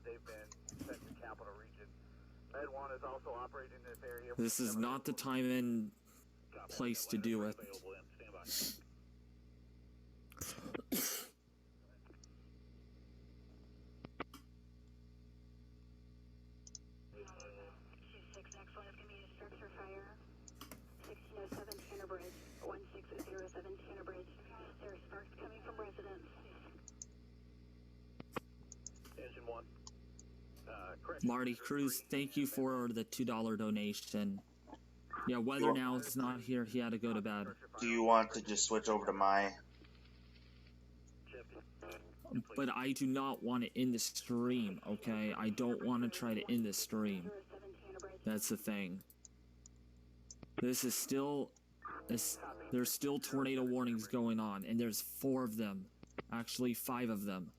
They've been sent to Capital Region. Med 1 is also operating in this area. This is not the time and place to do it. Marty Cruz, thank you for the $2 donation. Yeah, Weather Now is not here. He had to go to bed. Do you want to just switch over to my... But I do not want to end the stream, okay? I don't want to try to end the stream. That's the thing. This is still... There's still tornado warnings going on, and there's 4 of them. Actually, 5 of them.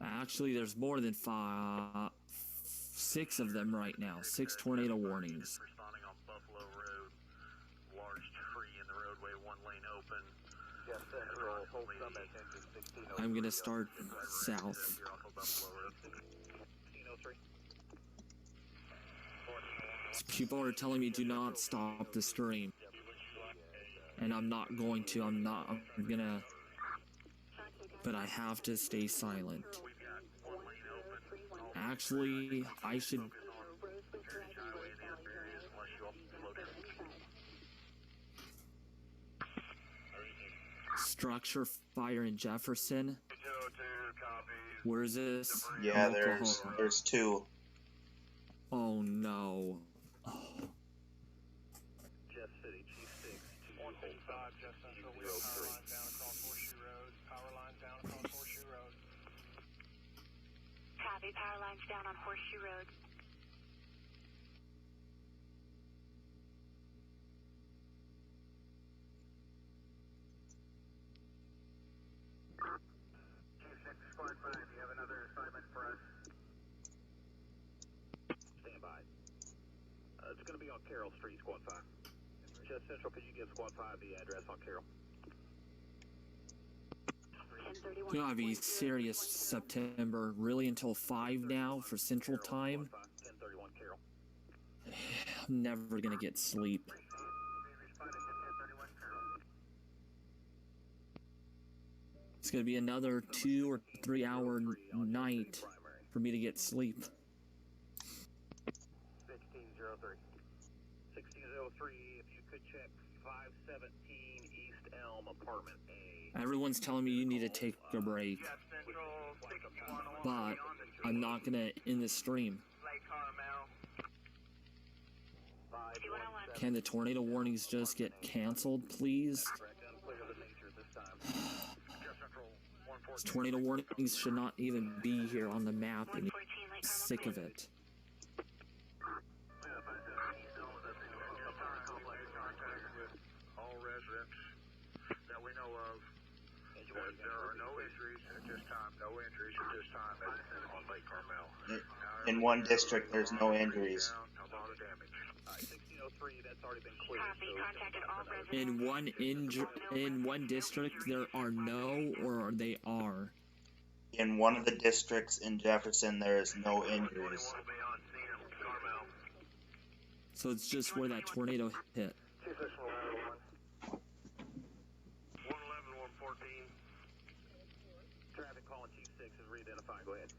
Actually, there's more than 6 of them right now. 6 tornado warnings. Responding on Buffalo Road. Large tree in the roadway, 1 lane open. I'm gonna start south. People are telling me do not stop the stream. And I'm not going to. I'm gonna... But I have to stay silent. Actually, I should... Structure fire in Jefferson. Where is this? Yeah, there's 2. Oh no. Oh. Jeff City, Chief 6, 135, Jeff Central, we have power lines down across Horseshoe Road. Power lines down across Horseshoe Road. Copy, power lines down on Horseshoe Road. Chief 6, Squad 5, you have another assignment for us. Stand by. It's going to be on Carroll Street, Squad 5. Jeff Central, could you give Squad 5 the address on Carroll? You gotta be serious, September. Really until 5 now for Central Time? 1031 Carroll. I'm never gonna get sleep. It's gonna be another 2 or 3 hour night for me to get sleep. 1603. 1603, if you could check 517 East Elm, Apartment A. Everyone's telling me you need to take a break. But I'm not gonna end the stream. Can the tornado warnings just get canceled, please? These tornado warnings should not even be here on the map, and I'm sick of it. All residents that we know of. There are no injuries at this time. No injuries at this time on Lake Carmel. In one district, there's no injuries. A lot of damage. 1603, that's already been cleared. Copy, contacted all residents. In one district, there are no, or they are. In one of the districts in Jefferson, there is no injuries. So it's just where that tornado hit. 111, 114. Traffic calling Chief 6 is re-identified. Go ahead.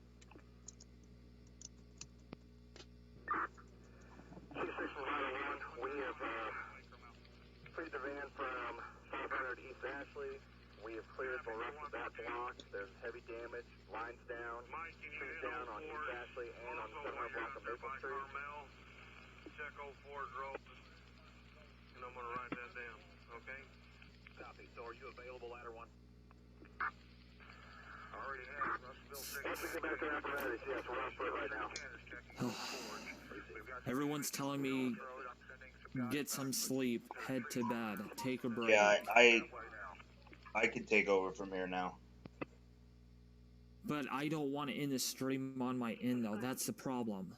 Chief 6 from 901, we have freed the van from 500 East Ashley. We have cleared the rest of that block. There's heavy damage, lines down, trees down on East Ashley and on the 700 block of Maple Street. Check 04 drove, and I'm going to write that down, okay? Copy. So are you available, Ladder 1? I already have Russellville 6. Once we get back to the apparatus, yes, we're on foot right now. Everyone's telling me get some sleep, head to bed, take a break. Yeah, I could take over from here now. But I don't want to end the stream on my end, though. That's the problem.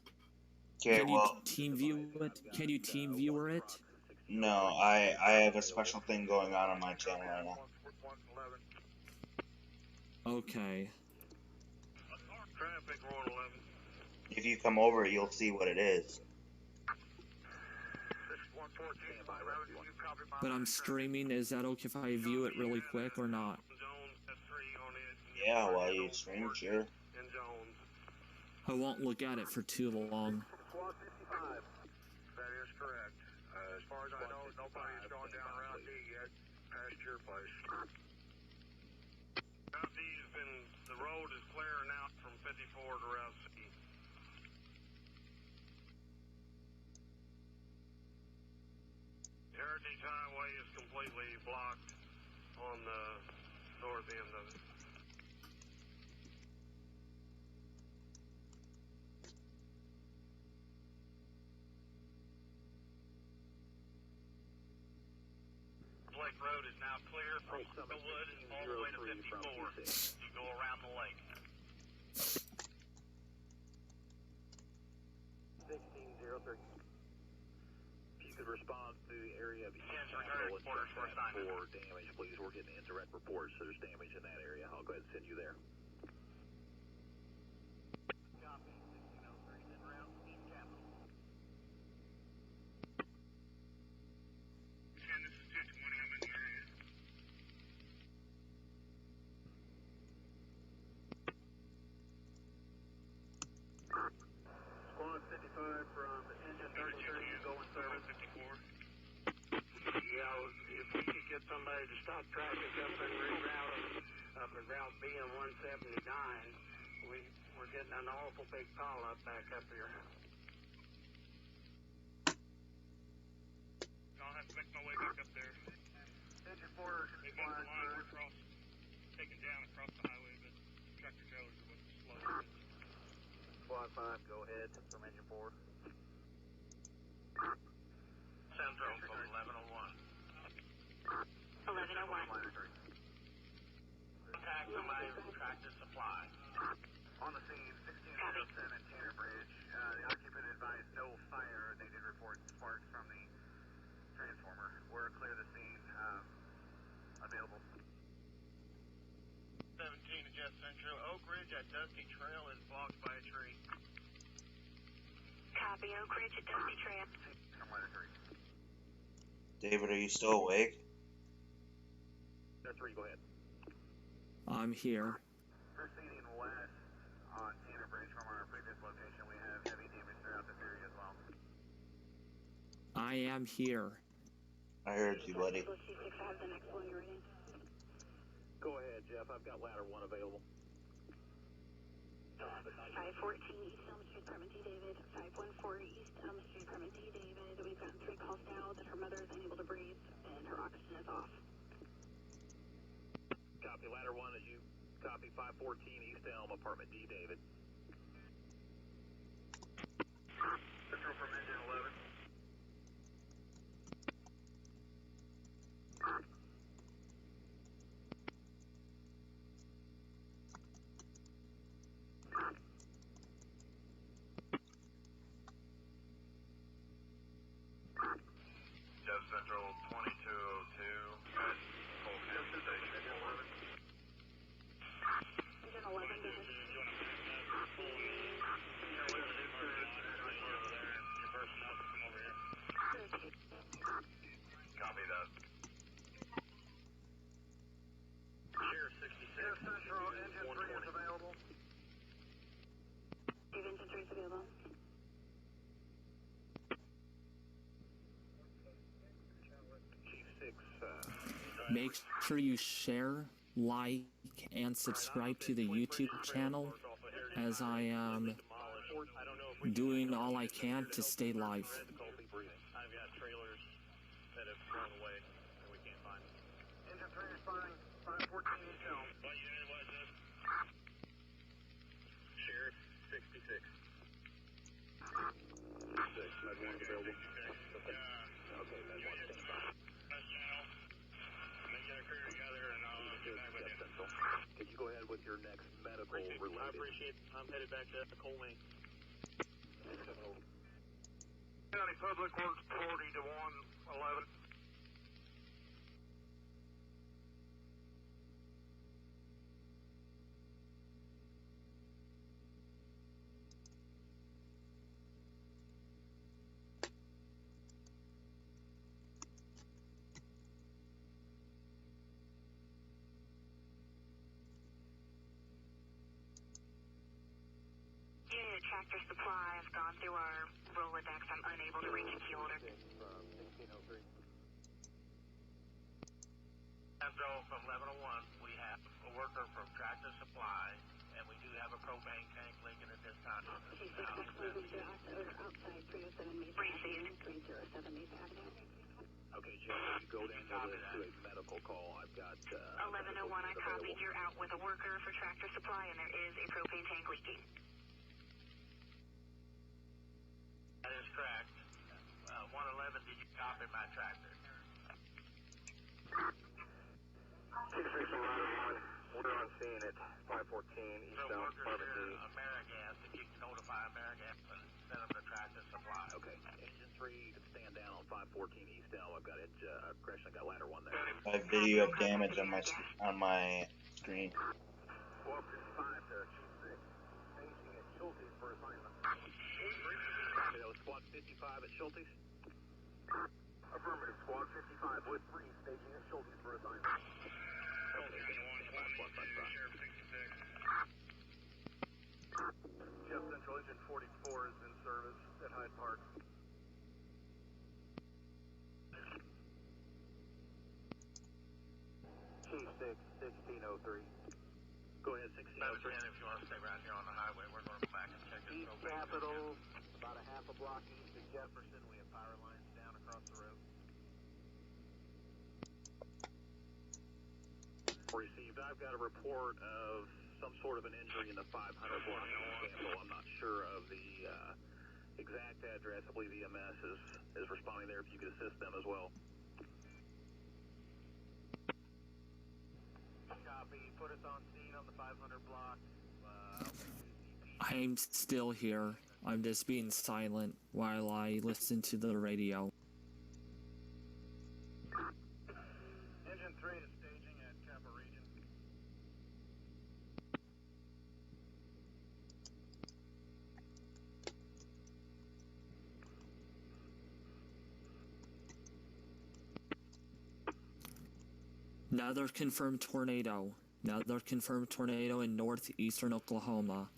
Okay, Can you well, team view it? Can you team viewer it? no, I have a special thing going on my channel right now. Okay. Traffic 111. If you come over, you'll see what it is. 114, you copy my But I'm streaming. Is that okay if I view it really quick or not? zones, S3 on it. Yeah, while you stream, sure. In zones. I won't look at it for too long. Squad 55. That is correct. As far as I know, nobody's gone down Route D yet, past your place. Route D's the road is clearing out from 54 to Route C. Heritage Highway is completely blocked on the north end of it. Lake Road is now clear from Wood all the way to 54. You go around the lake. 1603. If you could respond to the area of for damage, please. We're getting indirect reports, so there's damage in that area. I'll go ahead and send you there. Copy. 1603 en route, East Capitol. This is 220. I'm in the area. Squad 55 from engine 33 going service. 54. Yeah, if we could get somebody to stop traffic up and reroute up at Route B and 179, we're getting an awful big pileup back up here. I'll have to make my way back up there. Engine 4 They've got the line taken down across the highway, but tractor trailers are what's slow. Squad 5, go ahead from engine 4. Central from 1101. 1101. Contact somebody from Tractor Supply. On the scene, 1607 Tanner Bridge. The occupant advised no fire. They did report sparks from the transformer. We're clear of the scene. Available. 17 to Jeff Central. Oak Ridge at Dusty Trail is blocked by a tree. Copy, Oak Ridge at Dusty Trail. Somewhere 3. David, are you still awake? That's 3, go ahead. I'm here. Proceeding west on Tanner Bridge from our previous location. We have heavy damage throughout this area as well. I am here. I heard you, buddy. Let's see if I have the next one you're in. Go ahead, Jeff. I've got ladder 1 available. 514 East Elm Street, Permit D. David. 514 East Elm Street, Permit D. David. We've gotten 3 calls now that her mother is unable to breathe and her oxygen is off. Copy, ladder 1 as you copy 514 East Elm, apartment D, David. Central from engine 11. Jeff Central 2202 at Colfax Station 11. Engine 11, David. Copy that. Sheriff 66. Sheriff Central, engine 3 is available. David, engine 3 is available. Chief 6, Make sure you share, like, and subscribe to the YouTube channel, as I am doing all I can to stay live. I've got trailers that have flown away that we can't find. Engine 3 is fine. 514 East Elm. What unit was this? Sheriff 66. 6, med 1 available. Okay, med 1 standing by. They get a crew together and I'll get back with you. Central. Could you go ahead with your next medical related? I appreciate it. I'm headed back to Coleman. County Public Works 40 to 111. Tractor Supply. I've gone through our Rolodex. I'm unable to reach a key holder. From 1603. Andro from 1101, we have a worker from Tractor Supply, and we do have a propane tank leaking at this time. Outside 307 Mesa Avenue, 307 Mesa Avenue. Okay, Jeff, you go down to a medical call. I've got 1101, I copied. You're out with a worker for Tractor Supply, and there is a propane tank leaking. That is correct. 111, did you copy my tractor? 661, we're on scene at 514 So eastbound workers Harvard here, D. Amerigas, if you can notify Amerigas and send them to Tractor Supply. Okay, engine 3, you can stand down on 514 east L. I've got edge correction, I've got ladder 1 there. I have video of damage on my screen. 1255 to Chief 6, staging at Schulte's for assignment. That was squad 55 at Schulte's. Affirmative, squad 55 with 3, staging at Schulte's for assignment. Jeff Central Engine 44 is in service at Hyde Park. Chief 6, 1603. Go ahead, 1603. If you want to stay right here on the highway, we're going to go back and check this. East Capitol, about a half a block east of Jefferson. We have power lines down across the road. Received. I've got a report of some sort of an injury in the 500 block of Campbell. I'm not sure of the exact address. I believe EMS is responding there. If you could assist them as well. Copy. Put us on scene on the 500 block. I'm still here. I'm just being silent while I listen to the radio. Engine 3 is staging at Kappa Region. Another confirmed tornado. Another confirmed tornado in northeastern Oklahoma.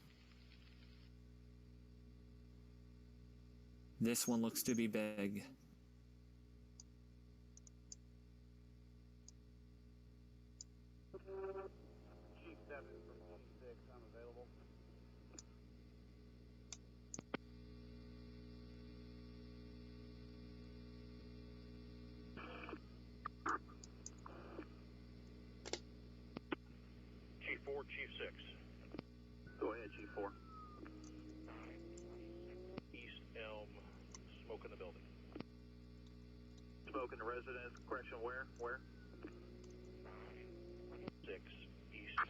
This one looks to be big. Chief 7 from Chief 6, I'm available. Chief 4, Chief 6. Go ahead, Chief 4. East Elm, smoke in the building. Smoke in the residence, correction, where? 6, East Elm.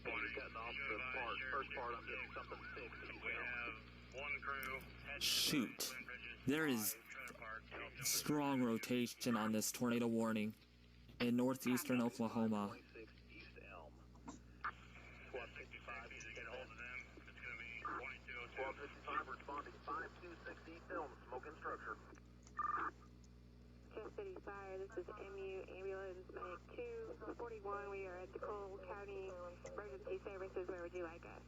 You're cutting off the part. First part, I'm getting something 6, East Elm. One crew. Shoot. There is strong rotation on this tornado warning in northeastern Oklahoma. 26 East Elm. Squad 55, you can get hold of them. It's going to be 2202. Squad 55 responding 526 East Elm, smoking structure. Jeff City Fire, this is MU Ambulance Medic 241. We are at the Cole County Emergency Services. Where would you like us?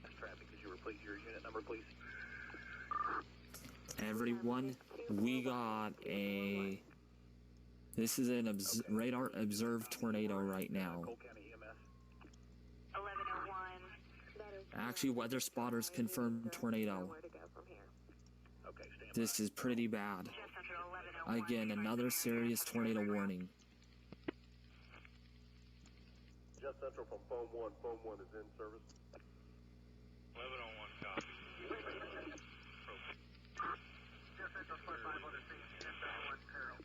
That's traffic. Could you repeat your unit number, please? Everyone, we got a... This is an radar observed tornado right now. Cole County EMS. 1101. Actually, weather spotters confirmed tornado. Where to go from here? Okay, stand This is pretty bad. Jeff Central 1101. Again, another serious tornado warning. Jeff Central from Phone 1. Phone 1 is in service. 1101 copy. Jeff Central 500 feet. F1 Carol.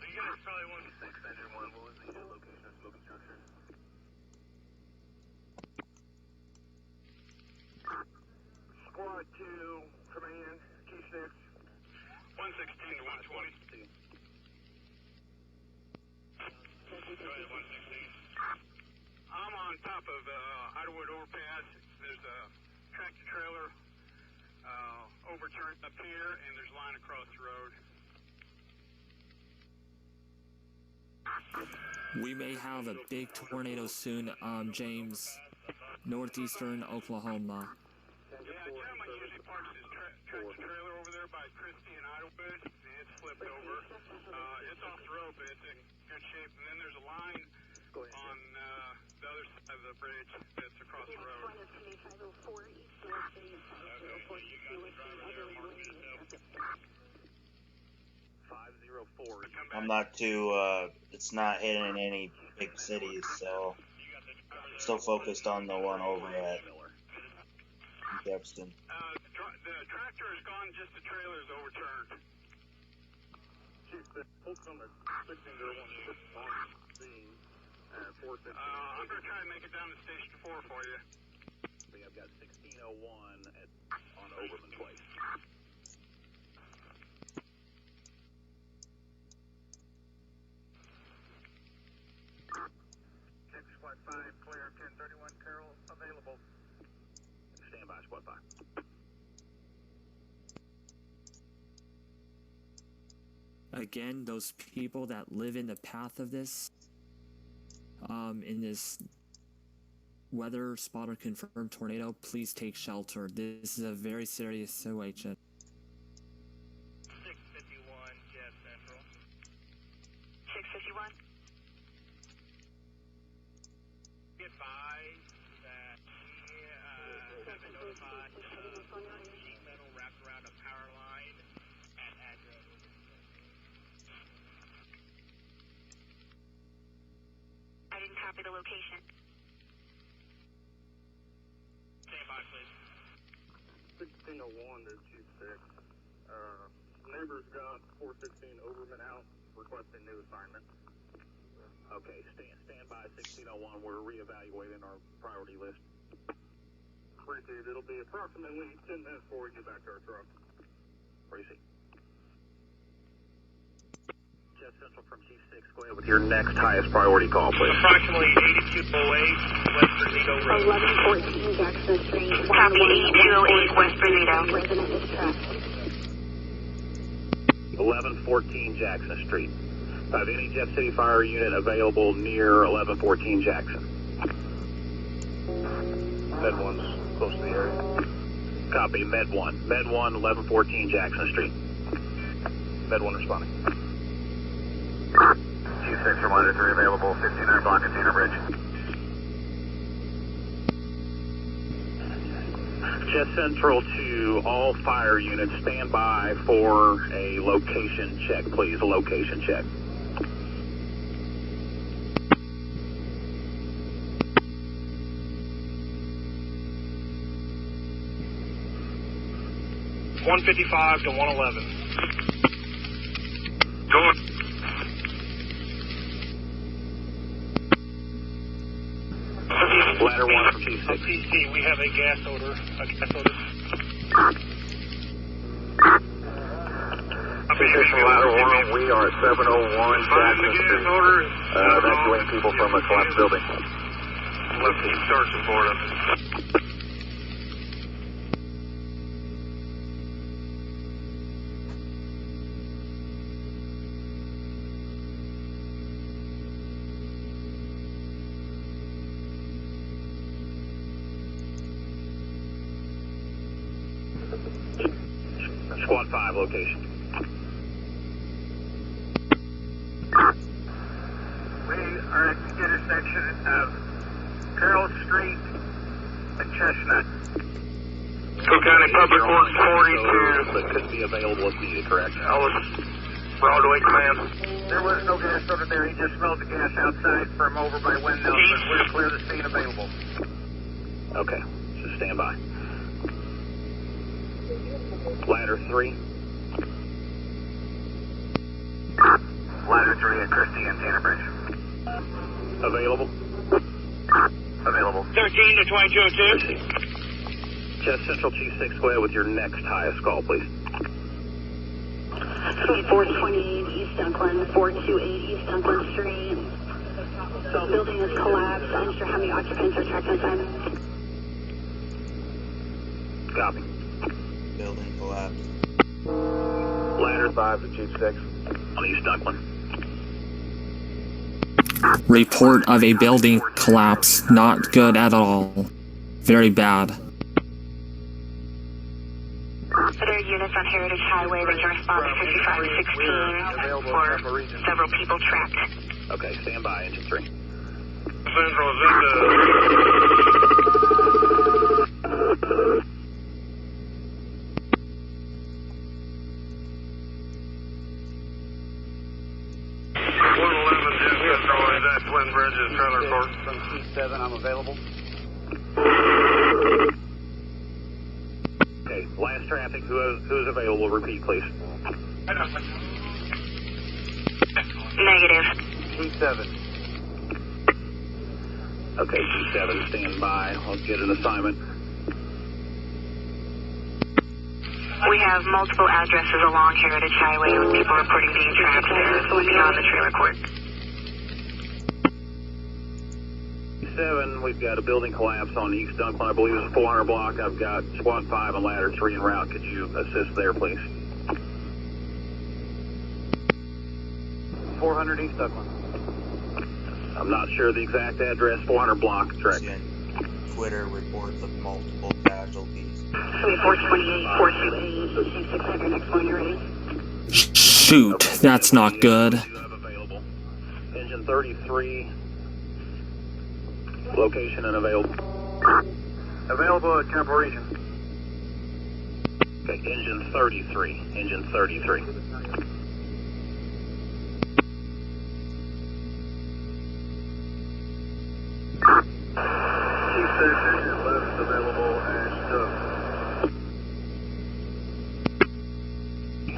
The unit's probably 6 Engine 1, what was the location of smoking structure? Squad 2, command, key 6. 116 to 120. Go ahead, 116. I'm on on top of Idlewood Overpass. There's a tractor trailer overturned up here, and there's a line across the road. We may have a big tornado soon, James. Northeastern Oklahoma. Yeah, a gentleman usually parks his tractor trailer over there by Christie and Idlewood. It's flipped over. It's off the road, but it's in good shape. And then there's a line on the other side of the bridge that's across the road. I'm not too, it's not hitting any big cities, so still focused on the one over at Jefferson. The tractor is gone, just the trailer is overturned. I'm going to try and make it down to Station 4 for you. I've got 1601 on Overland Place. Squad 5, clear, 1031, Carroll, available. Stand by, Squad 5. Again, those people that live in the path of this, in this weather spotter confirmed tornado, please take shelter. This is a very serious situation. 651, Jeff Central. 651. Be advised that we have been notified of sheet metal wrapped around a power line at address. I didn't copy the location. Stand by, please. 1601 to Chief 6. Neighbors got 416 Overman out, requesting new assignment. Okay, stand by 1601. We're reevaluating our priority list. Appreciate it. It'll be approximately 10 minutes before we get back to our truck. Appreciate it. Jeff Central from Chief 6, go ahead with your next highest priority call, please. Approximately 8208 West Bernito Road. 1114 Jackson Street. Copy 8208 West Bernito. Resident is trapped. 1114 Jackson Street. Have any Jeff City Fire unit available near 1114 Jackson? Med 1's close to the area. Copy, Med 1. Med 1, 1114 Jackson Street. Med 1 responding. G6 reminder 3 available, 59 block of Cedar Bridge. Jeff Central to all fire units, stand by for a location check, please. A location check. $155 to 111. Go on. Ladder 1 from P6. PC, we have a gas odor. Position ladder 1, we are at 701 Jackson Street. Evacuating people from a collapsed building. Left team searching for them. Squad 5 location. We are at the intersection of Carroll Street and Chestnut. Cook County Public Works 42. That could be available if needed, correct? Broadway Command. There was no gas over there. He just smelled the gas outside from over by Windmill. But we're clear the scene available. Okay, so stand by. Ladder 3. Ladder 3 at Christie and Cedar Bridge. Available? Available. 13 to 2202. Jeff Central Chief 6, go ahead with your next highest call, please. 428 East Dunklin, 428 East Dunklin Street. Building is collapsed. Unsure how many occupants are trapped inside. Copy. Building collapsed. Ladder 5 to Chief 6 on East Duckland. Report of a building collapse. Not good at all. Very bad. There are units on Heritage Highway that can respond to 5516 for several people trapped. Okay, stand by, engine 3. Central is into... 111 Jet Central is at Twin Bridges Trailer Court. From T7, I'm available. Okay, last traffic, who's available? Repeat, please. Negative. T7. Okay, T7, stand by. I'll get an assignment. We have multiple addresses along Heritage Highway with people reporting being trapped there beyond the trailer court. T7, we've got a building collapse on East Dunkland. I believe it's a 400 block. I've got SWAT 5 and Ladder 3 en route. Could you assist there, please? 400 East Dunkland. I'm not sure the exact address. 400 block, correct. Twitter reports of multiple casualties. 428, 428, 600, next one, you're ready. Shoot, that's not good. Available. Engine 33. Location unavailable. Available at Capital Region. Okay, engine 33. Engine 33.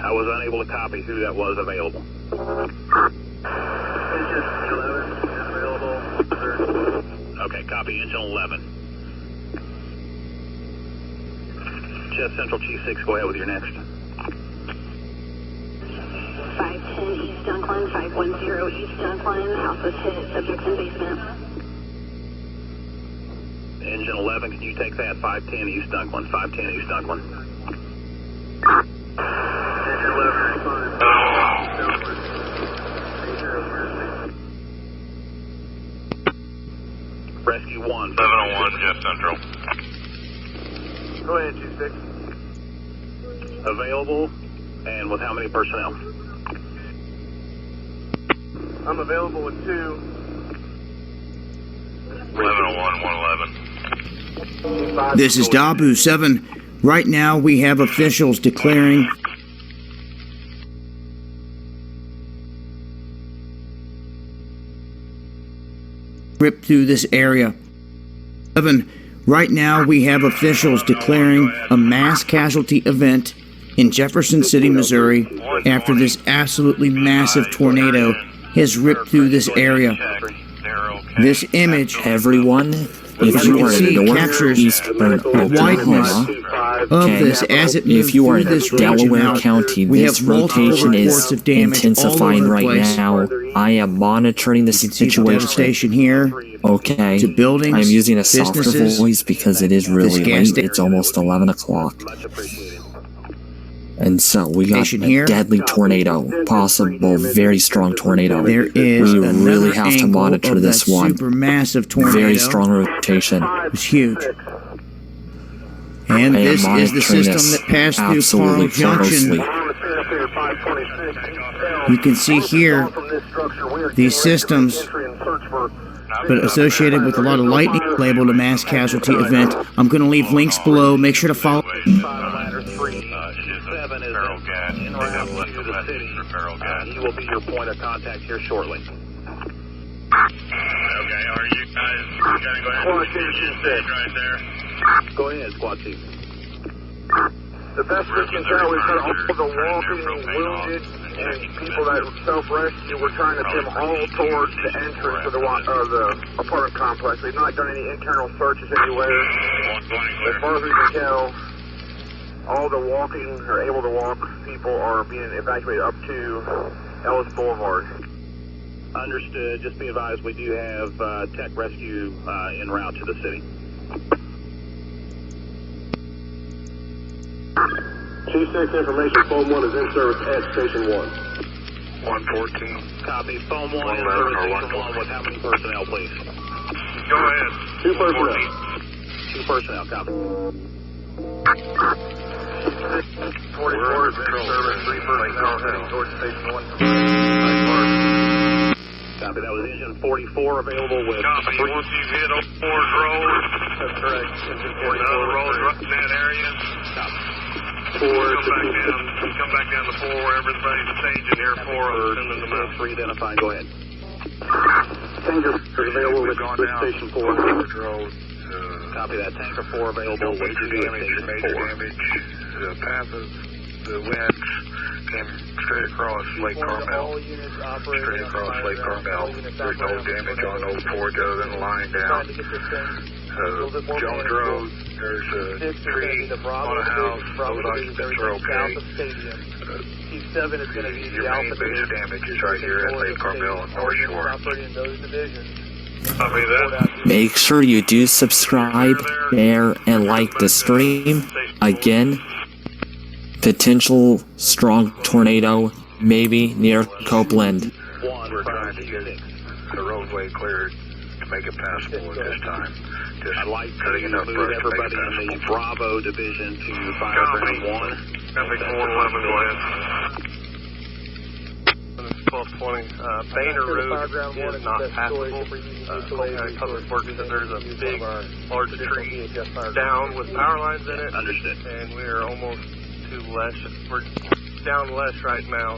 I was unable to copy who that was available. Engine 11 available. Okay, copy engine 11. Jet Central Chief 6, go ahead with your next. 510 East Dunkland, 510 East Dunkland. House was hit, subjects in basement. Engine 11, can you take that? 510 East Dunkland, 510 East Dunkland. Engine 11, respond. Rescue 1. 701 Jet Central. Go ahead, Chief 6. Available, and with how many personnel? I'm available with 2. 1101, 111. This is Dabu 7. Right now we have officials declaring rip through this area. 7. Right now we have officials declaring a mass casualty event in Jefferson City, Missouri after this absolutely massive tornado has ripped through this area. This image, Everyone, if as you you are can in see, North captures Eastern the whiteness Oklahoma, of this as it moves if you are through in this region. Delaware Now, County, we this have multiple rotation reports is of damage intensifying all over the right place. now. I am monitoring the You can see the situation. devastation here. Okay, to buildings, I'm using a softer businesses, voice because it is really gas late. It's almost 11 o'clock. Much appreciated. And so we got Station a here. deadly tornado, possible very strong tornado. There is We another really have to angle monitor of this that one. supermassive tornado. Very strong rotation. It's huge. And I am this is the monitoring system this that passed through absolutely Carl Junction. closely. You can see here these systems, but associated with a lot of lightning, labeled a mass casualty event. I'm going to leave links below. Make sure to follow. He will be your point of contact here shortly. Okay, are you guys gonna go ahead and stage right there? Go ahead, Squad Chief. The best we can tell is that all the walking, wounded, and people that self-rescue, we're trying to pin all towards the entrance of the apartment complex. We've not done any internal searches anywhere. As far as we can tell, all the walking or able to walk people are being evacuated up to Ellis Boulevard. Understood. Just be advised, we do have tech rescue en route to the city. Chief 6 information, phone 1 is in service at station 1. 114. Copy. Phone 1 in service station 1 with how many personnel, please? Go ahead. 2 personnel. 2 personnel, copy. 44 is in service, 3 personnel heading towards station 1. Copy. That was engine 44 available with... Copy. Once you've hit Ford Road. That's correct. Engine 44. Another road right in that area. Copy. Come back down to 4 where everybody's staging here for us. Send them out. 3 identified. Go ahead. Tanker is available with station 4. Road. Copy that. Tanker 4 available with Major station 4. damage. The path of the winds came straight across Lake Carmel. Straight across Lake Carmel. There's no damage on those Fords other than lying down. Jones Road, there's a tree on a house. Those occupants are okay. Your main base damage is right here at Lake Carmel and North Shore. Copy that. Make sure you do subscribe, share, and like the stream. Again, potential strong tornado, maybe near Copeland. We're trying to get the roadway cleared to make it passable at this time. Just I'd like to cutting enough move brush to make everybody it in the passable. Bravo division to Fireground 1. Copy 411, go ahead. 1220. Boehner Road is not passable. Copeland Public Works said there's a big, large tree down with power lines in it. Understood. And we are almost to Lesh. We're down Lesh right now.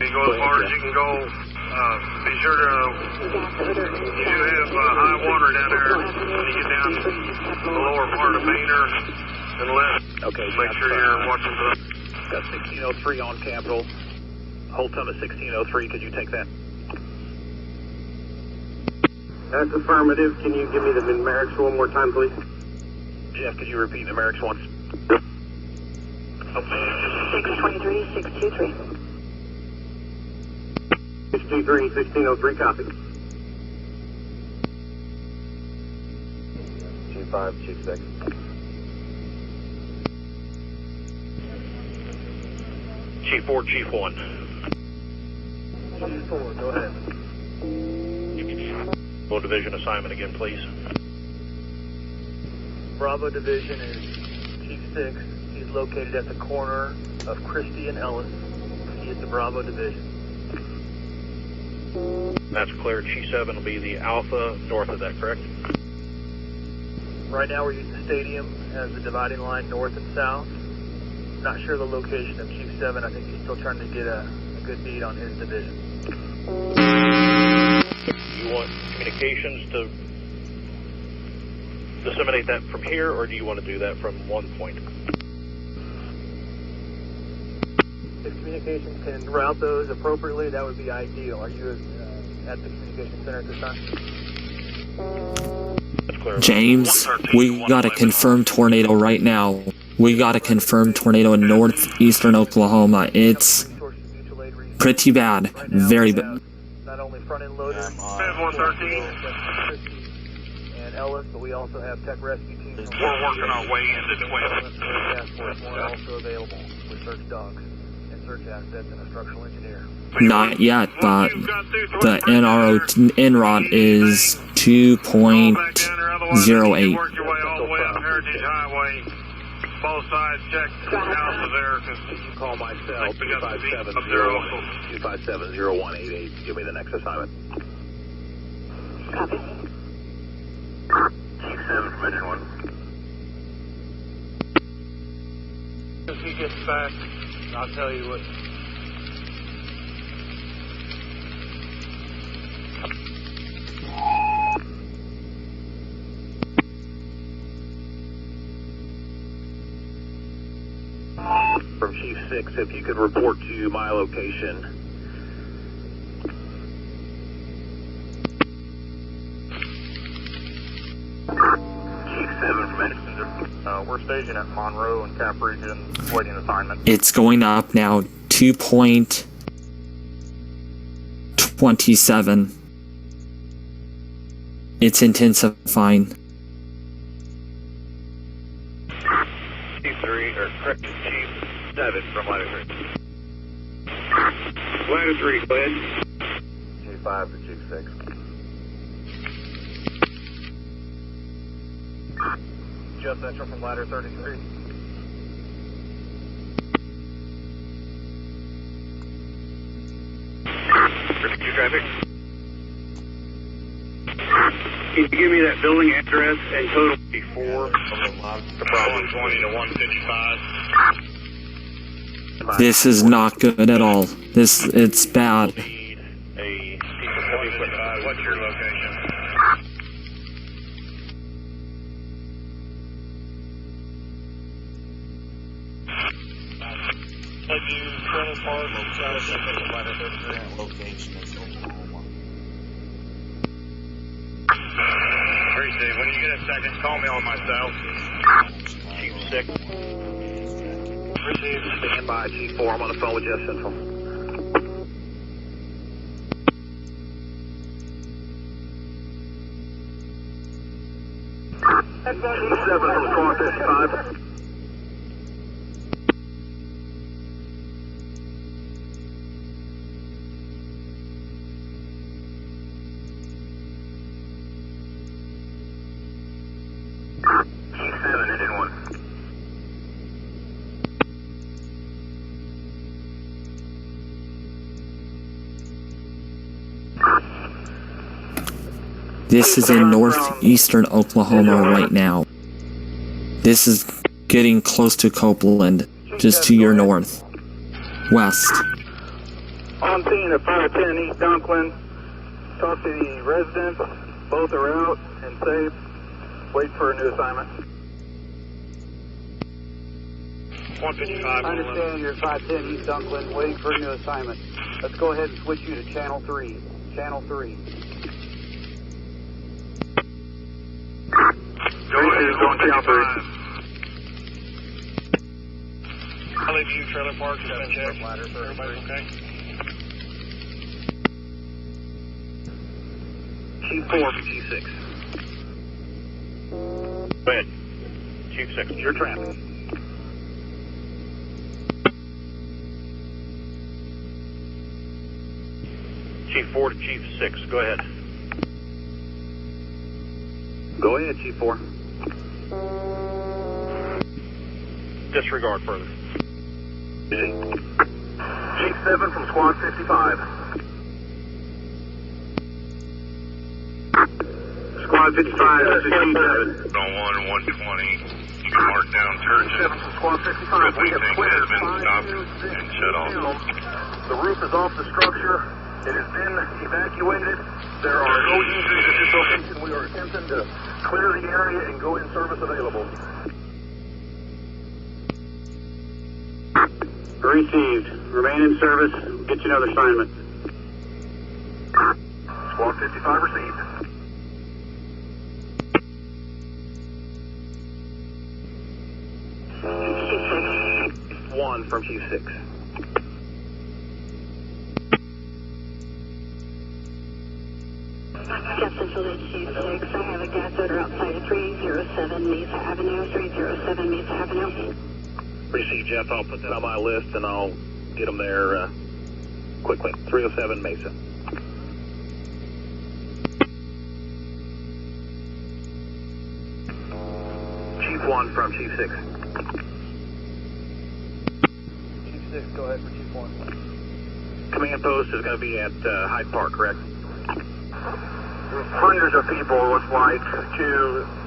You go as far as you can go. Be sure to, you do have high water down there when you get down the lower part of Boehner and left. Okay. Make sure you're watching for that. Got 1603 on Capitol. Hold time at 1603. Could you take that? That's affirmative. Can you give me the numerics one more time, please? Jeff, could you repeat numerics once? 623, 623. 623, 1603, copy. Chief 5, Chief 6. Chief 4, Chief 1. Chief 4, go ahead. Full division assignment again, please. Bravo Division is Chief 6. He's located at the corner of Christie and Ellis. He is the Bravo Division. That's clear. Chief 7 will be the Alpha north of that, correct? Right now we're using the stadium as the dividing line north and south. Not sure the location of Chief 7. I think he's still trying to get a good beat on his division. You want communications to disseminate that from here, or do you want to do that from one point? If communications can route those appropriately, that would be ideal. Are you at the communication center at this time? That's clear. James, we got a confirmed tornado right now. We got a confirmed tornado in northeastern Oklahoma. It's pretty bad. Very bad. Not only front-end loaders, 113. and Ellis, but we also have tech rescue teams. We're working our way into Twin. Task Force 1 also available with search dogs and search assets and a structural engineer. Not yet, but the NROT is 2.08. Work your way all the way up Heritage Highway. Both sides check the houses there, because You call my cell, we got the 257-0188. Give me the next assignment. Copy. Chief 7 from Mission 1. If he gets back, I'll tell you what. From Chief 6, if you could report to my location. Chief 7 from Mission 1. we're we're staging at Monroe and Cap Region, waiting assignment. It's going up now, 2.27. It's intensifying. Chief 3, or correct, Chief 7 from ladder 3. Ladder 3, go ahead. Chief 5 to Chief 6. Jeff Central from ladder 33. Review traffic. Can you give me that building address and total before the problem 20 to 155? This is not good at all. It's bad. A what's your location? Location is Oklahoma. Appreciate it. When you get a second, call me on my cell. Chief 6. Received. Stand by, Chief 4. I'm on the phone with Jeff Central. Chief 7 from Squad 55. Chief 7, engine 1. This is in northeastern Oklahoma right now. This is getting close to Copeland, just to your north. West. On scene at 510 East Dunklin. Talk to the residents. Both are out and safe. Wait for a new assignment. 155. I understand you're at 510 East Dunklin, waiting for a new assignment. Let's go ahead and switch you to Channel 3. Channel 3. Go ahead, going Channel 3. LA View Trailer Park has been checked. Everybody okay? Chief 4 from Chief 6. Go ahead. Chief 6. Your traffic. Chief 4 to Chief 6. Go ahead. Go ahead, Chief 4. Disregard further. Chief 7 from Squad 55. Squad 55, this is Chief 7. On 120. You can mark down turn 7 from Squad 55. We have cleared stopped and shut off. The roof is off the structure. It has been evacuated. There are no injuries at this location. We are attempting to clear the area and go in service available. Received. Remain in service. Get you another assignment. Squad 55 received. Chief 1 from Chief 6. Jeff Central to Chief 6. I have a gas odor outside of 307 Mesa Avenue. 307 Mesa Avenue. Received, Jeff. I'll put that on my list and I'll get them there quickly. 307 Mesa. Chief 1 from Chief 6. Chief 6, go ahead for Chief 1. Command post is going to be at Hyde Park, correct? Hundreds of people, it looks like,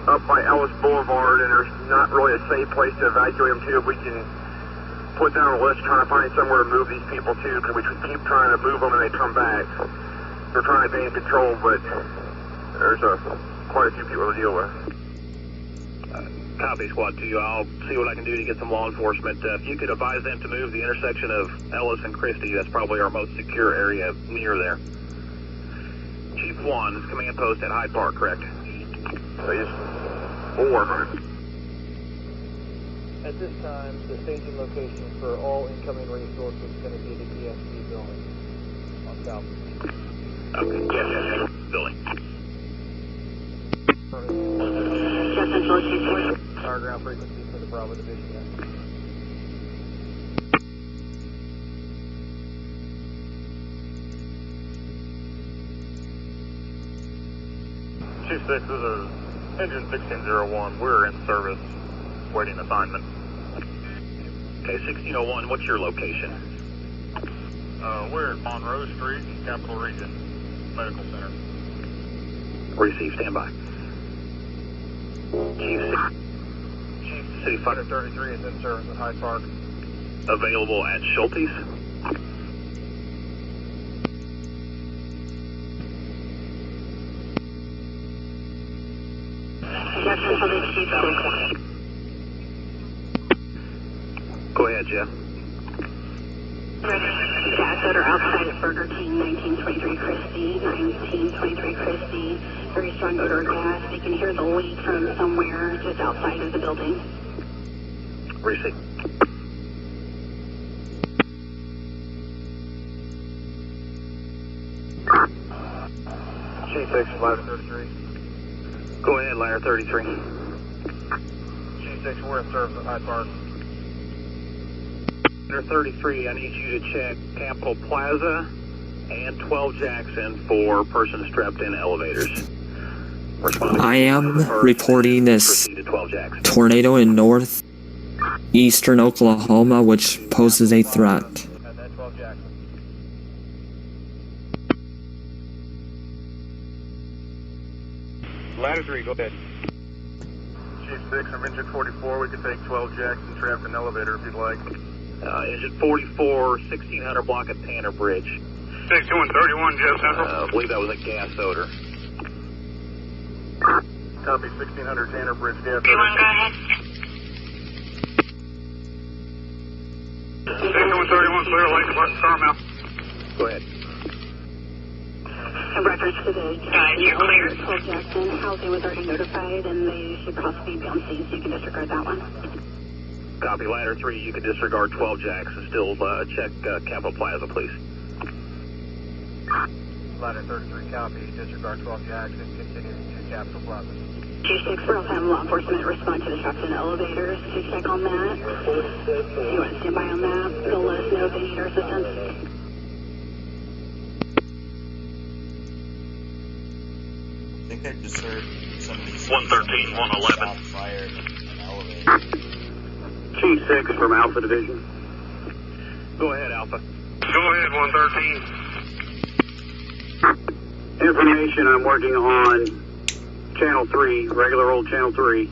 up by Ellis Boulevard, and there's not really a safe place to evacuate them to. If we can put down a list trying to find somewhere to move these people to, because we keep trying to move them and they come back. We're trying to gain control, but there's quite a few people to deal with. Copy, Squad 2. I'll see what I can do to get some law enforcement. If you could advise them to move the intersection of Ellis and Christie, that's probably our most secure area near there. Chief 1, this is command post at Hyde Park, correct? Please. 4. At this time, the staging location for all incoming resources is going to be the ESP building on South. Okay, yes, building. Our ground frequency for the Bravo Division. Chief 6, this is engine 1601. We're in service, waiting assignment. Okay, 1601, what's your location? We're at Monroe Street, Capital Region Medical Center. Receive, standby. Chief City Fighter 33 is in service at Hyde Park. available at Schulte's. Go ahead, Jeff. Gas that are outside of Burger King, 1923 Christie, 1923 Christie. Very strong odor of gas. You can hear the leak from somewhere just outside of the building. Receive. Chief 6, Ladder 33. Go ahead, Ladder 33. Chief 6, we're in service at Hyde Park. Ladder 33, I need you to check Capitol Plaza and 12 Jackson for persons strapped in elevators. I am reporting this Proceed to 12 Jackson. tornado in northeastern Oklahoma, which poses a threat. At that 12 Jackson. Ladder 3, go ahead. Chief 6, from engine 44, we can take 12 Jackson trapped in elevator if you'd like. Engine 44, 1600 block of Tanner Bridge. 6131, Jeff Central. I believe that was a gas odor. Copy, 1600 Tanner Bridge, gas Go odor. ahead. 6131, clear, light, star mouth. Go ahead. In reference to the You're clear. 12 Jackson, housing was already notified and they should possibly be on scene, so you can disregard that one. Copy, Ladder 3, you can disregard 12 Jackson. Still check Capitol Plaza, please. Ladder 33, copy. Disregard 12 Jackson. Continuing to Capitol Plaza. Chief 6, we're also having law enforcement respond to the trucks and elevators to check on that. If you want to stand by on that, they'll let us know if they need our assistance. I think I just heard somebody say 113, 111. shot fired in an elevator. Chief 6 from Alpha Division. Go ahead, Alpha. Go ahead, 113. Information, I'm working on Channel 3, regular old Channel 3.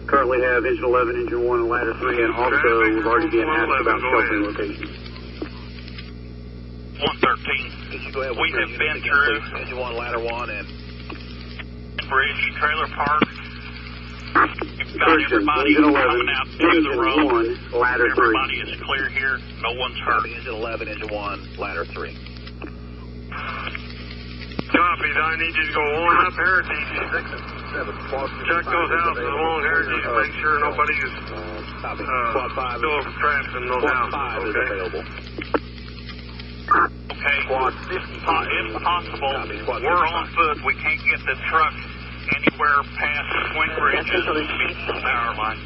Currently have Engine 11, Engine 1, and Ladder 3, and also we've already been asked about sheltering locations. 113. We have been through Engine 1, Ladder 1, and Bridge Trailer Park. You've got everybody Engine 11, coming out through the Engine road. 1, Ladder 3. Everybody is clear here. No one's hurt. Engine 11, Engine 1, Ladder 3. Copies, I need you to go on up here, DC6. Check those houses along here, just make sure nobody is still trapped in those houses, okay? Okay, if possible, we're on foot. We can't get the truck anywhere past Swing Bridges and power lines.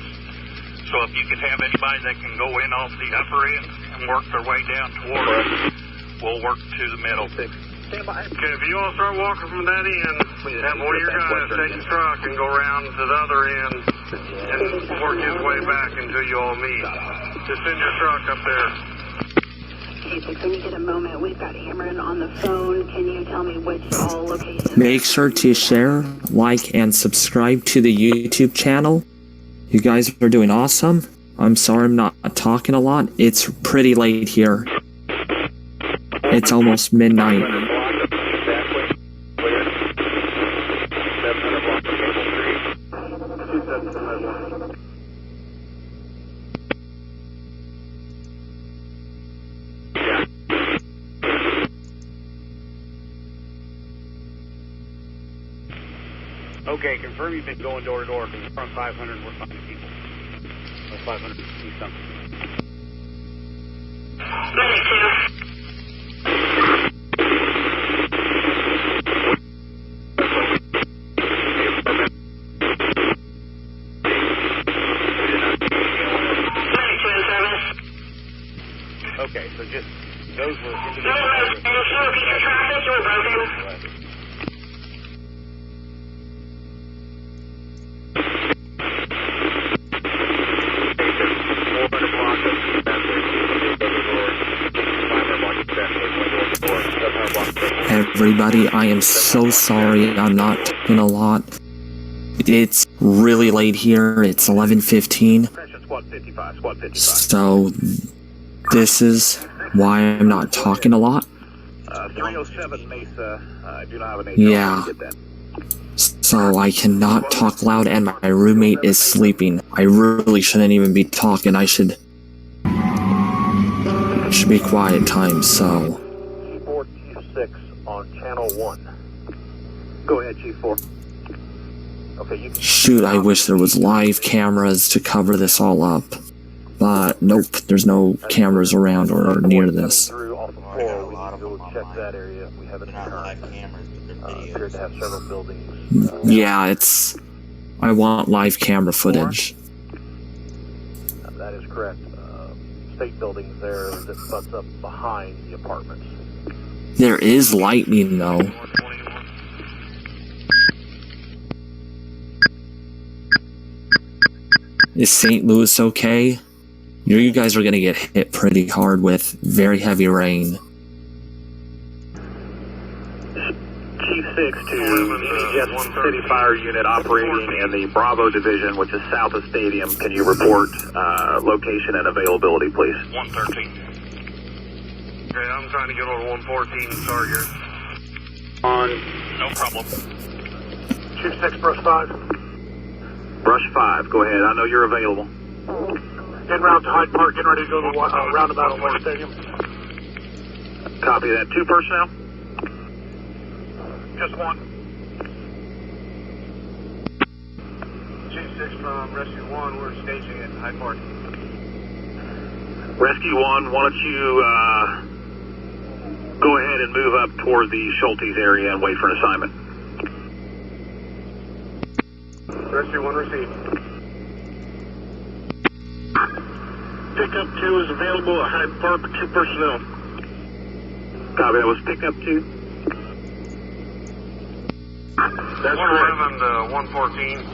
So if you could have anybody that can go in off the upper end and work their way down toward us, we'll work to the middle. Okay, if you all start walking from that end, have one of your guys take the truck and go around to the other end and work his way back until you all meet. Just send your truck up there. Chief 6, when you get a moment, we've got Cameron on the phone. Can you tell me which all locations? Make sure to share, like, and subscribe to the YouTube channel. You guys are doing awesome. I'm sorry I'm not talking a lot. It's pretty late here. It's almost midnight. Okay, confirm you've been going door to door. Confirm 500 and we're finding people. 500 East something. Medic 2 in service. Okay, so just those were And if you repeat your traffic, you were broken. Everybody, I am so sorry I'm not talking a lot. It's really late here. It's 11:15. Squad 55, Squad 55. So this is why I'm not talking a lot. 307 Mesa, I do not have an ATO. Yeah. So I cannot talk loud and my roommate is sleeping. I really shouldn't even be talking. I should be quiet time, so. G4, G6 on channel 1. Go ahead, G4. Okay, you Shoot, I wish there was live cameras to cover this all up. But nope, there's no cameras around or near this. through off the floor. We need to go check that area. We have an They're not live cameras, but they're appeared videos. to have several buildings. Yeah, it's... I want live camera footage. That is correct. State buildings there that butts up behind the apartments. There is lightning though. Is St. Louis okay? You guys are gonna get hit pretty hard with very heavy rain. Chief 6 to the Jefferson City Fire Unit operating in the Bravo Division, which is south of Stadium. Can you report location and availability, please? 113. Okay, I'm trying to get over 114 Target. On No problem. Chief 6, Brush 5. Brush 5, go ahead. I know you're available. En route to Hyde Park, getting ready to go to the roundabout at War Stadium. Copy that. 2 personnel? Just 1. Chief 6 from Rescue 1, we're staging at Hyde Park. Rescue 1, why don't you go ahead and move up toward the Schultes area and wait for an assignment. Rescue 1 received. Pickup 2 is available at Hyde Park, 2 personnel. Copy, that was pickup 2. That's 111 to 114.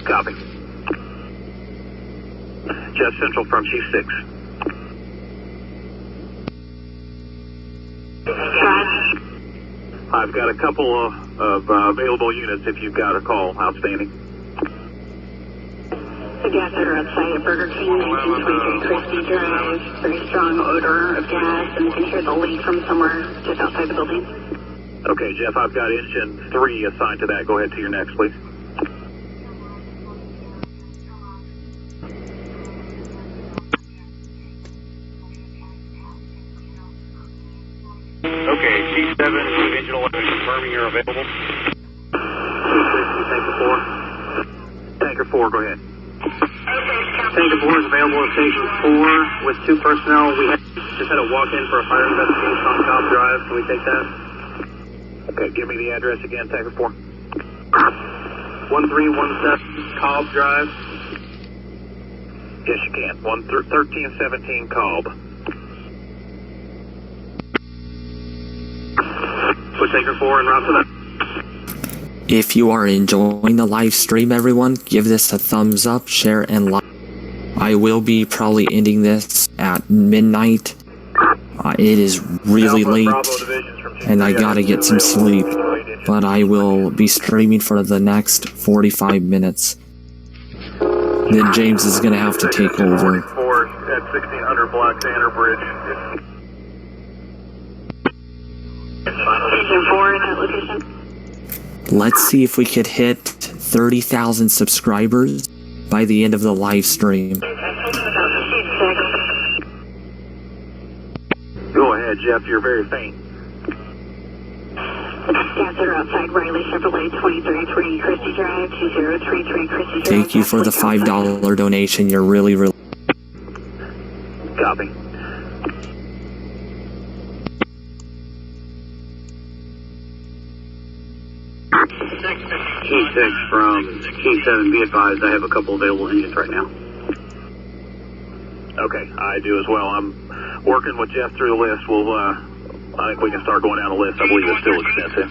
Copy. Jeff Central from Chief 6. I've got a couple of available units if you've got a call. Outstanding. The gas odor outside of Burger King, 1923 Christie Drive. Very strong odor of gas, and you can hear the leak from somewhere just outside the building. Okay, Jeff, I've got engine 3 assigned to that. Go ahead to your next, please. Okay, G7, engine 11, confirming you're available. Tanker 4. Tanker 4, go ahead. Tanker 4 is available at Station 4 with 2 personnel. We just had a walk-in for a fire investigation on Cobb Drive. Can we take that? Okay, give me the address again, Tanker 4. 1317 Cobb Drive. Yes, you can. 1317 Cobb. Put Tanker 4 en route to that. If you are enjoying the live stream, everyone, give this a thumbs up, share, and like. I will be probably ending this at midnight. It is really late, and I gotta get some sleep. But I will be streaming for the next 45 minutes. Then James is gonna have to take over. At 1600 Black Banner Bridge. Station 4 in that location. Let's see if we could hit 30,000 subscribers by the end of the live stream. Go ahead, Jeff. You're very faint. Gas that are outside Riley Chevrolet 2033 Christie Drive, 2033 Christie Drive. Thank you for the $5 donation. You're really, really... Copy. Key 6 from Key 7, be advised I have a couple available engines right now. Okay, I do as well. I'm working with Jeff through the list. I think we can start going down the list. I believe it's still extensive.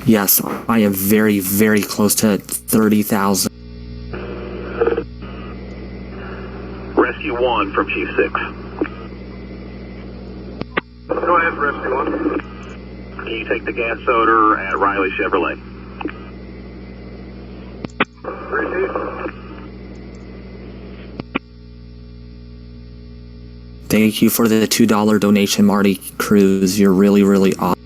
Yes, I am very, very close to 30,000. Rescue 1 from Chief 6. Go ahead, Rescue 1. Can you take the gas odor at Riley Chevrolet? Receive. Thank you for the $2 donation, Marty Cruz. You're really, really awesome.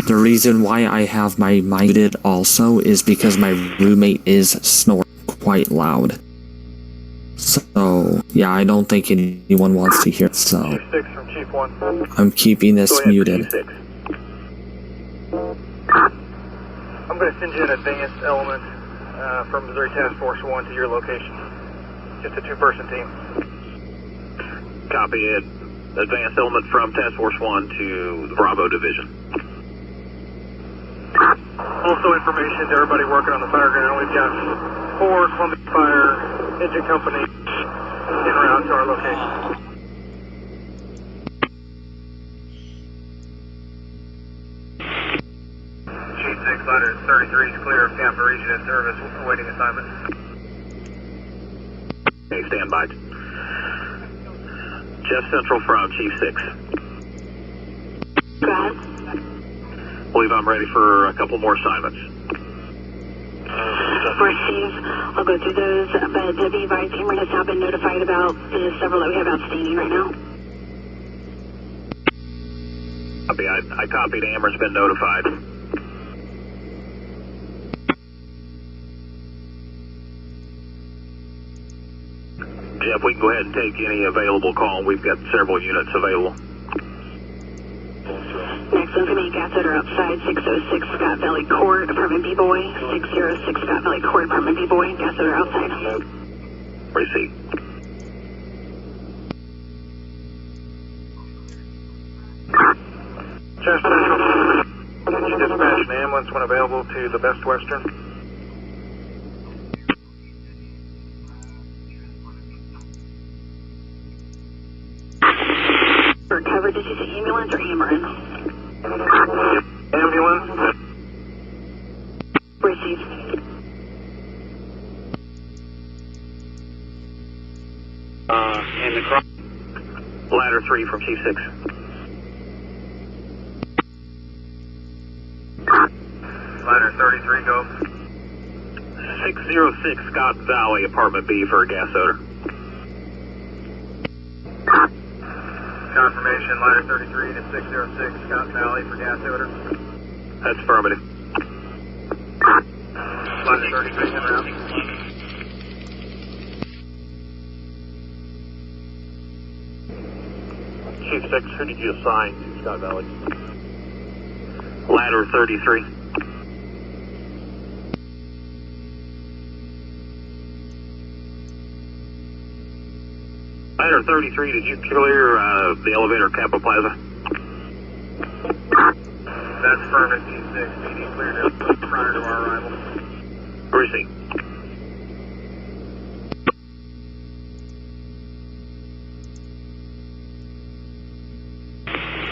The reason why I have my mic muted also is because my roommate is snoring quite loud. So, yeah, I don't think anyone wants to hear it, so Chief 6 from Chief 1. I'm keeping this muted. I'm going to send you an advanced element from Missouri Task Force 1 to your location. Just a 2-person team. Copy it. Advanced element from Task Force 1 to the Bravo Division. Also information to everybody working on the fire ground. We've got 4 Columbia Fire engine companies en route to our location. Chief 6, ladder 33 is clear of Tampa region in service, awaiting assignment. Okay, stand by. Jeff Central from Chief 6. Go ahead. Believe I'm ready for a couple more assignments. Receive. I'll go through those, but Debbie Vice Hammer has now been notified about the several that we have outstanding right now. Copy. I copied. Amber's been notified. Jeff, we can go ahead and take any available call. We've got several units available. Next one's going to be gas odor outside 606 Scott Valley Court, Apartment B-Boy. 606 Scott Valley Court, Apartment B-Boy. Gas odor outside. Receive. Chester, can you dispatch an ambulance when available to the Best Western? For cover, did you say ambulance or Amarin? Ambulance. Receive. And the cross. Ladder 3 from Chief 6. Ladder 33, go. 606 Scott Valley, Apartment B for a gas odor. Confirmation, ladder 33 to 606 Scott Valley for gas odor. That's affirmative. Ladder 33 en route. Chief 6, who did you assign to Scott Valley? Ladder 33. Ladder 33, did you clear the elevator at Kappa Plaza? That's affirmative, Chief 6. PD cleared up prior to our arrival. Receive.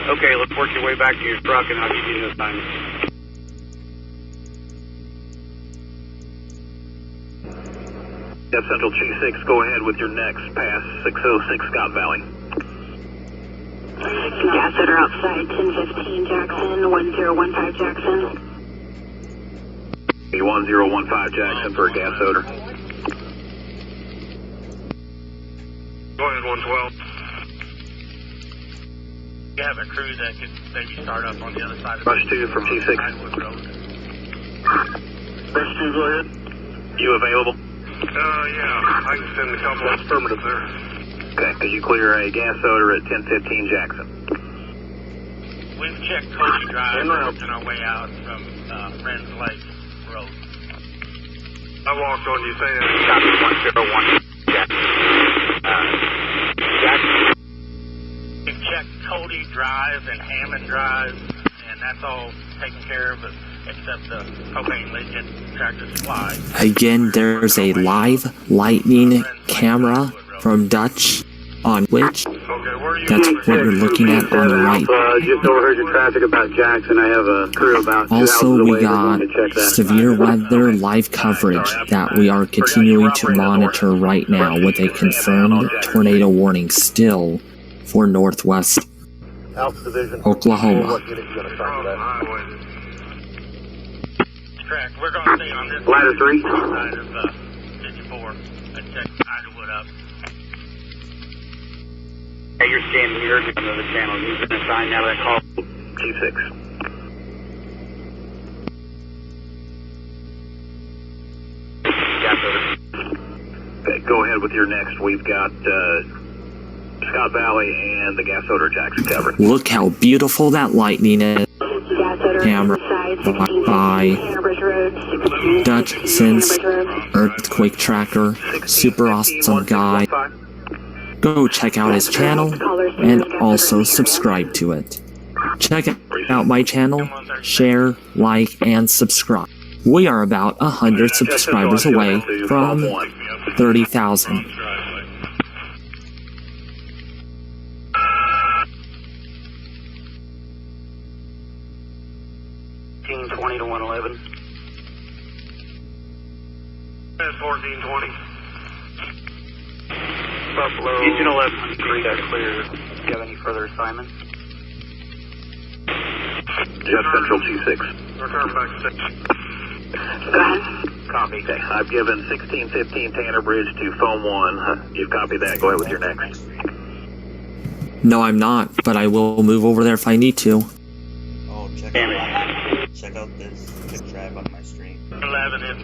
Okay, let's work your way back to your truck and I'll give you the assignment. Jeff Central Chief 6, go ahead with your next pass, 606 Scott Valley. Gas odor outside 1015 Jackson, 1015 Jackson. 1015 Jackson for a gas odor. Go ahead, 112. You have a crew that could maybe start up on the other side of Rush 2 from Chief 6. Highwood Road. Rush 2, go ahead. You available? Yeah, I can send a couple of affirmative there. Okay, could you clear a gas odor at 1015 Jackson? We've checked Cody Drive on our way out from Friends Lake Road. I walked on you saying Copy 101 Jackson. Jackson. We've checked Cody Drive and Hammond Drive, and that's all taken care of, except the propane leak Tractor Supply. Again, there's a live lightning camera from Dutch on which that's what we're looking at on the right. Just overheard your traffic about Jackson. I have a crew about 2 houses Also, away. we got severe weather live coverage that we are continuing to monitor right now with a confirmed tornado warning still for Northwest Oklahoma. Correct. We're going to stay on this Ladder 3. side of 54 and check Idlewood up. Hey, you're scanning the urgent on the channel. You've been assigned now that call. G6. Okay, go ahead with your next. We've got Scott Valley and the gas odor Jackson covered. Look how beautiful that lightning is. Camera by Dutch since Earthquake Tracker. Super awesome guy. Go check out his channel and also subscribe to it. Check out my channel, share, like, and subscribe. We are about 100 subscribers away from 30,000. to 111. 1420. Buffalo. Engine 11. Three got clear. Do you have any further assignments? Jeff Central G6. Return back 6. Go ahead. Copy. Okay, I've given 1615 Tanner Bridge to phone 1. You've copied that. Go ahead with your next. No, I'm not, but I will move over there if I need to. Oh, check out this quick drive on my stream. 11, if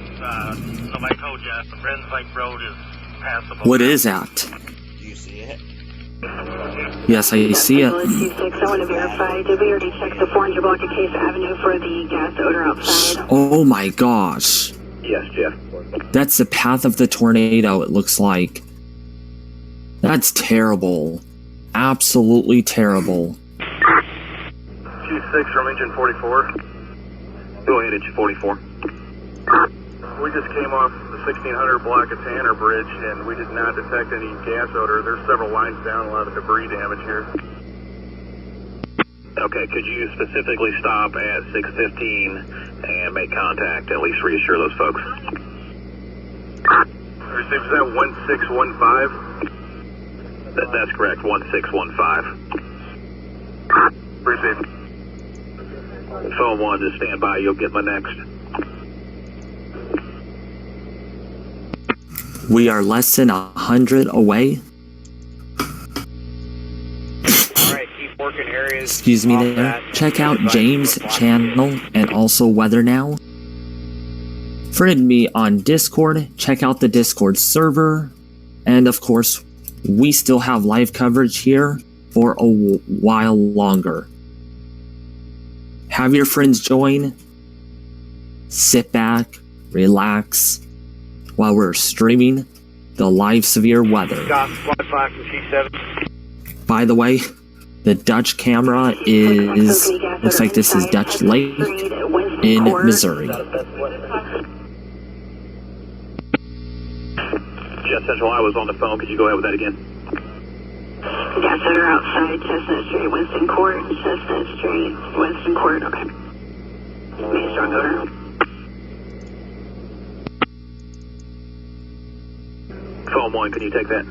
nobody told you, Friends Lake Road is passable. What is that? Do you see it? Yes, I see it. I want to verify. Did we already check the 400 block of Case Avenue for the gas odor outside? Oh my gosh. Yes, Jeff. That's the path of the tornado, it looks like. That's terrible. Absolutely terrible. G6 from engine 44. Go ahead, engine 44. We just came off the 1600 block of Tanner Bridge, and we did not detect any gas odor. There's several lines down, a lot of debris damage here. Okay, could you specifically stop at 615 and make contact, at least reassure those folks? Received, is that 1615? That's correct, 1615. Received. Phone 1, just stand by, you'll get my next. We are less than 100 away. Alright, keep working areas. Excuse me there. Check out James' channel and also Weather Now. Friend me on Discord. Check out the Discord server. And of course, we still have live coverage here for a while longer. Have your friends join. Sit back, relax, while we're streaming the live severe weather. By the way, the Dutch camera is, looks like this is Dutch Lake in Missouri. Jeff Central, I was on the phone. Could you go ahead with that again? Gas odor outside Chestnut Street, Winston Court, Chestnut Street, Winston Court, okay. Main strong odor. Phone 1, can you take that?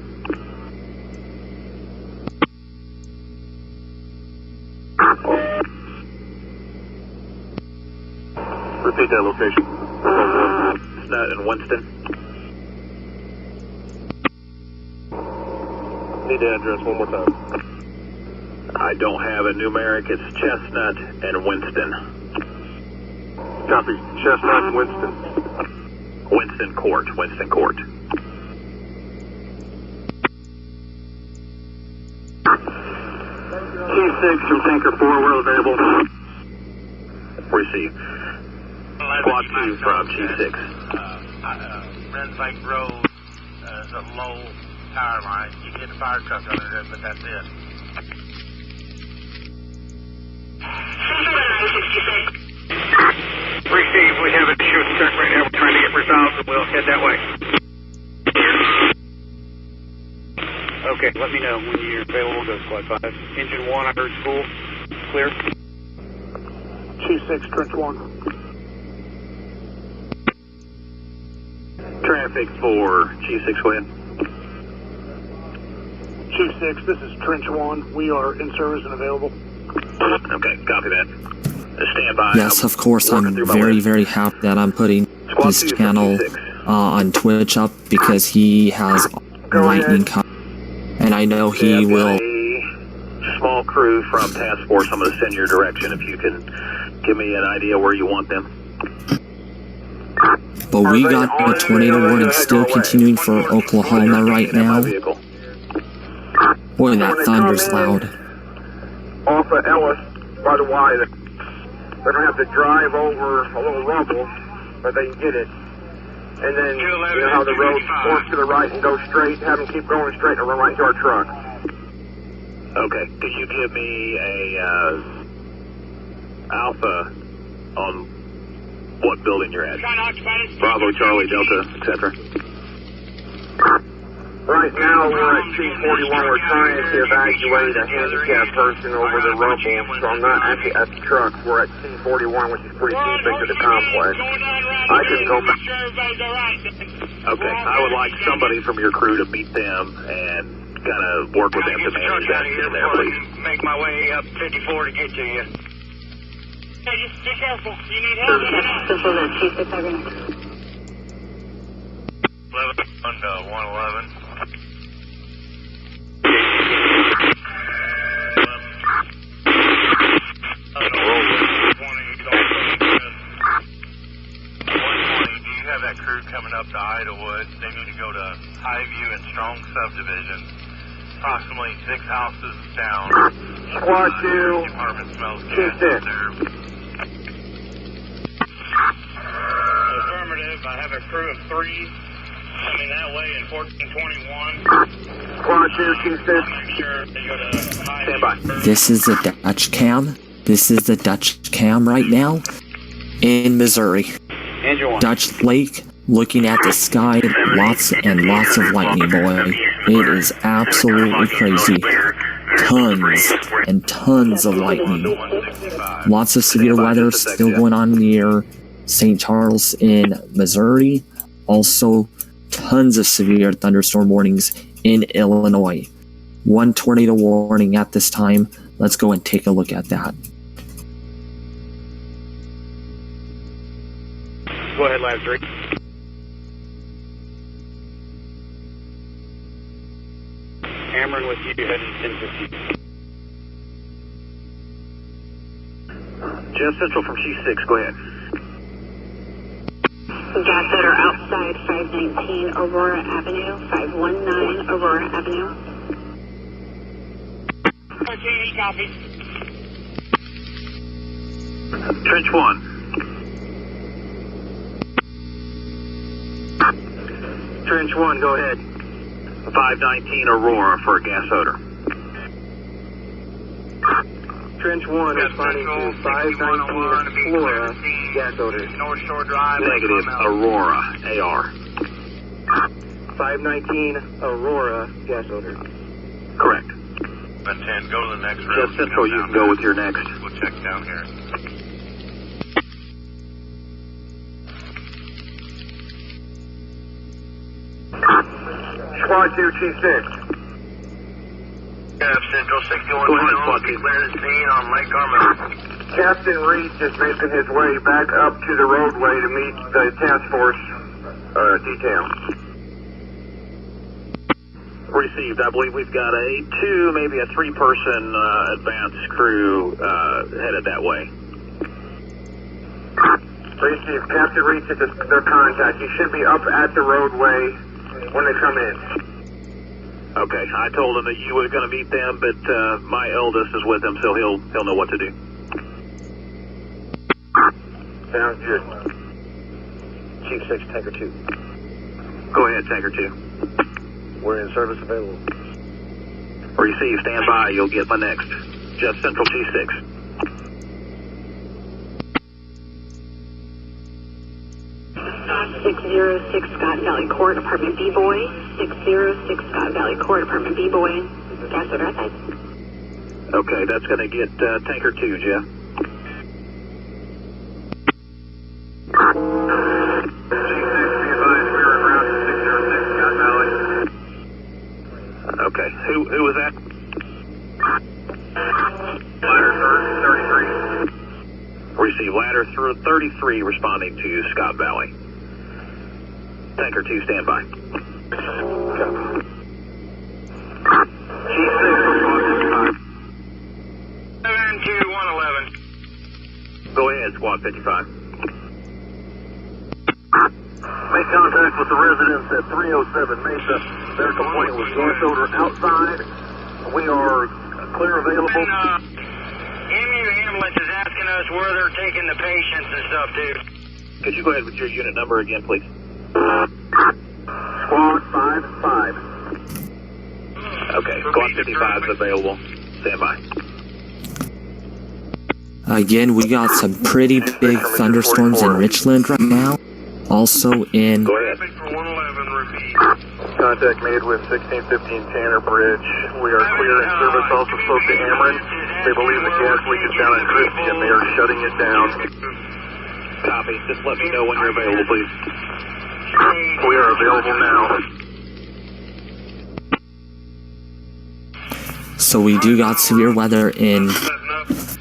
Repeat that location. Chestnut and Winston. Need the address one more time. I don't have a numeric. It's Chestnut and Winston. Copy. Chestnut, Winston. Winston Court. Q6 from Tanker 4, we're available. Receive. Squad 2 from Q6. Renbank Road is a low power line. You can get the fire truck under there, but that's it. Receive, we have a shooting truck right now. We're trying to get resolved, and we'll head that way. Okay, let me know when you're available. Go Squad 5. Engine 1, I heard full. Clear. Q6, Trench 1. Traffic for Q6, go ahead. Q6, this is Trench 1. We are in service and available. Okay, copy that. Stand by. Yes, of course, I'm very, very happy that I'm putting this channel on Twitch up because he has lightning coming. And I know he will. A small crew from Task Force, I'm going to send your direction if you can give me an idea where you want them. But we got a tornado warning still continuing for Oklahoma right now. Boy, that thunder's loud. Off of Ellis, by the Y, they're going to have to drive over a little rumble, but they can get it. And then, you know how the road forks to the right and goes straight, have them keep going straight and run right into our truck. Okay, could you give me a alpha on what building you're at? Bravo, Charlie, Delta, etc. Right now, we're at T41. We're trying to evacuate a handicapped person over the rumble, so I'm not actually at the truck. We're at T41, which is pretty deep into the complex. I can go back. Okay, I would like somebody from your crew to meet them and kind of work with them to manage that in there, please. Make my way up 54 to get to you. Hey, just be careful. You need help. This is a Q6, over. 11 to 111. That crew coming up to Idlewood, they need to go to Highview and Strong Subdivision. Approximately 6 houses down. Squad 2, Apartment smells gas Q6. there. Affirmative, I have a crew of 3 coming that way in 1421. Squad 2, Q6. Make sure they go to Stand by. This is the Dutch cam. This is the Dutch cam right now in Missouri. Dutch Lake, looking at the sky, lots and lots of lightning, boy. It is absolutely crazy. Tons and tons of lightning. Lots of severe weather still going on near St. Charles in Missouri. Also, tons of severe thunderstorm warnings in Illinois. 1 tornado warning at this time. Let's go and take a look at that. Go ahead, Lab 3. Cameron with you, heading 1050. Jeff Central from Q6, go ahead. Gas that are outside 519 Aurora Avenue, 519 Aurora Avenue. Okay, copy. Trench 1. Trench 1, go ahead. 519 Aurora for a gas odor. Trench 1 responding to 519 Flora gas odor. North Shore Drive. Negative, Aurora, AR. 519 Aurora, gas odor. Correct. 10, go to the next road. Jeff Central, you can go with your next. We'll check down here. Squad 2, Q6. Central 61. Go ahead, Squad 2. Clear the scene on Lake Carmel. Captain Reed is making his way back up to the roadway to meet the task force detail. Received. I believe we've got a 2, maybe a 3-person advance crew headed that way. Received. Captain Reed is their contact. He should be up at the roadway when they come in. Okay, I told him that you were going to meet them, but my eldest is with him, so he'll know what to do. Sounds good. Chief 6, Tanker 2. Go ahead, Tanker 2. We're in service available. Receive, stand by, you'll get my next. Just Central Chief 6. Scott Valley Court, Apartment B-Boy. 606 Scott Valley Court, Apartment B-Boy. Gas over outside. Okay, that's going to get Tanker 2, Jeff. Okay, who was that? Ladder 33. Receive ladder through 33 responding to Scott Valley. Tanker 2, stand by. Chief 6, respond 72111. Go ahead, Squad 55. Make contact with the residents at 307 Mesa. Their complaint was gas odor outside. We are clear available. And, MU ambulance is asking us where they're taking the patients and stuff, dude. Could you go ahead with your unit number again, please? Squad 55. Okay, Squad 55 is available. Stand by. Again, we got some pretty big thunderstorms in Richland right now. Also in... Go ahead. Contact made with 1615 Tanner Bridge. We are clear in service. Also spoke to Ameren. They believe the gas leak is down in Christie and they are shutting it down. Copy. Just let me know when you're available, please. We are available now. So we do got severe weather in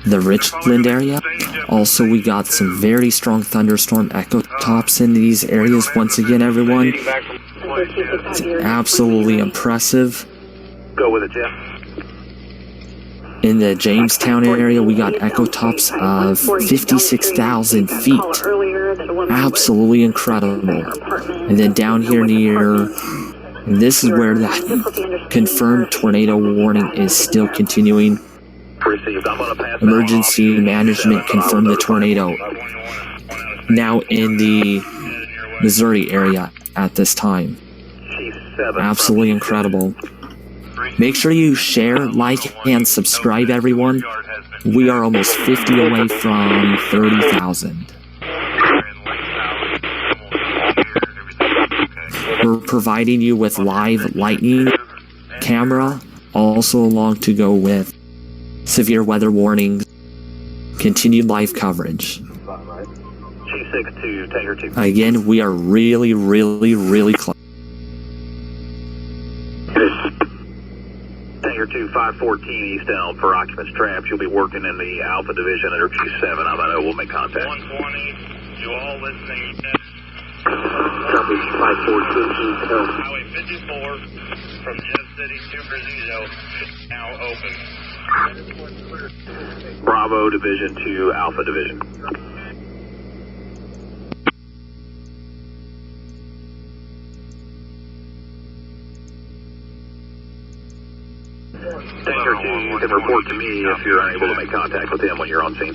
the Richland area. Also, we got some very strong thunderstorm echo tops in these areas. Once again, everyone, it's absolutely impressive. Go with it, Jeff. In the Jamestown area, we got echo tops of 56,000 feet. Absolutely incredible. And then down here near, and this is where that confirmed tornado warning is still continuing. Emergency management confirmed the tornado now in the Missouri area at this time. Absolutely incredible. Make sure you share, like, and subscribe, everyone. We are almost 50 away from 30,000. We're providing you with live lightning camera, also along to go with severe weather warnings, continued live coverage. G6 to Tanker 2. Again, we are really close. Tanker 2, 514 East Elm for occupants trapped. You'll be working in the Alpha Division under G7. I know we'll make contact. 120, you all listening? Copy 514 East Elm. Highway 54 from Jeff City to Brazil is now open. Bravo Division to Alpha Division. Tanker 2, you can report to me if you're unable to make contact with him when you're on scene.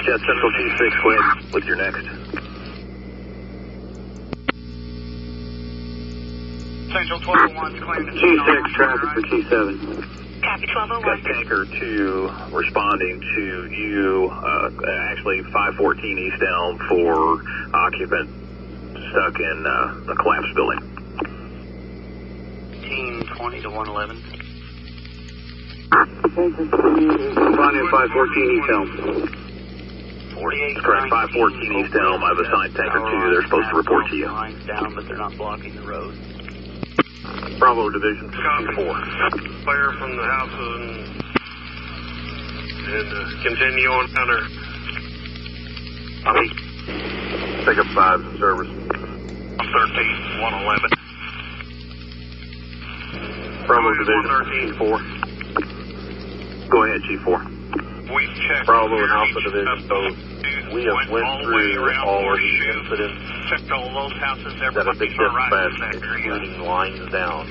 Jet Central G6, go ahead with your next. Central 1201's claimed G6, traffic for G7. Copy 1201. Got Tanker 2 responding to you, actually 514 East Elm for occupant stuck in the collapsed building. 1820 to 111. Responding 514 East Elm. 48. Correct, 514 East Elm. I've assigned Tanker 2. They're supposed to report to you. Lines down, but they're not blocking the road. Bravo Division 4. Clear from the houses and continue on down there. Copy. Take up 5 in service. 13, 111. Bravo Division G4. Go ahead, G4. We checked. Bravo and Alpha Division both. We have went all the way through around all of the Horseshoe, incidents checked all those houses, that have been everybody's all right in dispatched, that area. including lines down.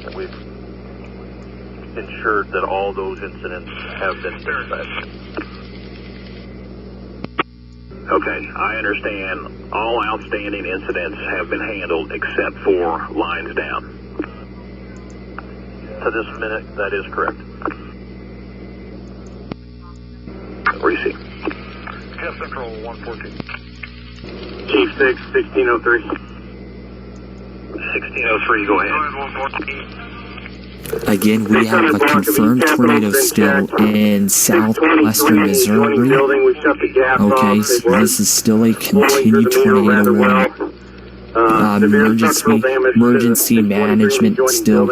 And we've ensured that all those incidents have been dispatched. Okay, I understand. All outstanding incidents have been handled except for lines down. To this minute, that is correct. Receive. Jeff Central 114. Chief 6, 1603. 1603, go ahead. 114. Again, we have a confirmed tornado still in southwestern Missouri. Okay, so this is still a continued tornado warning. Emergency management still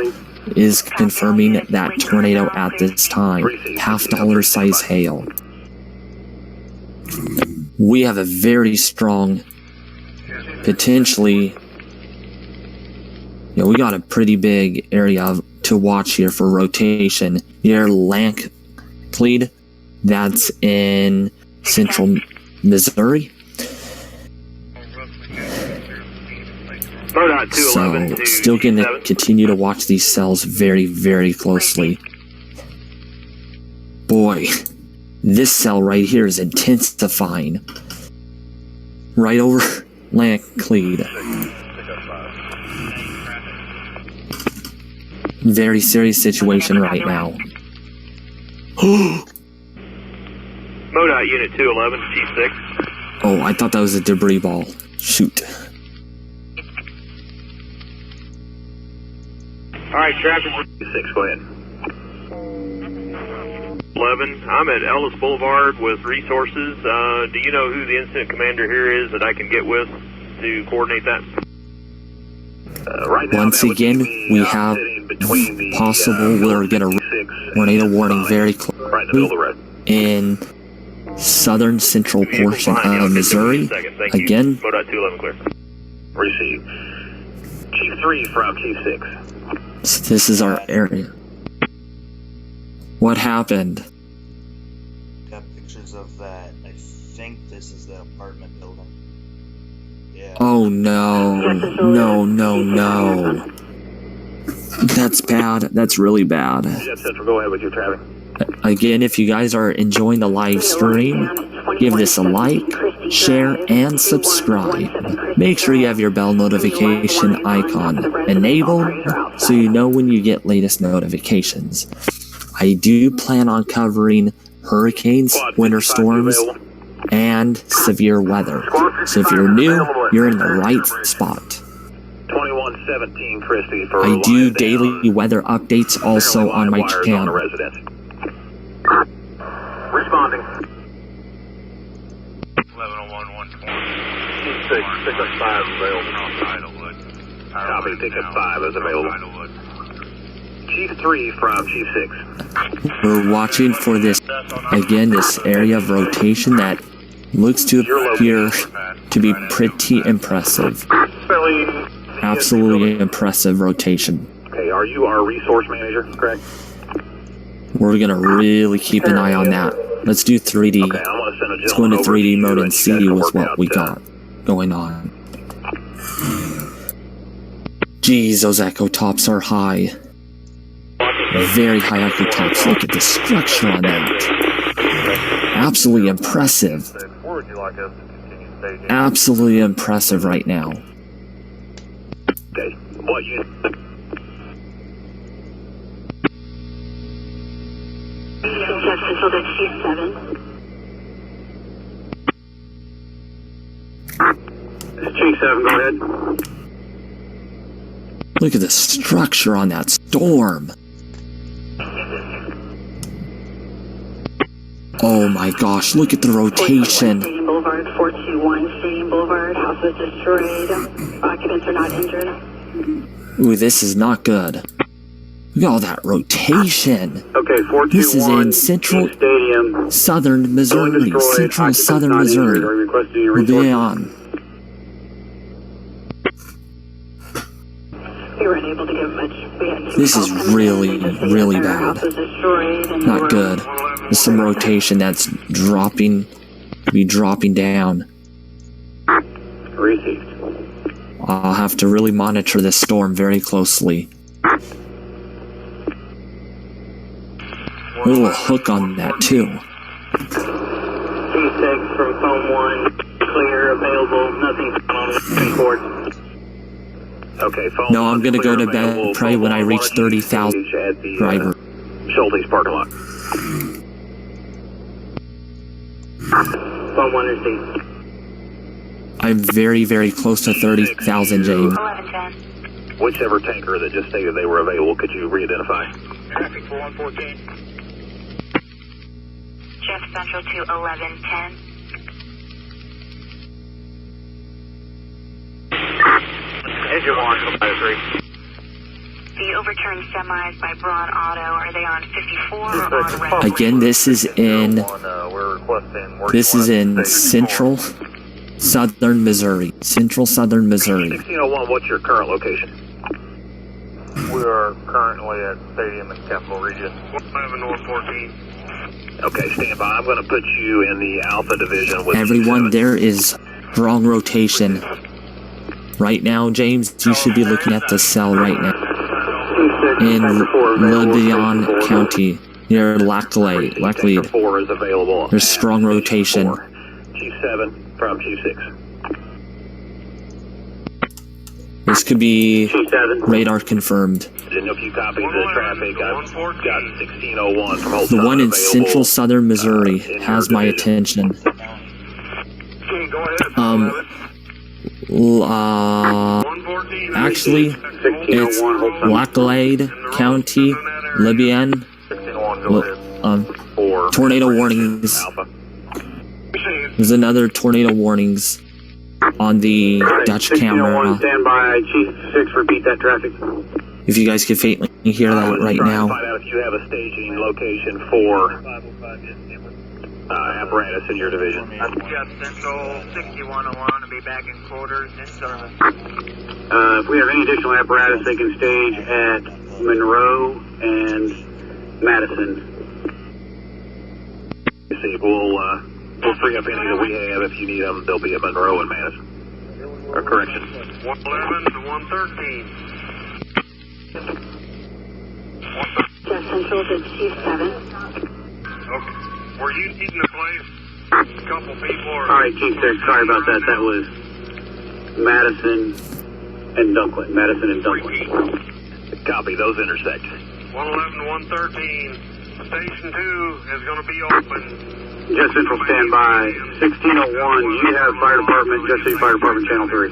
is confirming that tornado at this time. $half size hail. We have a very strong, potentially, we got a pretty big area to watch here for rotation. Near Lanklead, that's in central Missouri. So, still going to continue to watch these cells very, very closely. Boy, this cell right here is intensifying. Right over Lanklead. Very serious situation right now. MoDOT Unit 211, T6. Oh, I thought that was a debris ball. Shoot. Alright, traffic. 6, go ahead. 11, I'm at Ellis Boulevard with resources. Do you know who the incident commander here is that I can get with to coordinate that? Right now, once again, we have possible we're going to tornado warning very closely in southern central portion of Missouri. Again, MoDOT 211 clear. Receive. Chief 3 from Chief 6. This is our area. What happened? Got pictures of that. I think this is the apartment building. Yeah. Oh no. No. That's bad. That's really bad. Jeff Central, go ahead with your traffic. Again, if you guys are enjoying the live stream, give this a like, share, and subscribe. Make sure you have your bell notification icon enabled so you know when you get latest notifications. I do plan on covering hurricanes, winter storms, and severe weather. So if you're new, you're in the right spot. 2117 Christie for I do daily weather updates also on my channel. Responding. 1101-120. Chief 6, pickup 5 available. Copy, pickup 5 is available. Chief 3 from Chief 6. We're watching for this, again, this area of rotation that looks to appear to be pretty impressive. Absolutely impressive rotation. Okay, are you our resource manager, correct? We're gonna really keep an eye on that. Let's do 3D. Okay, Let's go into 3D mode and see with what we got going on. Geez, those echo tops are high. Very high echo tops. Look at the structure on that. Absolutely impressive. Absolutely impressive right now. Okay, what unit? Jeff Central to Chief 7. Chief 7, go ahead. Look at the structure on that storm. Oh my gosh, look at the rotation. Stadium Boulevard, 421 Stadium Boulevard. House was destroyed. Occupants are not injured. Ooh, this is not good. Look at all that rotation. Okay, 421. This is in central Stadium. southern Missouri. Central southern Missouri. We'll be on. We weren't able to give much. This is really, really bad. Not good. There's some rotation that's dropping be dropping down. Received. I'll have to really monitor this storm very clearly. A little hook on that too. T6 from phone 1, clear, available, nothing on report. Okay, phone No, I'm gonna go to bed probably when I reach 30,000 driver. Schulte's parking lot. Phone 1 received. I'm very, very close to 30,000, James. 1110. Whichever tanker that just stated they were available, could you re-identify? Traffic for 114. Jeff Central to 1110. Engine 1, 3. The overturned semis by Braun Auto, are they on 54 or on red? Again, this is in central southern Missouri. Central southern Missouri. 1601, what's your current location? We are currently at Stadium in Capital Region. 111 North 14. Okay, stand by. I'm going to put you in the Alpha Division with Everyone, there is strong rotation. Right now, James, you should be looking at the cell right now. In Lebanon County, near Laclede. 4 is available. There's strong rotation. Chief 7 from Chief 6. This could be radar confirmed. Didn't know if you copied the traffic. I've got 1601 from Old The one in available. central southern Missouri has my attention. Actually, it's Laclede County, Libyan. Tornado warnings. There's another tornado warnings on the Dutch camera. Stand by. Chief 6, repeat that traffic. If you guys can faintly hear that right now. Find out if you have a staging location for apparatus in your division. Jeff Central 6101 to be back in quarters in service. If we have any additional apparatus, they can stage at Monroe and Madison. See, we'll free up any that we have. If you need them, they'll be at Monroe and Madison. Or correction. 111 to 113. Jeff Central to Chief 7. Okay. Were you needing a place? A couple people or... All right, Chief 6, sorry about that. That was Madison and Dunklin. Madison and Dunklin. Copy, those intersect. 111 to 113. Station 2 is going to be open. Jeff Central, stand by. 1601, you have Fire Department, Jeff City Fire Department, Channel 3.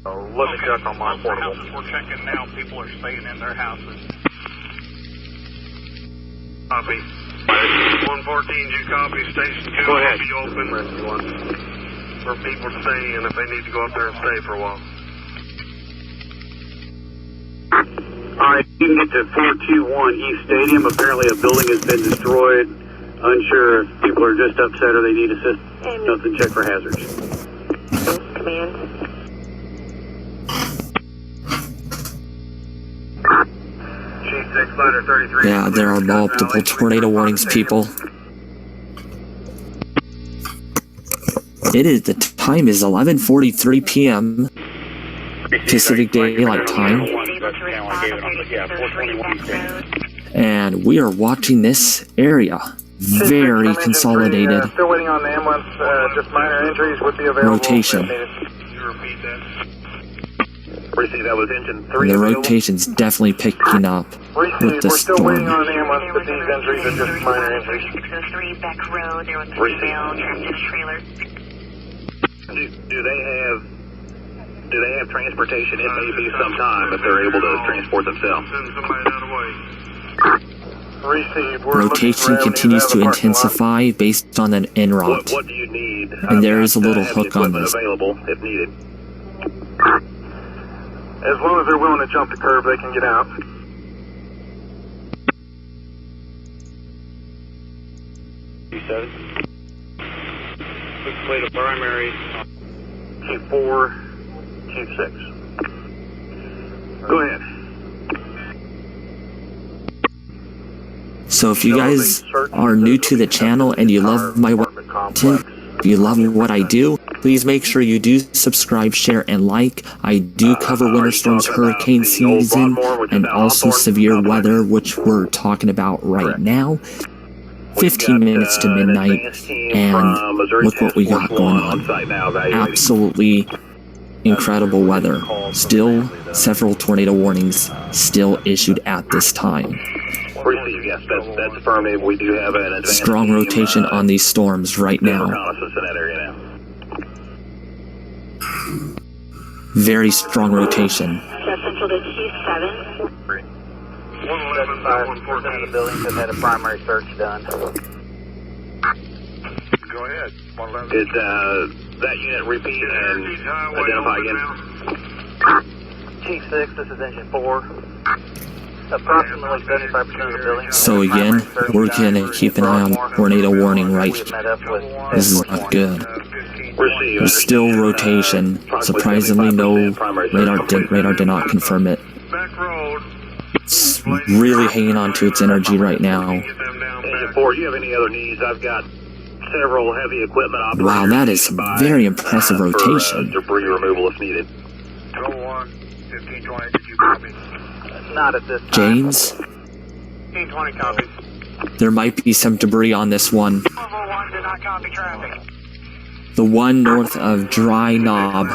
Let me check on my portable. Houses we're checking now, people are staying in their houses. Copy. 114, you copy. Station 2 Go ahead. will be open for people to stay in if they need to go up there and stay for a while. All right, you can get to 421 East Stadium. Apparently a building has been destroyed. Unsure if people are just upset or they need assistance. Nothing, check for hazards. Command. G6, ladder 33. Yeah, there are multiple tornado warnings, people. The time is 11:43 p.m. Pacific Daylight Time. And we are watching this area. Very consolidated. Still waiting on the ambulance. Just minor injuries would be available. Rotation. You repeat that? Receive, that was engine 3. The rotation's definitely picking up with the We're still waiting storm. on the ambulance, but these injuries are just minor injuries. 603 Beck Road, there was a female trapped in a trailer. Do they have transportation? It may be some time if they're able to transport themselves. Send somebody that way. Receive. We're Rotation continues to intensify based on an en route. What do you need? And there is a I've got little heavy hook on equipment this. available if needed. As long as they're willing to jump the curb, they can get out. Q7. Complete a primary. Q4, Q6. Go ahead. So if you guys are new to the channel and you love my content, if you love what I do, please make sure you do subscribe, share, and like. I do cover winter storms, hurricane season, and also severe weather, which we're talking about right now. 15 minutes to midnight, and look what we got going on. Absolutely incredible weather. Still, several tornado warnings still issued at this time. Receive, yes, that's affirmative. We do have an advanced strong rotation on these storms right now. Reconnaissance in that area now. Very strong rotation. Central to Chief 7. 75% of the buildings have had a primary search done. Go ahead. Did that unit repeat and identify again? Chief 6, this is Engine 4. Approximately 75% of the buildings. So again, we're gonna keep an eye on tornado warning right here. This is not good. There's still rotation. Surprisingly, no radar did not confirm it. It's really hanging on to its energy right now. Engine 4, do you have any other needs? I've got several heavy equipment operators. Wow, that is very impressive rotation. Debris removal if needed. 1, 1520, did you copy? Not at this time. James? 1520 copies. There might be some debris on this one. 1 did not copy traffic. The one north of Dry Knob,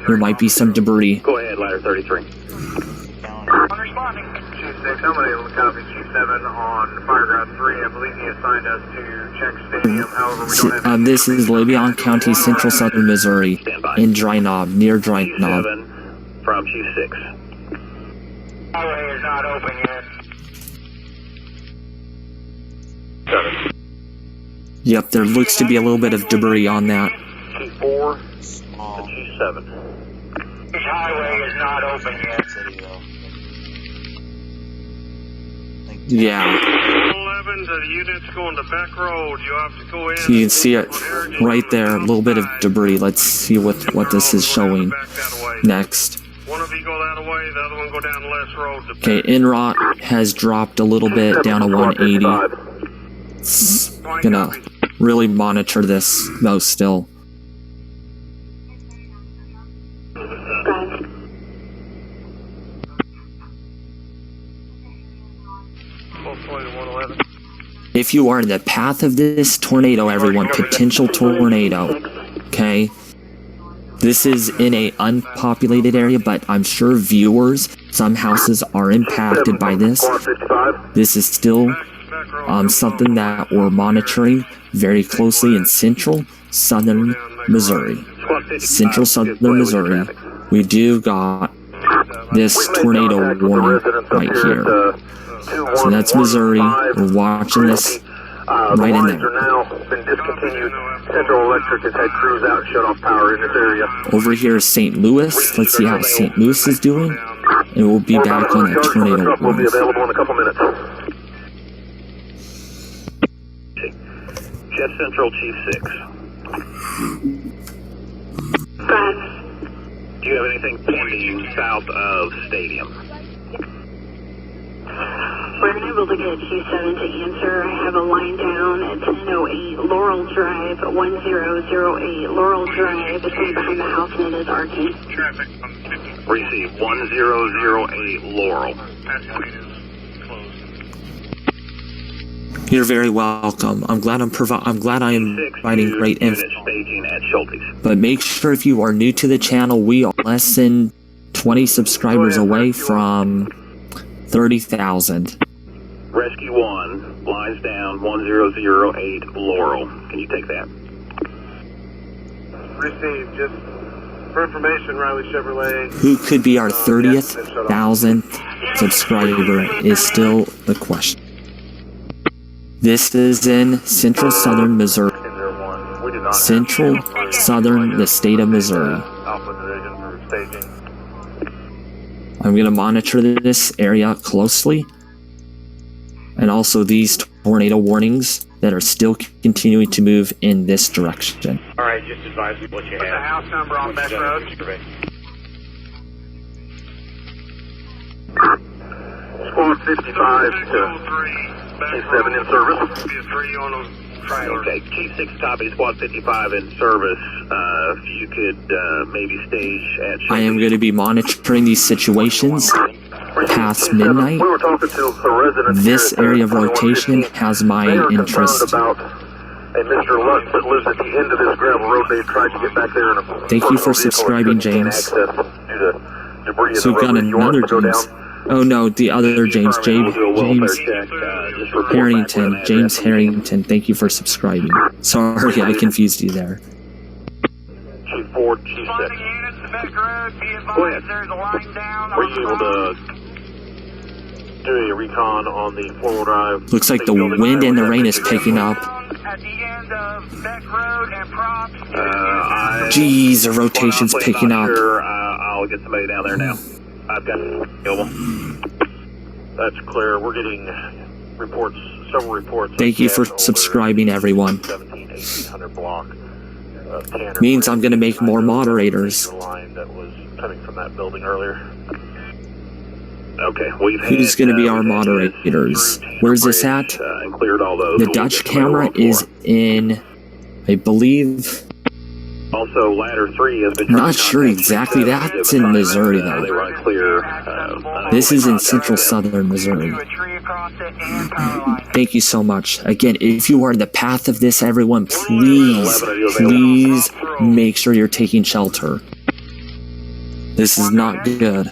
there might be some debris. Go ahead, ladder 33. Responding. Chief 6, how many will copy Chief 7 on Fireground 3? I believe he assigned us to check stadium. However, we don't have... This is Lebanon County, Central Southern Missouri, in Dry Knob, near Dry Chief Knob. 7 from Chief 6. Highway is not open yet. 7. Yep, there looks to be a little bit of debris on that. Chief 4 to Chief 7. This highway is not open yet. Yeah. 11 to the units going to back road. You have to go in. You can see it right there, a little bit of debris. Let's see what this is showing next. One of you go that way, the other one go down less road. Okay, INROT has dropped a little bit down to 180. It's gonna really monitor this though still. If you are in the path of this tornado, everyone, potential tornado, okay? This is in a unpopulated area, but I'm sure viewers, some houses are impacted by this. This is still something that we're monitoring very closely in Central Southern Missouri. Central Southern Missouri, we do got this tornado warning right here. So that's Missouri. We're watching this right in there. Now been discontinued. Central Electric has had crews out and shut off power in this area. Over here is St. Louis. Let's see how St. Louis is doing. And we'll be back on the tornado We'll be warning. available in a couple minutes. Jeff Central, Chief 6. Do you have anything pending south of Stadium? We're unable to get Chief 7 to answer. I have a line down at 1008 Laurel Drive, 1008 Laurel Drive. It's right behind the house and it is arcing. Traffic on 50. Receive 1008 Laurel. You're very welcome. I'm glad I am providing great info. Staging at Schulte's. But make sure if you are new to the channel, we are less than 20 subscribers away from 30,000. Rescue 1, lines down, 1008 Laurel. Can you take that? Received. Just for information, Riley Chevrolet. Who could be our 30,000th subscriber is still the question. This is in Central Southern Missouri. Central Southern, the state of Missouri. I'm going to monitor this area closely. And also these tornado warnings that are still continuing to move in this direction. All right, just advise me what you have. The house number on back road. Squad 55 to Chief 7 in service. Be a 3 on them. Okay, Chief 6 copy, Squad 55 in service. If you could maybe stage at... I am going to be monitoring these situations past midnight. We were talking to a resident. This area of rotation has my interest. About a Mr. Lutz that lives at the end of this gravel road. They tried to get back there in a... Thank you for subscribing, James. So we've got another James. Oh no, the other James. James Harrington. James Harrington. Thank you for subscribing. Sorry, I confused you there. Chief 4, Chief 6. Go ahead. Were you able to do a recon on the 4-wheel drive? Looks like the wind and the rain is picking up. Jeez, the rotation's picking up. I'll get somebody down there now. I've got available. That's clear. We're getting reports, several reports. Thank you for subscribing, everyone. 1700 block. Means I'm gonna make more moderators. Line that was coming from that building earlier. Okay, who's gonna be our moderators? Where's this at? The Dutch camera is in, I believe. Also, ladder 3 has been. Not sure exactly. That's in Missouri, though. This is in central southern Missouri. Thank you so much. Again, if you are in the path of this, everyone, please make sure you're taking shelter. This is not good.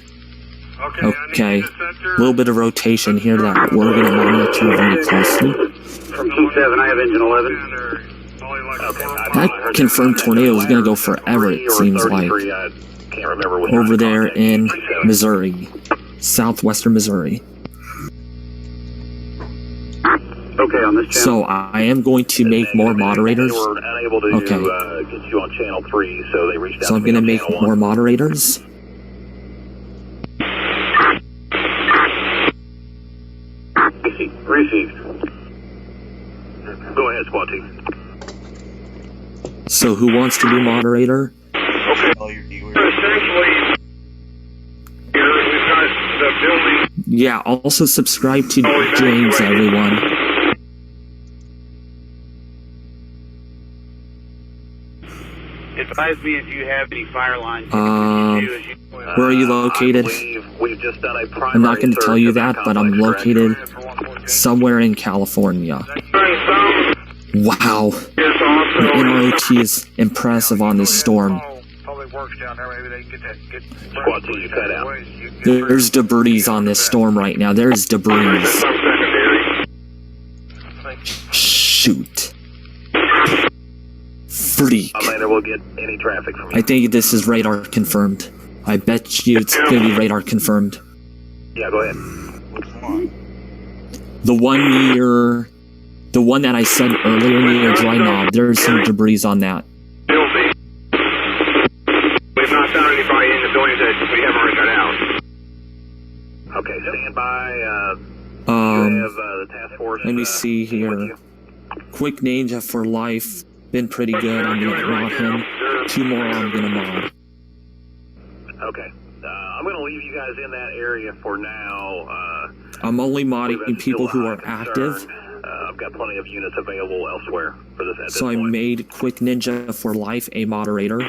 Okay, a little bit of rotation here that we're going to monitor very closely. From Chief 7, I have engine 11. That confirmed tornado is going to go forever, it seems like. Over there in Missouri. Southwestern Missouri. Okay, on this channel. So I am going to make more moderators. Okay. So I'm going to make more moderators. Received. Go ahead, squad team. So who wants to be moderator? Okay. Essentially, here we've got the building. Yeah, also subscribe to James, everyone. Advise me if you have any fire lines. Where are you located? I'm not going to tell you that, but I'm located somewhere in California. Wow. The NROT is impressive on this storm. There's debris on this storm right now. There's debris. Shoot. Freak. I think this is radar confirmed. I bet you it's gonna be radar confirmed. Yeah, go ahead. The one that I said earlier near Dry Knob, there's some debris on that. We've not found anybody in the building that we haven't already got out. Okay, stand by. The task force. Let me see here. Quick Ninja for life. Been pretty good. I'm gonna mod him. 2 more I'm gonna mod. Okay. I'm gonna leave you guys in that area for now. I'm only modding people who are active. I've got plenty of units available elsewhere for this. So I made Quick Ninja for life a moderator.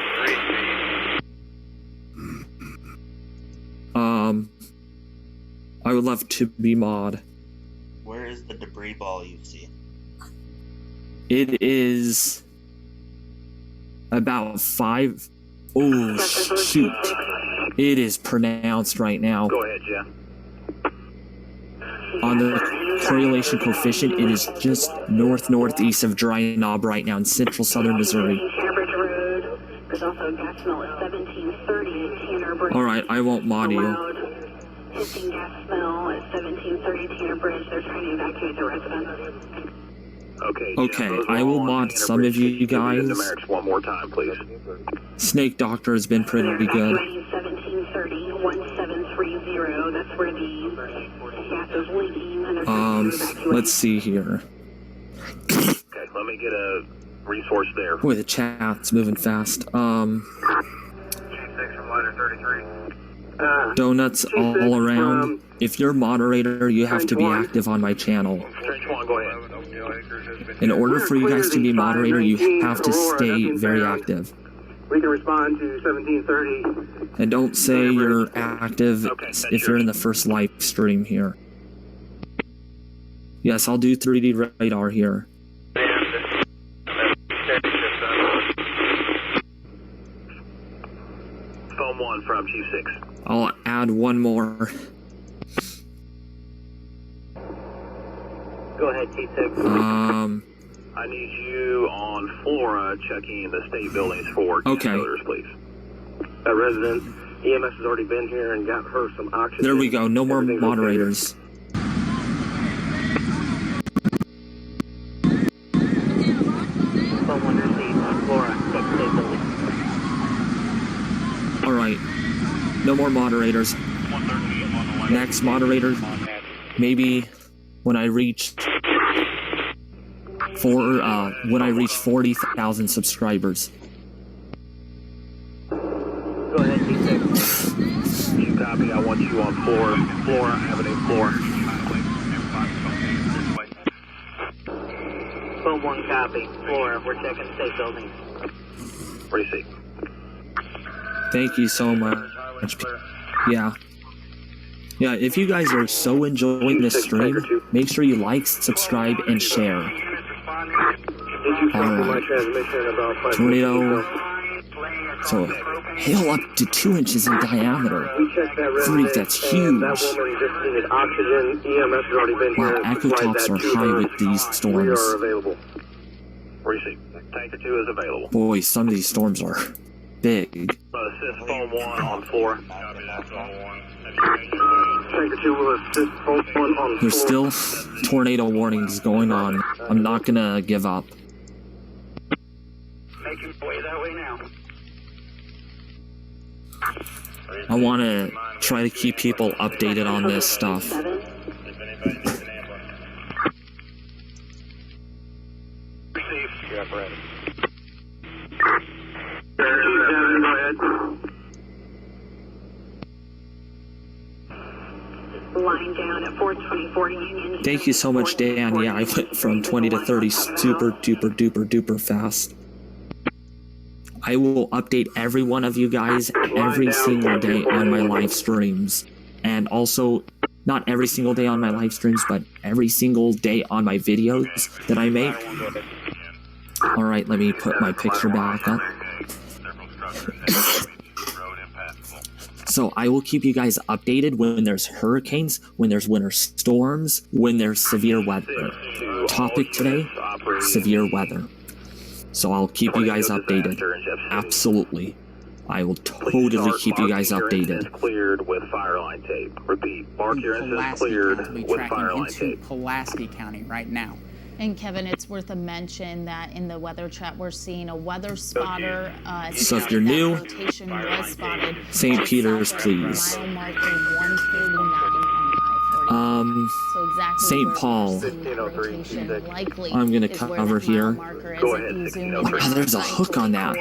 I would love to be mod. Where is the debris ball you see? It is about 5. Oh, shoot. It is pronounced right now. Go ahead, Jeff. On the correlation coefficient, it is just northeast of Dry Knob right now in central southern Missouri. Alright, I won't mod you. Hissing gas smell at 1730 Tanner Bridge. They're trying to evacuate the residents. Okay, I will mod some of you guys. One more time, please. Snake Doctor has been pretty good. 1730 1730. That's where the gas is leaking. Let's see here. Okay, let me get a resource there. Boy, the chat's moving fast. Chief 6 from ladder 33. Donuts all around. If you're moderator, you have to be active on my channel. Trench 1, go ahead. In order for you guys to be moderator, you have to stay very active. We can respond to 1730. And don't say you're active if you're in the first live stream here. Yes, I'll do 3D radar here. Phone 1 from Chief 6. I'll add one more. Go ahead, Chief 6. I need you on Flora checking the state buildings for odors, please. That resident, EMS has already been here and got her some oxygen. There we go. No more moderators. Alright. No more moderators. Next moderator, maybe when I reach 40,000 subscribers. Go ahead, T6. You copy, I want you on Flora Avenue, Flora. Phone 1 copy. Flora, we're checking state buildings. Receive. Thank you so much. Yeah. Yeah, if you guys are so enjoying this stream, make sure you like, subscribe, and share. Alright. Tornado. So, hail up to 2 inches in diameter. Freak, that's huge. Wow, echo tops are high with these storms. Receive. Tanker 2 is available. Boy, some of these storms are big. Assist phone 1 on floor. There's still tornado warnings going on. I'm not gonna give up. Making way that way now. I want to try to keep people updated on this stuff. Line down at 424 Union. Thank you so much, Dan. Yeah, I went from 20 to 30 super duper fast. I will update every one of you guys every single day on my live streams. And also, not every single day on my live streams, but every single day on my videos that I make. Alright, let me put my picture back up. So I will keep you guys updated when there's hurricanes, when there's winter storms, when there's severe weather. Topic today, severe weather. So I'll keep you guys updated. Absolutely. I will totally keep you guys updated. Cleared with fire line tape. Repeat. Mark your incident cleared with fire line tape. Pulaski County right now. And Kevin, it's worth a mention that in the weather chat we're seeing a weather spotter. So if you're new, St. Peter's, please. St. Paul. I'm gonna cover here. Go ahead. Oh, there's a hook on that.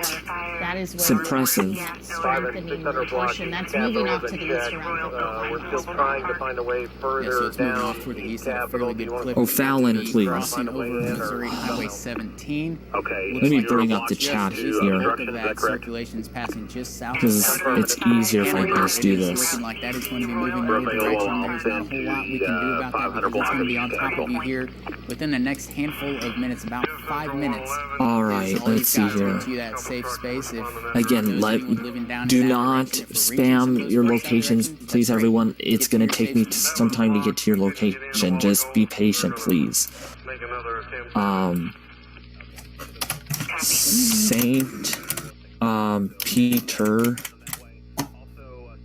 It's impressive. That's moving off to the east around. We're still trying to find a way further down toward the east at a fairly good clip. O'Fallon, please. Crossing over Missouri Highway 17. Okay. Let me bring up the chat here. That circulation's passing just south. Because it's easier if I just do this. Looking like that is going to be moving in your direction. There's not a whole lot we can do about that because it's going to be on top of you here within the next handful of minutes, about 5 minutes. Alright, let's see here. That safe space if Again, do not spam your locations, please everyone. It's going to take me some time to get to your location. Just be patient, please.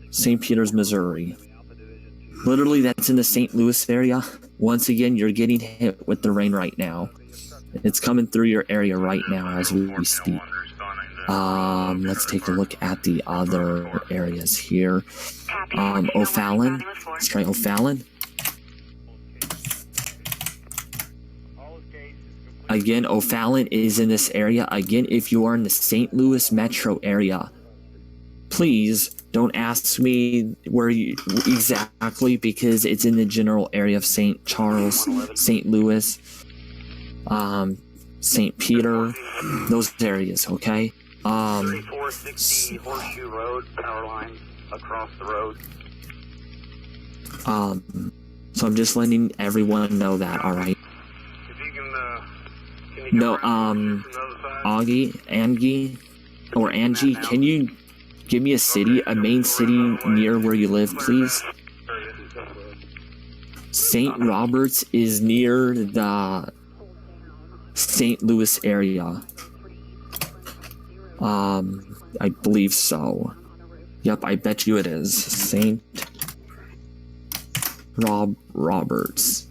St. Peter's, Missouri. Literally, that's in the St. Louis area. Once again, you're getting hit with the rain right now. It's coming through your area right now as we speak. Let's take a look at the other areas here. O'Fallon. Let's try O'Fallon. Again, O'Fallon is in this area. Again, if you are in the St. Louis metro area, please Don't ask me where you exactly, because it's in the general area of St. Charles, St. Louis, St. Peter, those areas, okay? 460 Horseshoe Road, power lines across the road. So I'm just letting everyone know that, alright? No, Angie, can you give me a main city near where you live, please? St. Roberts is near the St. Louis area. I believe so. Yep, I bet you it is. St. Roberts.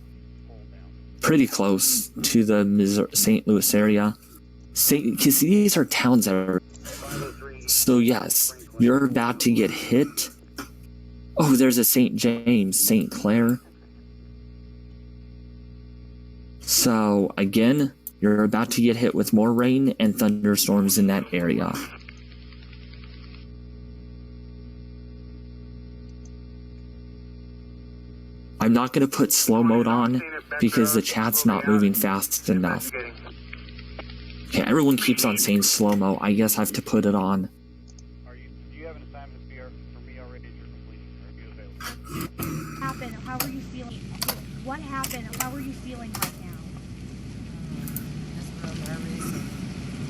Pretty close to the St. Louis area. Because these are towns that are... So yes, you're about to get hit. Oh, there's a St. James, St. Clair. So again, you're about to get hit with more rain and thunderstorms in that area. I'm not going to put slow mode on because the chat's not moving fast enough. Okay, everyone keeps on saying slow-mo. I guess I have to put it on. Do you have an assignment for me already at your completion? Are you available? How are you feeling? What happened? How are you feeling right now? Just real nervous.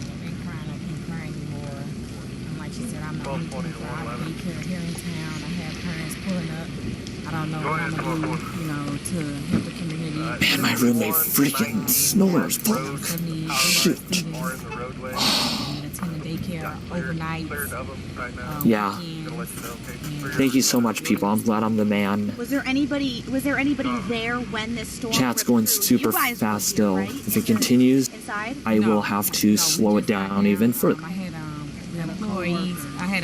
I've been crying. I can't cry anymore. And like she said, I'm the only daycare here in town. I have parents pulling up. I don't know what I'm going to do, you know, to help the community. Man, my roommate freaking snores. Shoot. Attending daycare overnight. Yeah. Thank you so much, people. I'm glad I'm the man. Was there anybody there when this storm? Chat's going super fast still. Right? If it continues, Inside? I will have to slow it down even further. I had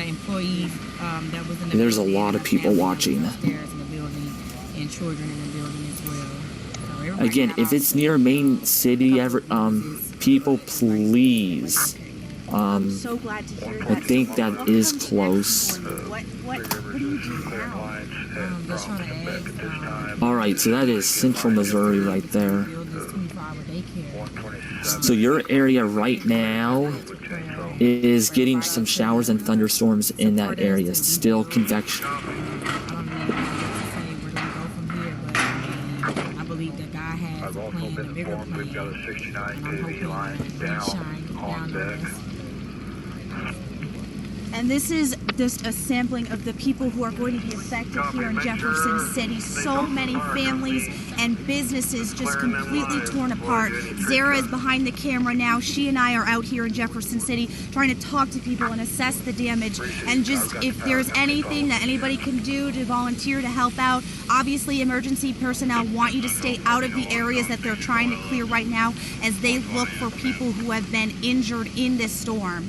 an employee that was in the There's a lot of people watching. And children in the building as well. So again, if it's near main city, people, please. So glad to hear that. I think that is close. What do you do now? Just trying to ask, All right, so that is Central Missouri right there. So your area right now is getting some showers and thunderstorms in that area. Still convection. We've got a 69 KV line down on deck. And this is just a sampling of the people who are going to be affected here in Jefferson City. So many families and businesses just completely torn apart. Zara is behind the camera now. She and I are out here in Jefferson City trying to talk to people and assess the damage. And just if there's anything that anybody can do to volunteer to help out, obviously emergency personnel want you to stay out of the areas that they're trying to clear right now as they look for people who have been injured in this storm.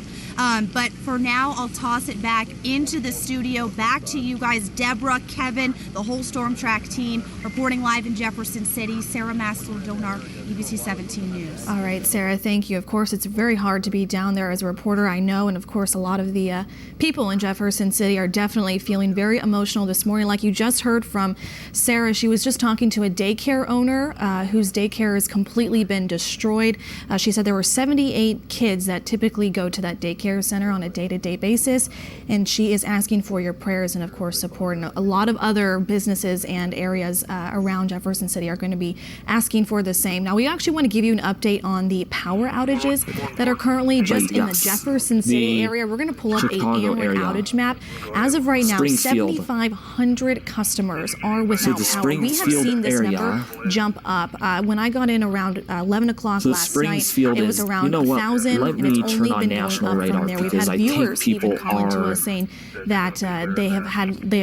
But for now, I'll toss it back into the studio, back to you guys, Deborah, Kevin, the whole Storm Track team, reporting live in Jefferson City. Sarah Master-Donar, ABC 17 News. All right, Sarah, thank you. Of course, it's very hard to be down there as a reporter, I know, and of course, a lot of the people in Jefferson City are definitely feeling very emotional this morning. Like you just heard from Sarah, she was just talking to a daycare owner whose daycare has completely been destroyed. She said there were 78 kids that typically go to that daycare center on a day-to-day basis, and she is asking for your prayers and of course support. And a lot of other businesses and areas around Jefferson City are going to be asking for the same. Now we actually want to give you an update on the power outages that are currently just in the Jefferson City area. We're going to pull up a Ameren outage map. As of right now, 7,500 customers are without power. We have seen this number jump up. When I got in around 11 o'clock last night, it was around 1,000, and it's only been going up from there. We've had viewers even calling to us saying that they have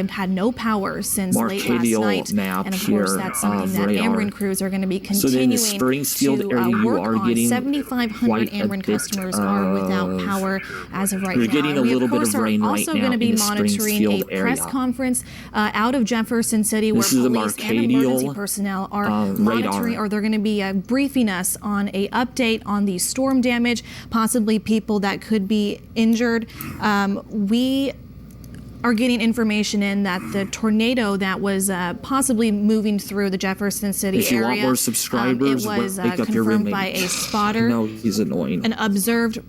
had no power since late last night, and of course that's something that Ameren crews are going to be continuing to work on. 7,500 Ameren customers are without power as of right now. We of course are also going to be monitoring a press conference out of Jefferson City where police and emergency personnel are monitoring, or they're going to be briefing us on a update on the storm damage, possibly people that could be injured. We are getting information in that the tornado that was possibly moving through the Jefferson City area. If you want more subscribers, it was wake up your confirmed roommate. by a spotter. No, he's annoying. An observed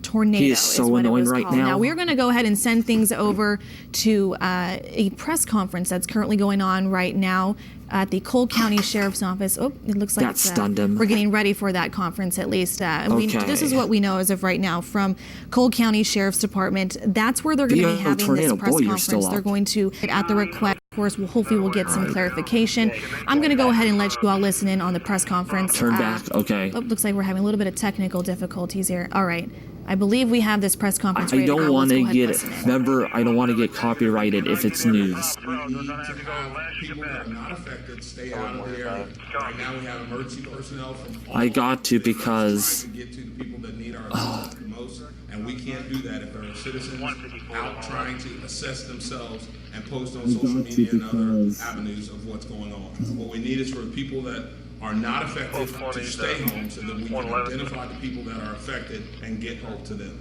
tornado. He is so what annoying it was right called. now. Now we're going to go ahead and send things over to a press conference that's currently going on right now at the Cole County Sheriff's Office. Oh, it looks like That stunned him. we're getting ready for that conference at least. Okay. This is what we know as of right now from Cole County Sheriff's Department. That's where they're going to be having this press conference. They're going to, at the request, of course, hopefully we'll get some clarification. I'm going to go ahead and let you all listen in on the press conference. Turn back, okay. Oh, looks like we're having a little bit of technical difficulties here. All right. I believe we have this press conference I ready to don't go. want Let's to go ahead and get, listen in. remember, I don't want to get copyrighted if it's news. We need to have people that are not affected stay out of the area. Right now we have emergency personnel from all I got to because trying to get to the people that need our assistance the most, and we can't do that if there are citizens out trying to assess themselves and post on social media and other avenues of what's going on. What we need is for people that are not affected to stay home so that we can identify the people that are affected and get help to them.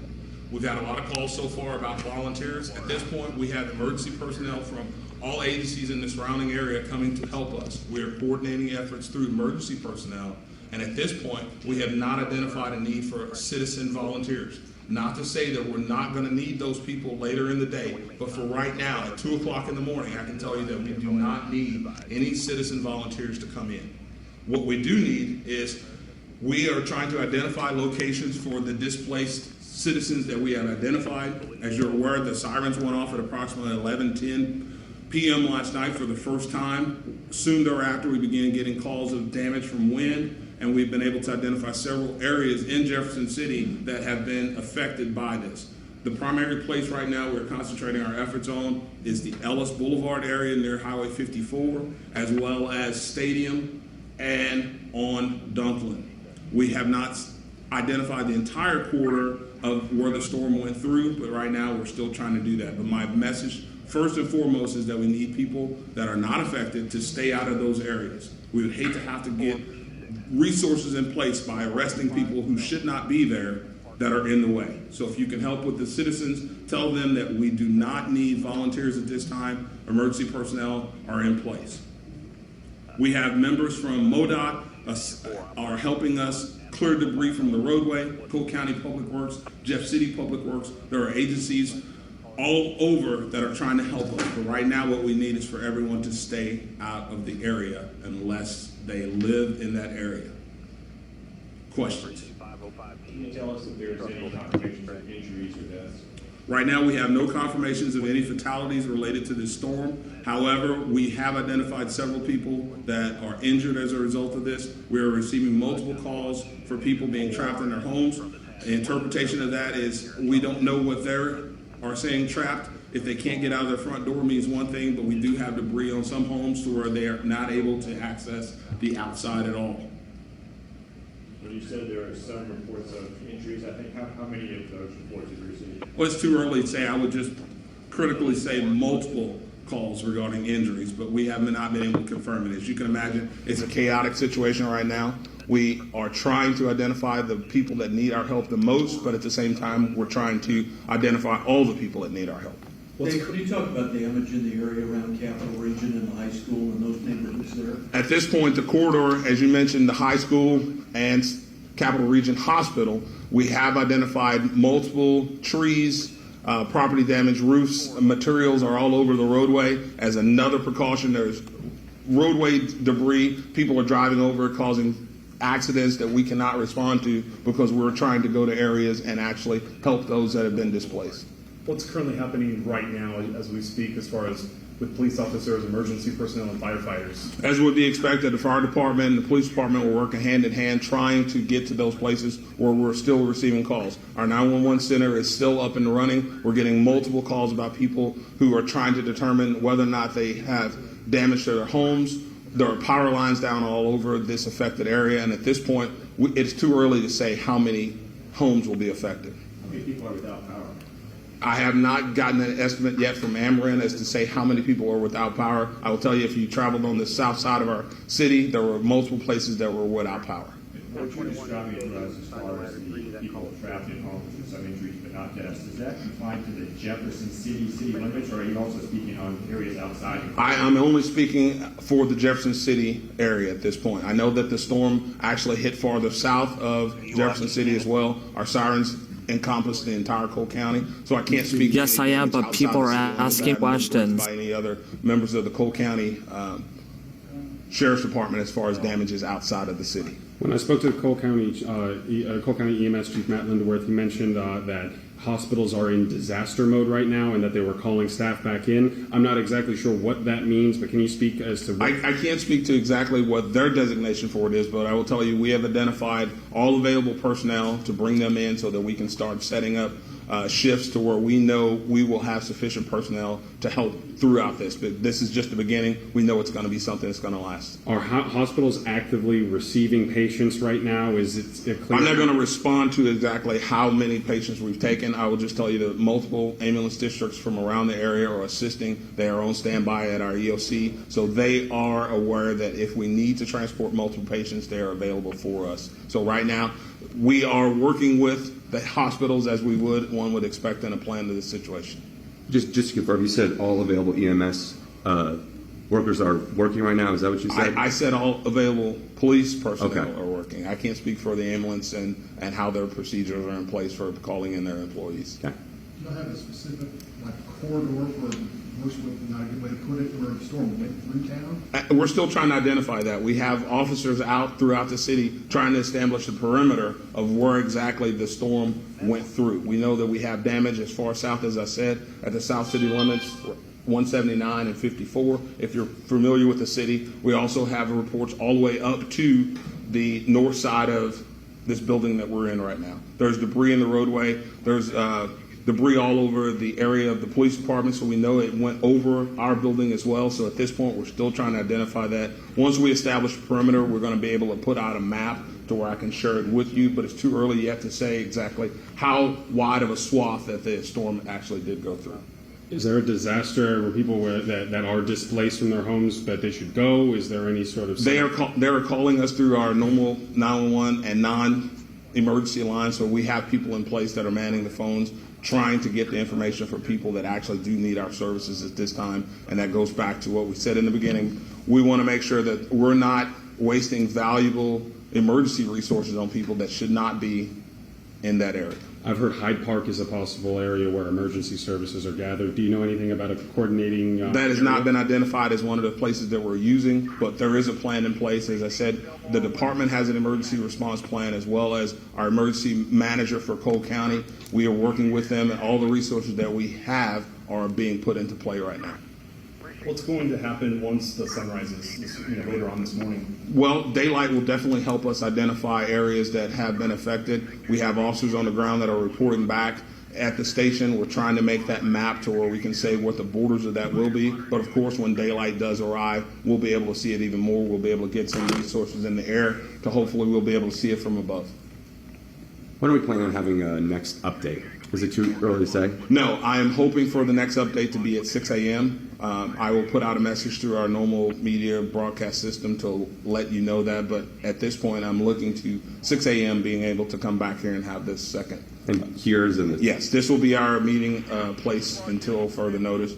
We've had a lot of calls so far about volunteers. At this point, we have emergency personnel from all agencies in the surrounding area coming to help us. We are coordinating efforts through emergency personnel, and at this point, we have not identified a need for citizen volunteers. Not to say that we're not going to need those people later in the day, but for right now, at 2 o'clock in the morning, I can tell you that we do not need any citizen volunteers to come in. What we do need is we are trying to identify locations for the displaced citizens that we have identified. As you're aware, the sirens went off at approximately 11:10 p.m. last night for the first time. Soon thereafter, we began getting calls of damage from wind, and we've been able to identify several areas in Jefferson City that have been affected by this. The primary place right now we're concentrating our efforts on is the Ellis Boulevard area near Highway 54, as well as Stadium and on Dunklin. We have not identified the entire quarter of where the storm went through, but right now we're still trying to do that. But my message, first and foremost, is that we need people that are not affected to stay out of those areas. We would hate to have to get resources in place by arresting people who should not be there that are in the way. So if you can help with the citizens, tell them that we do not need volunteers at this time. Emergency personnel are in place. We have members from MoDOT are helping us clear debris from the roadway, Cole County Public Works, Jeff City Public Works. There are agencies all over that are trying to help us. But right now what we need is for everyone to stay out of the area unless they live in that area. Questions? Can you tell us if there's any confirmations of injuries or deaths? Right now, we have no confirmations of any fatalities related to this storm. However, we have identified several people that are injured as a result of this. We are receiving multiple calls for people being trapped in their homes. The interpretation of that is we don't know what they are saying trapped. If they can't get out of their front door means one thing, but we do have debris on some homes to where they are not able to access the outside at all. When you said there are some reports of injuries, I think how many of those reports have you received? Well, it's too early to say. I would just critically say multiple calls regarding injuries, but we have not been able to confirm it. As you can imagine, it's a chaotic situation right now. We are trying to identify the people that need our help the most, but at the same time, we're trying to identify all the people that need our help. Dave, could you talk about damage in the area around Capital Region and the high school and those neighborhoods there? At this point, the corridor, as you mentioned, the high school and Capital Region Hospital, we have identified multiple trees, property damage, roofs, materials are all over the roadway. As another precaution, there's roadway debris. People are driving over, causing accidents that we cannot respond to because we're trying to go to areas and actually help those that have been displaced. What's currently happening right now as we speak as far as with police officers, emergency personnel, and firefighters? As would be expected, the fire department and the police department will work hand in hand trying to get to those places where we're still receiving calls. Our 911 center is still up and running. We're getting multiple calls about people who are trying to determine whether or not they have damage to their homes. There are power lines down all over this affected area, and at this point, it's too early to say how many homes will be affected. How many people are without power? I have not gotten an estimate yet from Ameren as to say how many people are without power. I will tell you, if you traveled on the south side of our city, there were multiple places that were without power. What you're describing for us as far as the people trapped in homes with some injuries but not deaths, is that confined to the Jefferson City limits, or are you also speaking on areas outside? I'm only speaking for the Jefferson City area at this point. I know that the storm actually hit farther south of Jefferson City as well. Our sirens encompass the entire Cole County, so I can't speak. Yes, I am, but people are asking questions. By any other members of the Cole County Sheriff's Department as far as damages outside of the city. When I spoke to the Cole County EMS Chief Matt Lindeworth, he mentioned that hospitals are in disaster mode right now and that they were calling staff back in. I'm not exactly sure what that means, but can you speak as to what... I can't speak to exactly what their designation for it is, but I will tell you we have identified all available personnel to bring them in so that we can start setting up shifts to where we know we will have sufficient personnel to help throughout this. But this is just the beginning. We know it's going to be something that's going to last. Are hospitals actively receiving patients right now? Is it clear? I'm not going to respond to exactly how many patients we've taken. I will just tell you that multiple ambulance districts from around the area are assisting. They are on standby at our EOC. So they are aware that if we need to transport multiple patients, they are available for us. So right now, we are working with the hospitals as we would, one would expect in a plan to this situation. Just to confirm, you said all available EMS workers are working right now. Is that what you said? I said all available police personnel are working. I can't speak for the ambulance and how their procedures are in place for calling in their employees. Okay. Do you have a specific corridor for not a good way to put it, where the storm went through town? We're still trying to identify that. We have officers out throughout the city trying to establish the perimeter of where exactly the storm went through. We know that we have damage as far south, as I said, at the South City limits, 179 and 54. If you're familiar with the city, we also have reports all the way up to the north side of this building that we're in right now. There's debris in the roadway. There's debris all over the area of the police department, so we know it went over our building as well. So at this point, we're still trying to identify that. Once we establish a perimeter, we're going to be able to put out a map to where I can share it with you, but it's too early yet to say exactly how wide of a swath that the storm actually did go through. Is there a disaster where people that are displaced from their homes that they should go? Is there any sort of... They are calling us through our normal 911 and non-emergency lines, so we have people in place that are manning the phones, trying to get the information for people that actually do need our services at this time. And that goes back to what we said in the beginning. We want to make sure that we're not wasting valuable emergency resources on people that should not be in that area. I've heard Hyde Park is a possible area where emergency services are gathered. Do you know anything about a coordinating that has not been identified as one of the places that we're using, but there is a plan in place. As I said, the department has an emergency response plan as well as our emergency manager for Cole County. We are working with them, and all the resources that we have are being put into play right now. What's going to happen once the sun rises later on this morning? Well, daylight will definitely help us identify areas that have been affected. We have officers on the ground that are reporting back at the station. We're trying to make that map to where we can say what the borders of that will be. But of course, when daylight does arrive, we'll be able to see it even more. We'll be able to get some resources in the air to hopefully we'll be able to see it from above. When are we planning on having a next update? Is it too early to say? No, I am hoping for the next update to be at 6 a.m. I will put out a message through our normal media broadcast system to let you know that. But at this point, I'm looking to 6 a.m. being able to come back here and have this second. And here's in the... Yes, this will be our meeting place until further notice,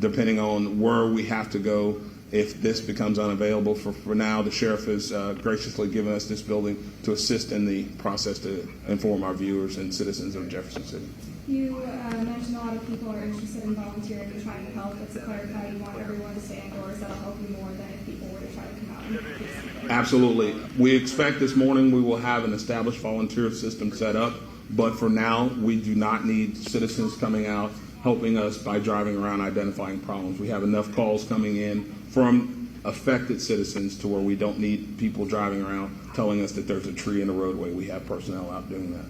depending on where we have to go. If this becomes unavailable for now, the sheriff has graciously given us this building to assist in the process to inform our viewers and citizens of Jefferson City. You mentioned a lot of people are interested in volunteering and trying to help. But to clarify, you want everyone to stay indoors. That'll help you more than if people were to try to come out and do something. Absolutely. We expect this morning we will have an established volunteer system set up, but for now, we do not need citizens coming out helping us by driving around identifying problems. We have enough calls coming in from affected citizens to where we don't need people driving around telling us that there's a tree in the roadway. We have personnel out doing that.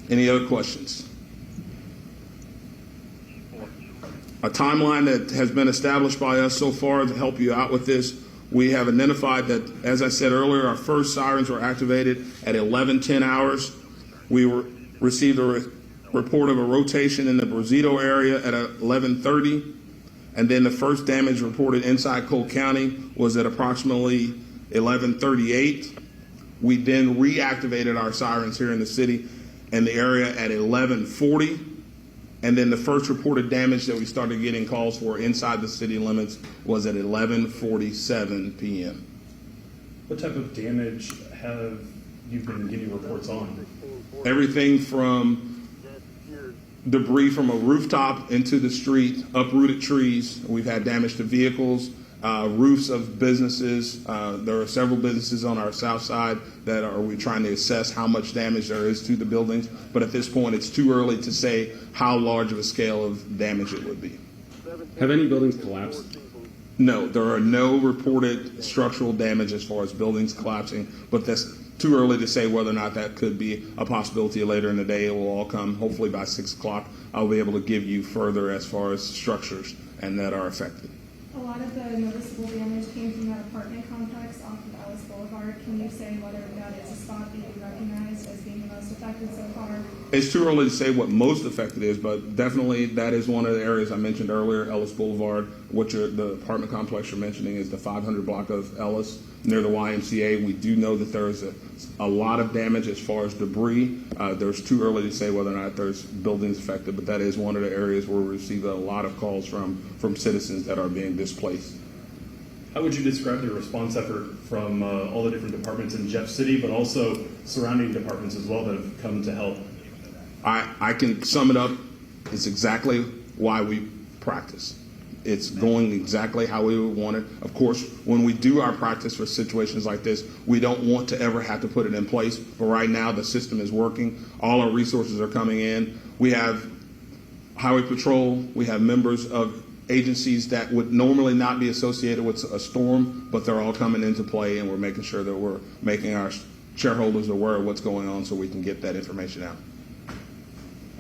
Any other questions? A timeline that has been established by us so far to help you out with this, we have identified that, as I said earlier, our first sirens were activated at 11:10 hours. We received a report of a rotation in the Brazito area at 11:30. And then the first damage reported inside Cole County was at approximately 11:38. We then reactivated our sirens here in the city and the area at 11:40. And then the first reported damage that we started getting calls for inside the city limits was at 11:47 p.m. What type of damage have you been getting reports on? Everything from debris from a rooftop into the street, uprooted trees. We've had damage to vehicles, roofs of businesses. There are several businesses on our south side that we're trying to assess how much damage there is to the buildings. But at this point, it's too early to say how large of a scale of damage it would be. Have any buildings collapsed? No, there are no reported structural damage as far as buildings collapsing, but that's too early to say whether or not that could be a possibility later in the day. It will all come, hopefully by 6 o'clock. I'll be able to give you further as far as structures and that are affected. A lot of the noticeable damage came from that apartment complex off of Ellis Boulevard. Can you say whether that is a spot that you recognize as being the most affected so far? It's too early to say what most affected is, but definitely that is one of the areas I mentioned earlier, Ellis Boulevard. The apartment complex you're mentioning is the 500 block of Ellis near the YMCA. We do know that there is a lot of damage as far as debris. There's too early to say whether or not there's buildings affected, but that is one of the areas where we receive a lot of calls from citizens that are being displaced. How would you describe the response effort from all the different departments in Jeff City, but also surrounding departments as well that have come to help? I can sum it up. It's exactly why we practice. It's going exactly how we would want it. Of course, when we do our practice for situations like this, we don't want to ever have to put it in place. But right now, the system is working. All our resources are coming in. We have Highway Patrol. We have members of agencies that would normally not be associated with a storm, but they're all coming into play, and we're making sure that we're making our shareholders aware of what's going on so we can get that information out.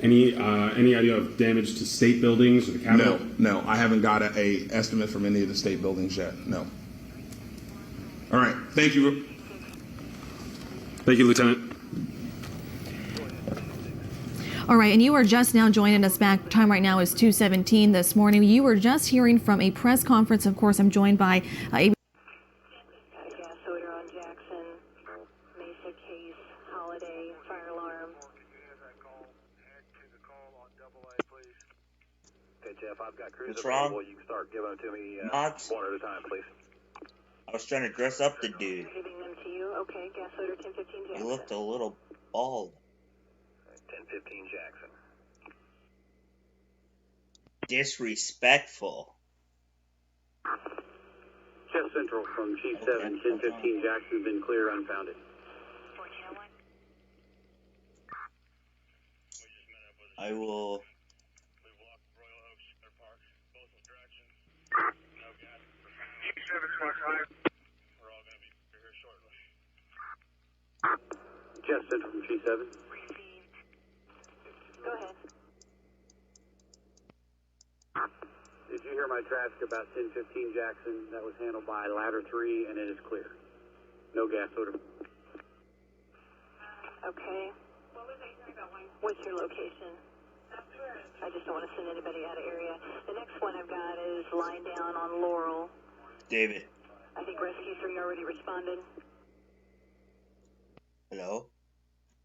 Any idea of damage to state buildings or the Capitol? No, I haven't got a estimate from any of the state buildings yet. No. All right. Thank you. Thank you, Lieutenant. All right, and you are just now joining us back. Time right now is 2:17 this morning. You were just hearing from a press conference. Of course, I'm joined by gas odor on Jackson, Mesa case, Holiday, fire alarm. Okay, Jeff, I've got crews What's wrong? available. You can start giving them to me Mods? one at a time, please. I was trying to dress up the dude. Giving them to you. Okay, gas odor 1015 Jackson. He looked a little bald. 1015 Jackson. Disrespectful. Jeff Central from Chief 7, 1015 Jackson, been clear unfounded. I will. Jeff Central from Chief 7. Go ahead. Did you hear my traffic about 1015 Jackson? That was handled by Ladder 3, and it is clear. No gas odor. Okay. What's your location? I just don't want to send anybody out of area. The next one I've got is lying down on Laurel. David. I think Rescue 3 already responded. Hello?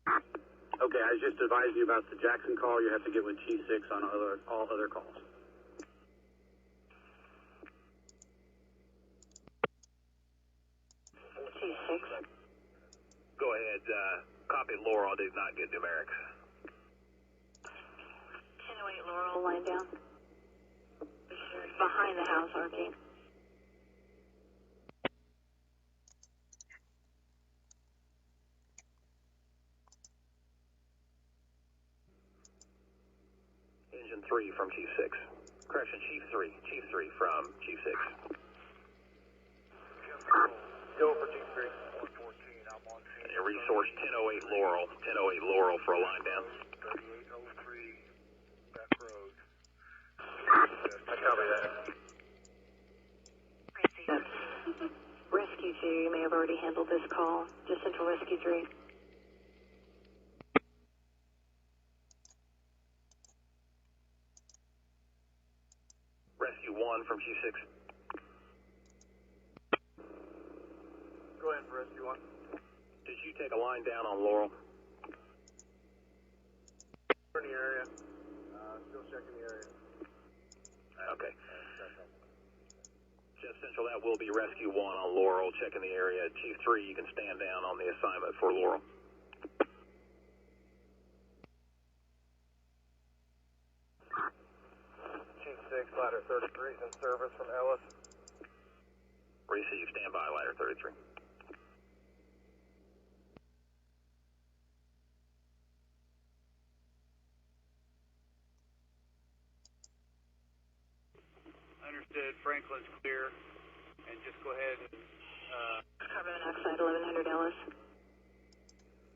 Okay, I was just advising you about the Jackson call. You have to get with Chief 6 on all other calls. Chief 6. Go ahead. Copy Laurel did not get numerics. 1008 Laurel, lying down. Behind the house, RP. Engine 3 from Chief 6. Correction, Chief 3. Chief 3 from Chief 6. Go for Chief 3. 114, I'm on scene. And resource 1008 Laurel. 1008 Laurel for a line down. 3803 back road. I copy that. Rescue 2, you may have already handled this call. Just Central Rescue 3. Rescue 1 from Chief 6. Go you take a line down on Laurel? In the area. Still checking the area. Okay. Jeff Central, that will be Rescue 1 on Laurel, checking the area. Chief 3, you can stand down on the assignment for Laurel. Chief 6, ladder 33 is in service from Ellis. Receive, stand by, ladder 33. Understood. Franklin's clear. And just go ahead and... Carbon monoxide, 1100 Ellis.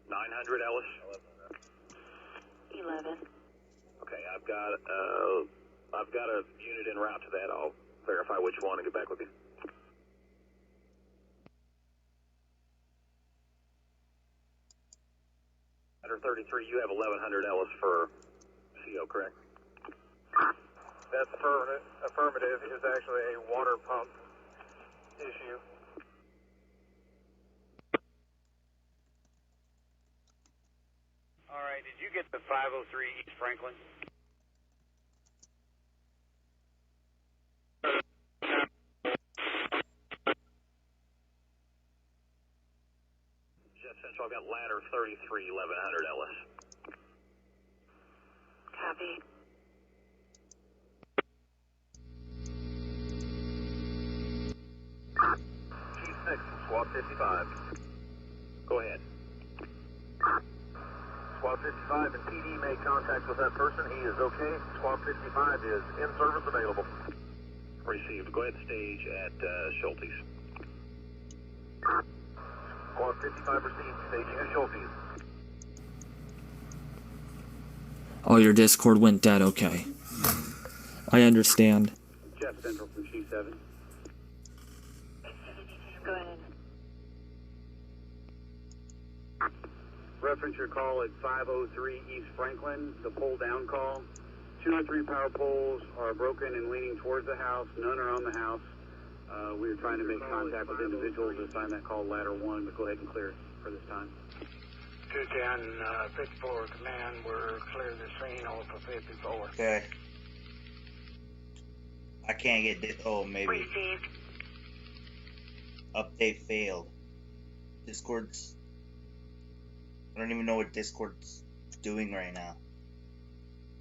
900 Ellis? 11. Okay, I've got a unit en route to that. I'll verify which one and get back with you. Ladder 33, you have 1100 Ellis for CO, correct? That's affirmative. Affirmative is actually a water pump issue. All right, did you get the 503 East Franklin? Jeff Central, I've got ladder 33, 1100 Ellis. Copy. Chief 6, SWAT 55. Go ahead. SWAT 55 and PD made contact with that person. He is okay. SWAT 55 is in service available. Received. Go ahead and stage at Schulte's. SWAT 55 received. Staging at Schulte's. Oh, your Discord went dead. Okay. I understand. Jeff Central from Chief 7. Go ahead. Reference your call at 503 East Franklin, the pull down call. 2 or 3 power poles are broken and leaning towards the house. None are on the house. We are trying to make contact with individuals to assign that call ladder 1, but go ahead and clear it for this time. 210, 54 command, we're clear the scene over 54. Okay. I can't get this. Oh, maybe. Received. Update failed. Discord's. I don't even know what Discord's doing right now.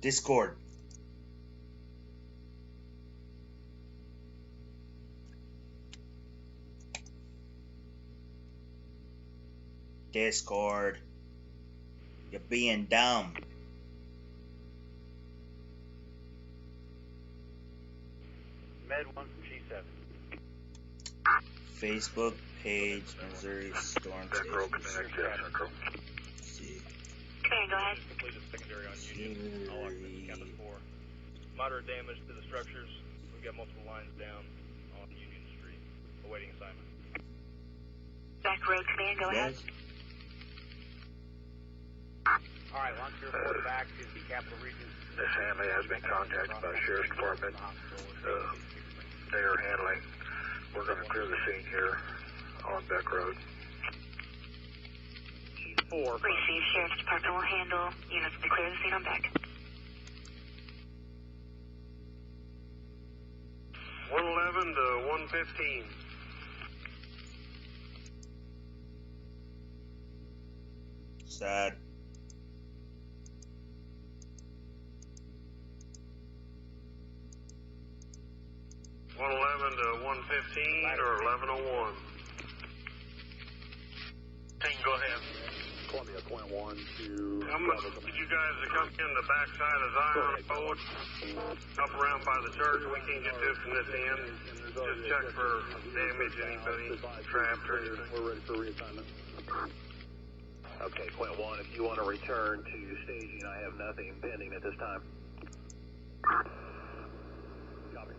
Discord. Discord. You're being dumb. Med 1 from G7. Facebook page, Missouri Storm Station. See. Command, go ahead. Completed secondary on Union. All occupancy count of 4. Moderate damage to the structures. We've got multiple lines down on Union Street, awaiting assignment. Back road, command, go ahead. All right, launch your report back to the Capital Region. This family has been contacted by the Sheriff's Department. They are handling. We're going to clear the scene here on Beck Road. Chief 4. Receive. Sheriff's Department will handle units to clear the scene on Beck. 111 to 115. Sad. To 115 or 1101. Team, go ahead. Columbia Point 1 to... Did you guys come in the backside of Zion Road, up around by the church? We can't get this from this end. Just check for damage, anybody trapped or anything. We're ready for reassignment. Okay, Point 1, if you want to return to staging, I have nothing pending at this time. Copy.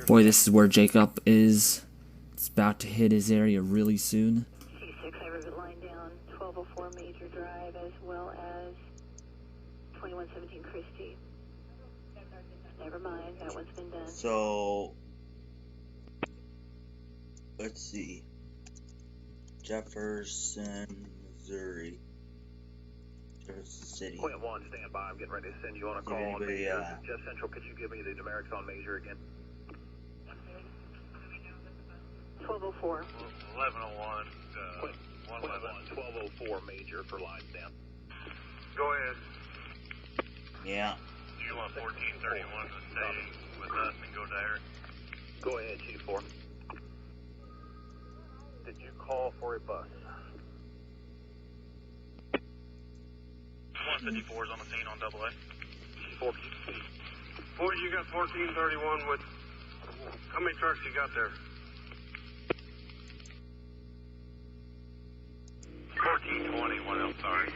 Boy, this is where Jacob is. It's about to hit his area really soon. C6, I rivet line down 1204 Major Drive as well as 2117 Christie. Never mind, that one's been done. So, Let's see. Jefferson, Missouri. Jefferson City. Quint 1, stand by. I'm getting ready to send you on a Is there call on anybody, Major. Jeff Central, could you give me the numerics on Major again? 1204. 1101, 111. 1204 Major for lines down. Go ahead. Yeah. Do you want 1431 to stay with us and go there? Go ahead, Chief 4. Did you call for a bus? 154 is on the scene on AA. Chief 4, Boy, you got 1431 with... How many trucks you got there? 1421, I'm sorry.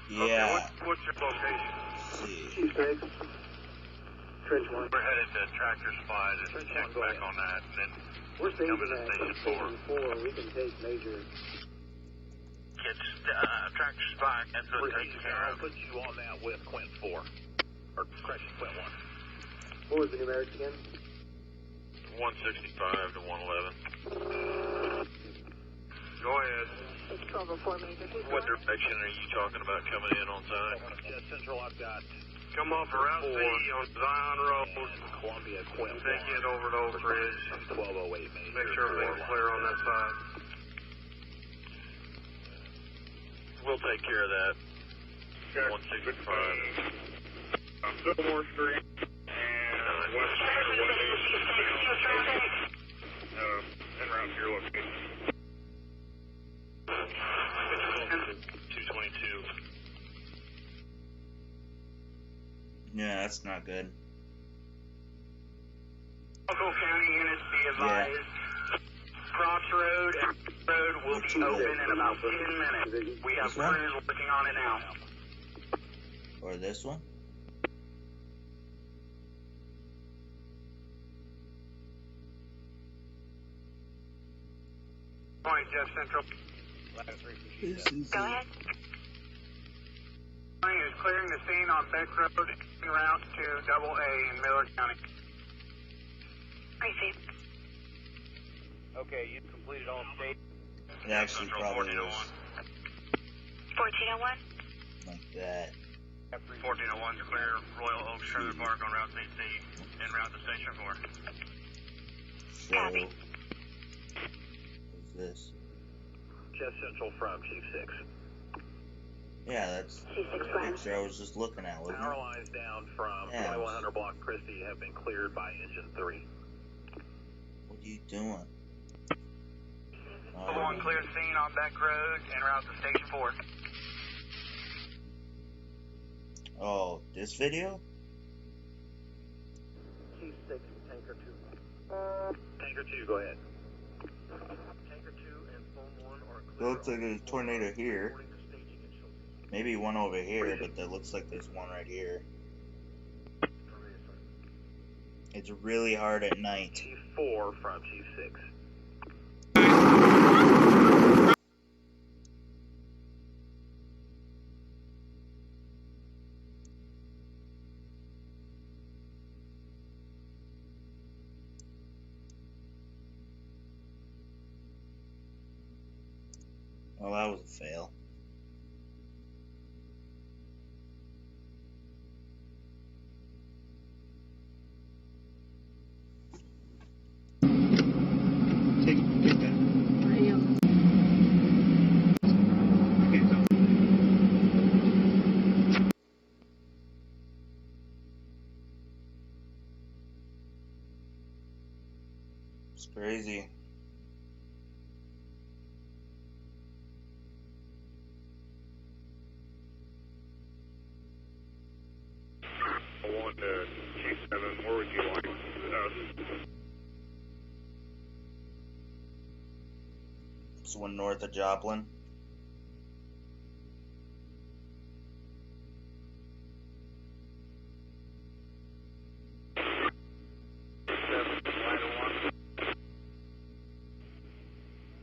Yeah. Okay, what's your location? Let's see. Chief 6. Trench 1. We're headed to Tractor Supply to check back on that, and then We're coming to stationed Station 4. 4. We can take Major. Kids, Tractor Supply, that's what taken care of. I'll put you on that with Quint 4. Or, correction, Quint 1. What was the numerics again? 165 to 111. Go ahead. It's 1204 Major. What direction are you talking about coming in on side? Yeah, Central, I've got... Come off of Route C on Zion Road. Columbia, Quint 1. Take it over to Oak Ridge. 1208 Major. Make sure everything's clear on that side. We'll take care of that. 165. Fillmore Street and West en route to your location. 222. Yeah, that's not good. Local county units be advised. Cross Road and Road will be open in about 10 minutes. We have This one? crews working on it now. Or this one? Morning, Jeff Central. Go ahead. Is clearing the scene on Beck Road en route to AA in Miller County. Received. Okay, you completed all state. It actually probably was 1401. like that. 1401 is clear. Royal Oak Trailer Park on Route 18 en route to Station 4. So, Copy. what's this? Jeff Central from Chief 6. Yeah, that's C6 the Prime. picture I was just looking at, wasn't Power it? lines down from Yeah. 2100 Block Christie have been cleared by Engine 3. What are you doing? One clear scene on Beck Road en route to Station 4. Oh, this video? Chief 6, Tanker 2. Tanker 2, go ahead. Tanker 2 and Phone 1 are It looks like there's a tornado here. Maybe one over here, but that looks like there's one right here. It's really hard at night. Chief 4 from Chief 6. Well, that was a fail. It's crazy. One to Chief 7, where would you like us? It's one north of Joplin.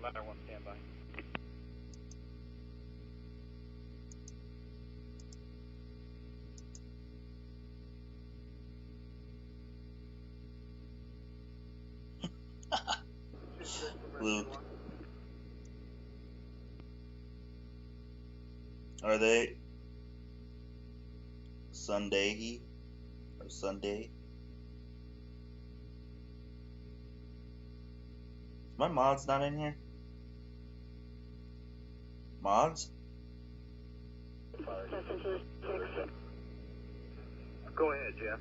Ladder 1, stand by. Luke. Are they Sunday or Sunday? My mod's not in here. Mods? Go ahead, Jeff.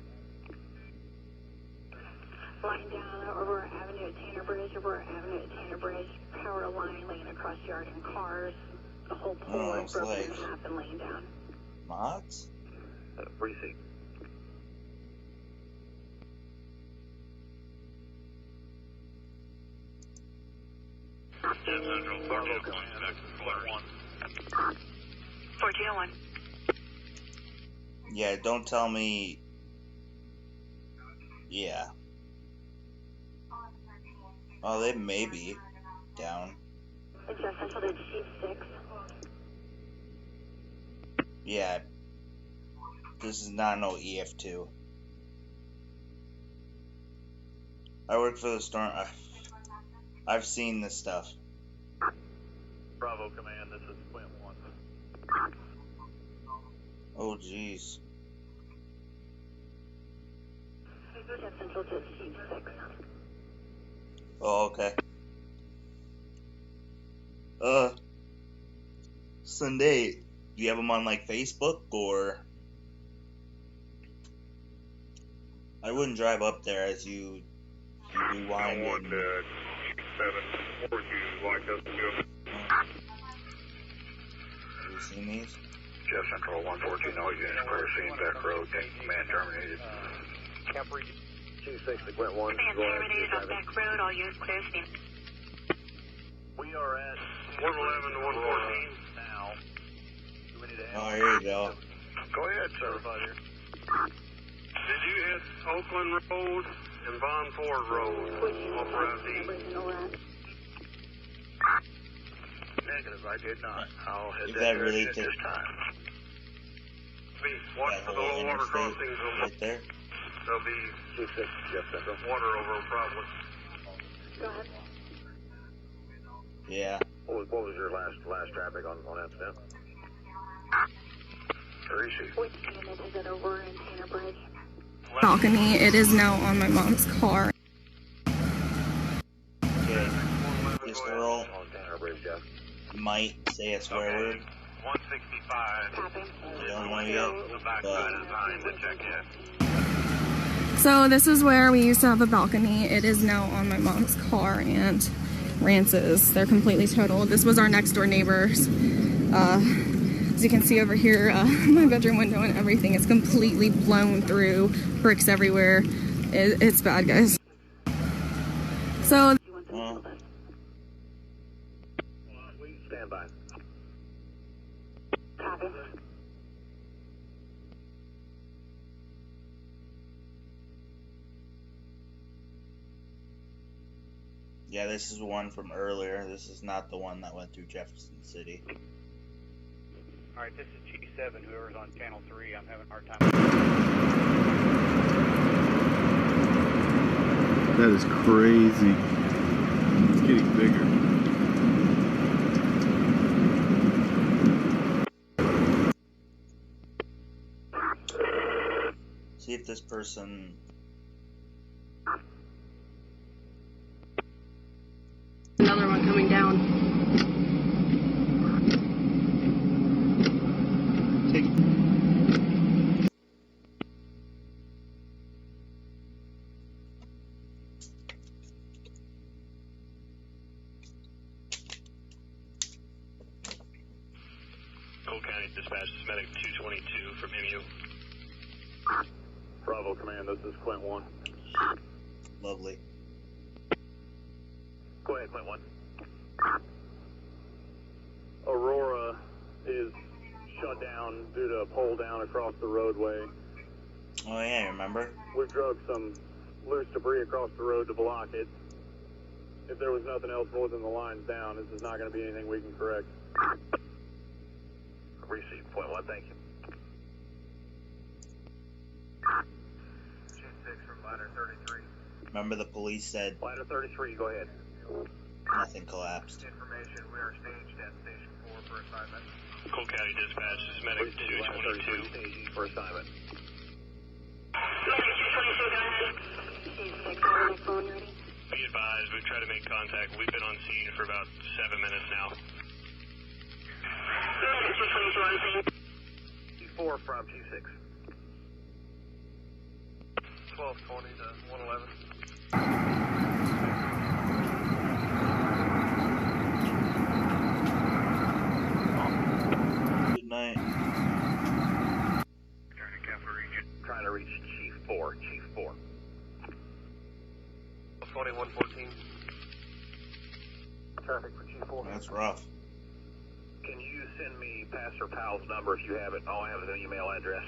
Line down over Avenue at Tanner Bridge, over Avenue at Tanner Bridge. Power line laying across yard in cars. The whole pole is broken in half and laying down. Mods? Precinct. Central 1401. Yeah, don't tell me. Yeah. Oh, they may be down. It's Central to Chief 6. Yeah. This is not no EF2. I work for the storm. I've seen this stuff. Bravo Command, this is Quint 1. Oh, jeez. Central to Chief 6. Oh, okay. Sunday, do you have them on like Facebook or? I wouldn't drive up there as you rewind and. 7, 4, you like us to go? Have you seen these? Jeff Central 114, all units clear, scene back road, command terminated. Camp Region 26 to Quint 1. Command terminated on back road, all units clear, scene. We are at 111 to 114 now. We need to Oh, here you go. Go ahead, sir. Did you hit Oakland Road and Von Ford Road off Route D? Negative, I did not. I'll head Is that that really direction this time. Watch for the low water crossings. Right there. There'll be Chief 6, Jeff Central. water over them probably. Go ahead. Yeah. What was your last traffic on incident? Receive. Which unit is it over in Tanner Bridge? Balcony. It is now on my mom's car. Okay. This girl On Tanner Bridge, Jeff. might say a swear word. 165. Copy. I don't know yet, but To check in. So this is where we used to have a balcony. It is now on my mom's car and Rance's. They're completely totaled. This was our next door neighbors. As you can see over here, my bedroom window and everything is completely blown through. Bricks everywhere. It's bad, guys. So Stand by. Copy. yeah, this is one from earlier. This is not the one that went through Jefferson City. Alright, this is G7, whoever's on channel 3, I'm having a hard time. That is crazy. It's getting bigger. See if this person. another one coming down. Cole County Dispatch is medic 222 from MU. Bravo Command, this is Quint 1. Lovely. Go ahead, Quint 1. Aurora is shut down due to a pole down across the roadway. Oh yeah, I remember. We've drug some loose debris across the road to block it. If there was nothing else more than the lines down, this is not going to be anything we can correct. Receive point 1, thank you. G6 from ladder 33. Remember the police said. Ladder 33, go ahead. Nothing collapsed. Information, we are staged at Station 4 for assignment. Cole County Dispatch, this is Medic 222. For assignment. Be advised, we've tried to make contact. We've been on scene for about 7 minutes now. T4 from T6. 1220 to 111. Good night. Returning Capital Region. Trying to reach Chief 4. Chief 4. 2114. Traffic for Chief 4. That's rough. Can you send me Pastor Powell's number if you have it? All I have is an email address.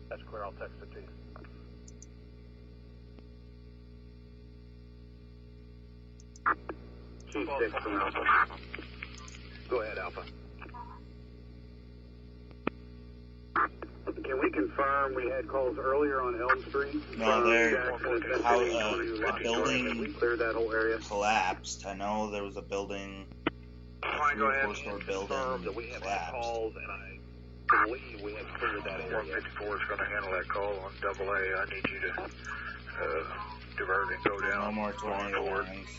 That's clear. I'll text it to you. Chief 6 from Alpha. Go ahead, Alpha. Can we confirm we had calls earlier on Elm Street? No, the building we cleared that whole area. collapsed. I know there was a building, a 3 or 4 store building That we have had collapsed. calls, and I believe we have cleared that area. 154 is going to handle that call on AA. I need you to divert and go down. No more tornado warnings.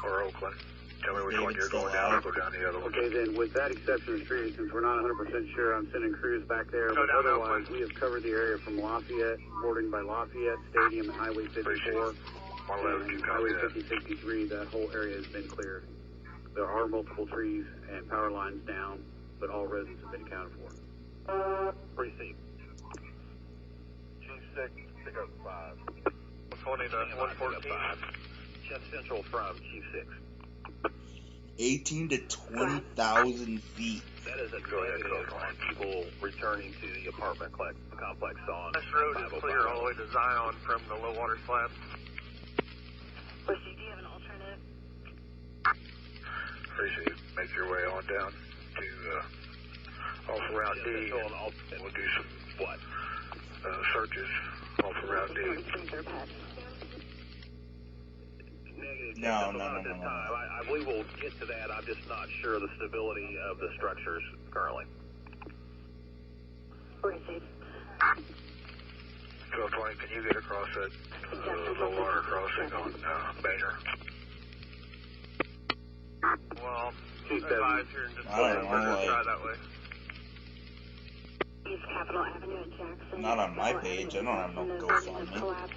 Or Oakland. Tell me which David's one you're still going down. out. I'll go down the other one. Okay, then with that exception of street, since we're not 100% sure, I'm sending crews back there. Go But down otherwise, Oakland. we have covered the area from Lafayette, bordering by Lafayette Stadium and Highway 54. And Highway 5063, that whole area has been cleared. There are multiple trees and power lines down, but all residents have been accounted for. Received. Chief 6, pick up 5. 120 to 114. Jeff Central from Chief 6. 18 to 20,000 feet. That is a negative on people returning to the apartment complex on This road is clear all the way to Zion from the low water slab. Percy, do you have an alternative? Appreciate you. Make your way on down to off Route D. And we'll do some searches off of Route D. No. I believe we'll get to that. I'm just not sure of the stability of the structures currently. Received. 1220, can you get across that low water crossing on Bainer? Well, advise here and just try that way. East Capitol Avenue at Jackson. Not on my page. I don't have no GoFundMe.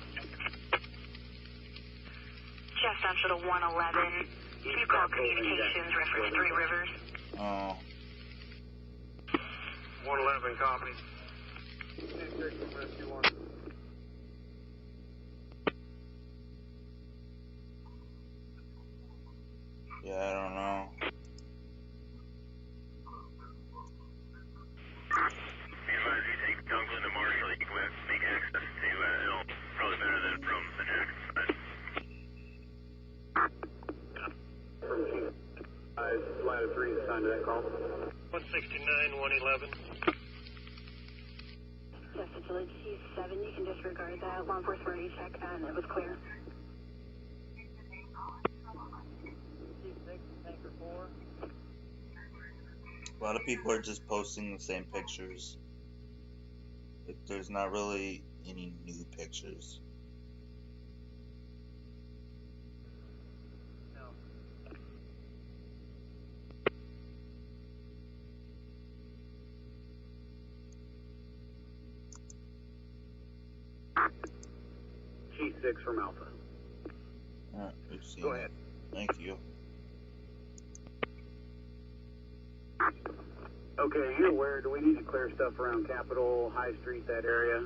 Jeff Central to 111. You call communications, reference 3 Rivers. Oh. 111, copy. Yeah, I don't know. If you take Dunklin to Marshall, you can make access to Elm. Probably better than from the Jackson side. Ladder 3 is assigned to that call. 169, 111. Jeff Central to G7. You can disregard that. Law enforcement already checked that and it was clear. A lot of people are just posting the same pictures. There's not really any new pictures. Chief 6 from Alpha. Alright, we've seen Go it. ahead. Thank you. Okay, are you aware, do we need to clear stuff around Capitol, High Street, that area?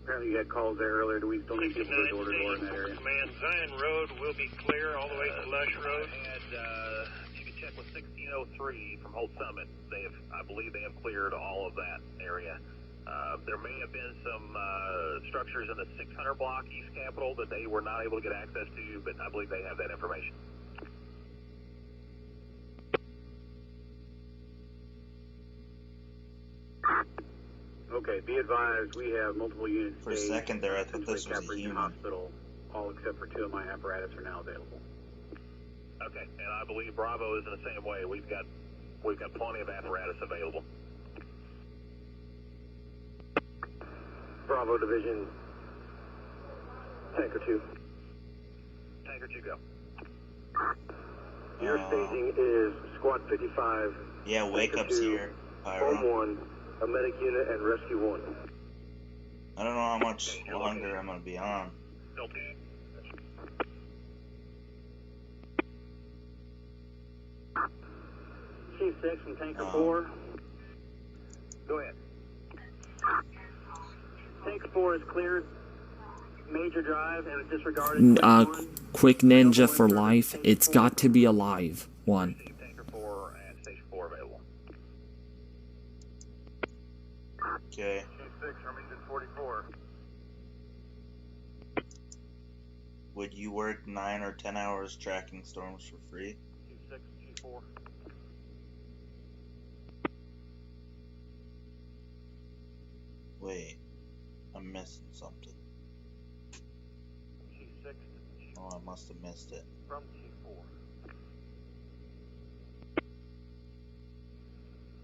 Apparently you had calls there earlier. Do we still need people to door in that area? Command, Zion Road will be clear all the way to Lush Road. And you can check with 1603 from Holt Summit. I believe they have cleared all of that area. There may have been some structures in the 600 block East Capitol that they were not able to get access to, but I believe they have that information. Okay, be advised, we have multiple units. For a second there, I thought this was a human. Hospital All except for 2 of my apparatus are now available. Okay, and I believe Bravo is in the same way. We've got plenty of apparatus available. Bravo Division, Tanker 2. Tanker 2, go. Your staging is Squad 55. Yeah, wake up's here. Home 1, a medic unit, and Rescue 1. I don't know how much longer I'm gonna be on. Okay. Chief 6 from Tanker 4. Go ahead. Tanker 4 is cleared. Major drive and disregarded. Quick Ninja for life. It's got to be a live one. Tanker 4 and Station 4 available. Okay. Chief 6, Remington 44. Would you work 9 or 10 hours tracking storms for free? Chief 6, Chief 4. Wait, I'm missing something. Chief 6. Oh, I must have missed it. From Chief 4.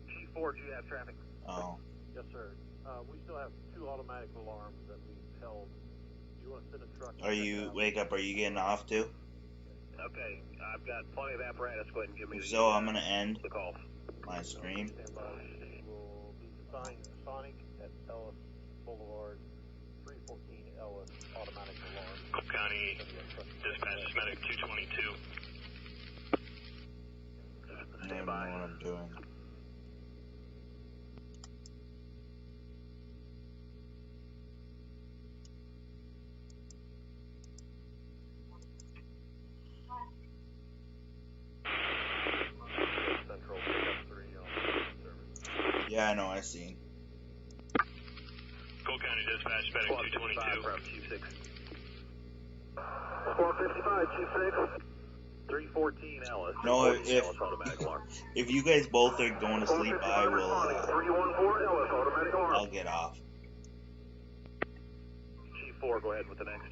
Chief 4, do you have traffic? Oh. Yes, sir. We still have 2 automatic alarms that we've held. Do you want to send a truck? Are you, wake up, are you getting off too? Okay, I've got plenty of apparatus. Go ahead and give me So I'm gonna end the call. my stream. Will be assigned Sonic at Ellis Boulevard, 314 Ellis, automatic alarm. Cook County Dispatch Medic 222. I don't know what I'm doing. Yeah, I know, I seen. Cook County Dispatch Medic 222. From Chief 6. 455, Chief 6. 314 Ellis. No, 314 Ellis, automatic alarm. if you guys both are going to sleep, I will. 314 Ellis, automatic alarm. I'll get off. Chief 4, go ahead with the next.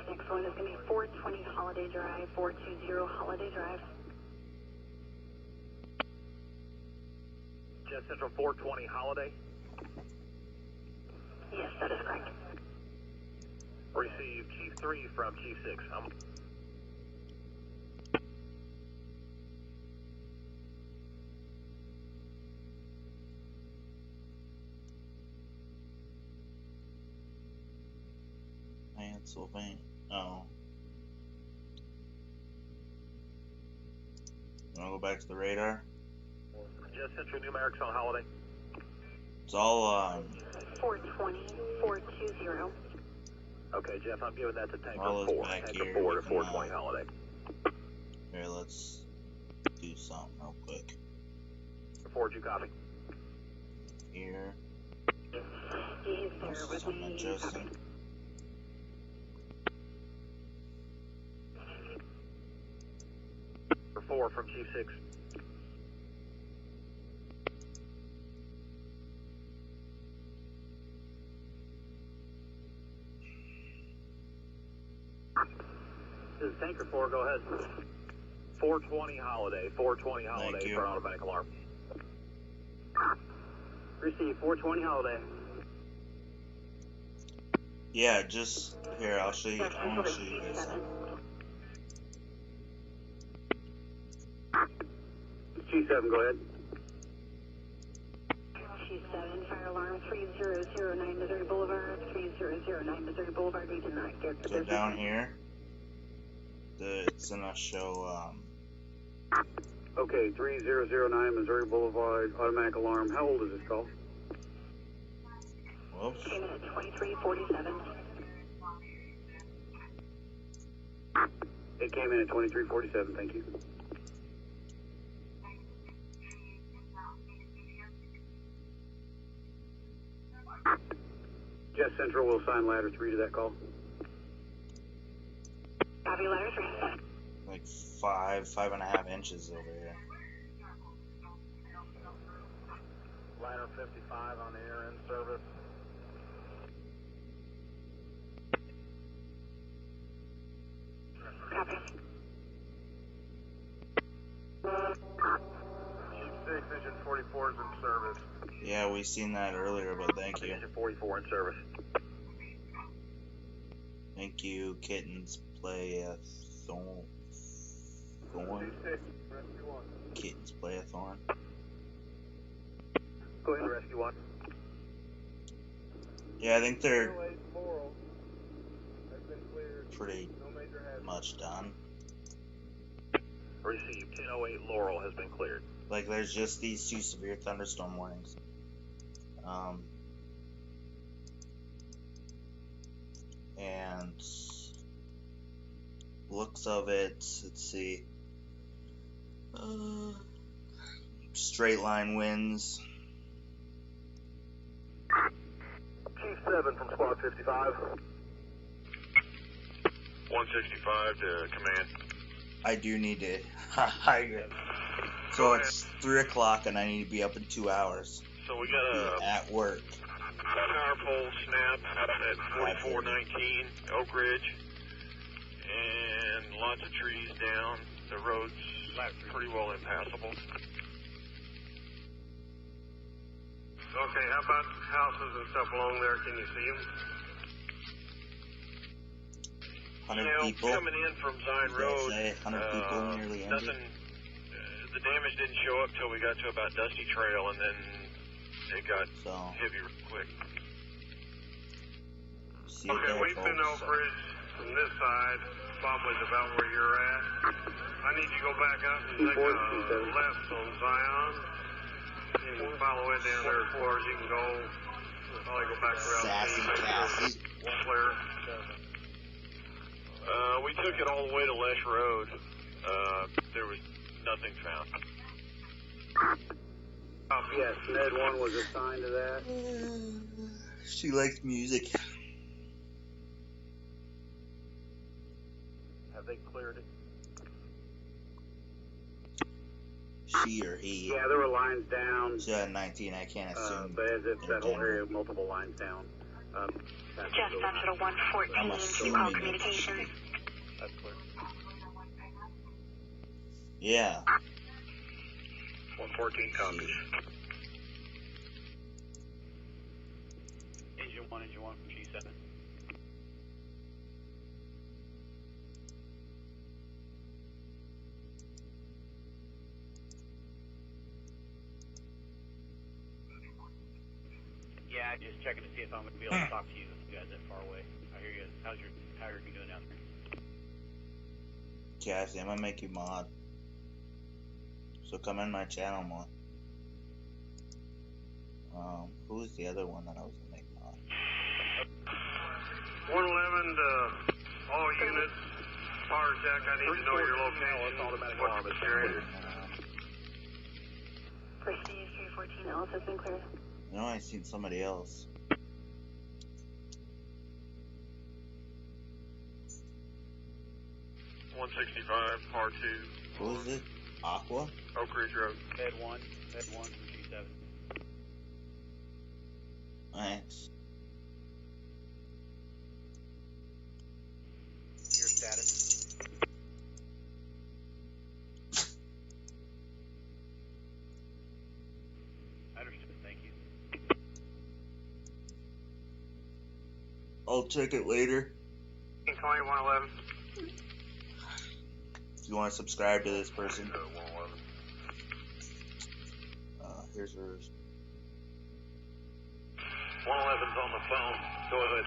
Next one is going to be 420 Holiday Drive, 420 Holiday Drive. Jet Central 420 Holiday. Yes, that is correct. Receive Chief 3 from Chief 6. Pennsylvania. Oh. You wanna go back to the radar? Jet Central numerics on Holiday. It's all 420, 420. Okay, Jeff, I'm giving that to Tanker all 4. back Tanker here. 4 to 420 Holiday. Here, let's do something real quick. 4, you copy? Here. He's there with Something me. interesting. For 4 from Chief 6. This is Tanker 4, go ahead. 420 Holiday, 420 Holiday for automatic alarm. Receive 420 Holiday. Yeah, just here. I'll show you. I want to show you guys something. G7, go ahead. G7, fire alarm 3009 Missouri Boulevard, 3009 Missouri Boulevard. We did not get the So down here, it's gonna show. Okay, 3009 Missouri Boulevard, automatic alarm. How old is this call? Whoops. Came in at 2347. It came in at 2347, thank you. Jet Central will assign ladder 3 to that call. Copy, ladder 3. Like 5.5 inches over here. Ladder 55 on the air in service. Copy. Chief 6, engine 44 is in service. Yeah, we seen that earlier, but thank you. Engine 44 in service. Thank you, Kittens Play-a-Thorn. Kittens Play-a-Thorn. Go ahead, Rescue 1. Yeah, I think they're pretty much done. Received. 1008 Laurel has been cleared. Like, there's just these 2 severe thunderstorm warnings. And looks of it, let's see. Straight line winds. Chief 7 from Squad 55. 165 to command. I do need to. So it's 3 o'clock and I need to be up in 2 hours. So we got at work. Power pole snap at 4419 Oak Ridge, and lots of trees down. The road's pretty well impassable. Okay, how about houses and stuff along there? Can you see them? 100 people. Coming in from Zion Road, 100 people nearly ended. nothing. The damage didn't show up till we got to about Dusty Trail, and then it got heavy real quick. Okay, we've been over it from this side, probably about where you're at. I need you to go back up and take a left on Zion. And follow it down there as far as you can go. Probably go back around Sassy. Flare. We took it all the way to Lesh Road. There was nothing found. Yes, Med 1 was assigned to that. She likes music. Have they cleared it? She or he. Yeah, there were lines down. She had 19, I can't assume. But as if that whole area, multiple lines down. Jeff, Hospital 114, you call communications. That's clear. Yeah. 114 copies. Engine 1 from G7. Yeah, just checking to see if I'm going to be able to talk to you guys that far away. I hear you. How are you doing down there? Cassie, I'm gonna make you mod. So come in my channel more. Who's the other one that I was gonna make mod? 111 to all units. Power Tech, I need to know your location. Automatic What's alarm the is carrier? Prestige 314 Ellis has been cleared. You know, I seen somebody else. $165, par 2. Who is it? Aqua? Oak Ridge Road. Med 1 from G7. Thanks. Your status. Understood, thank you. I'll check it later. 2111. If you want to subscribe to this person. Here's hers. 111's on the phone. Go ahead.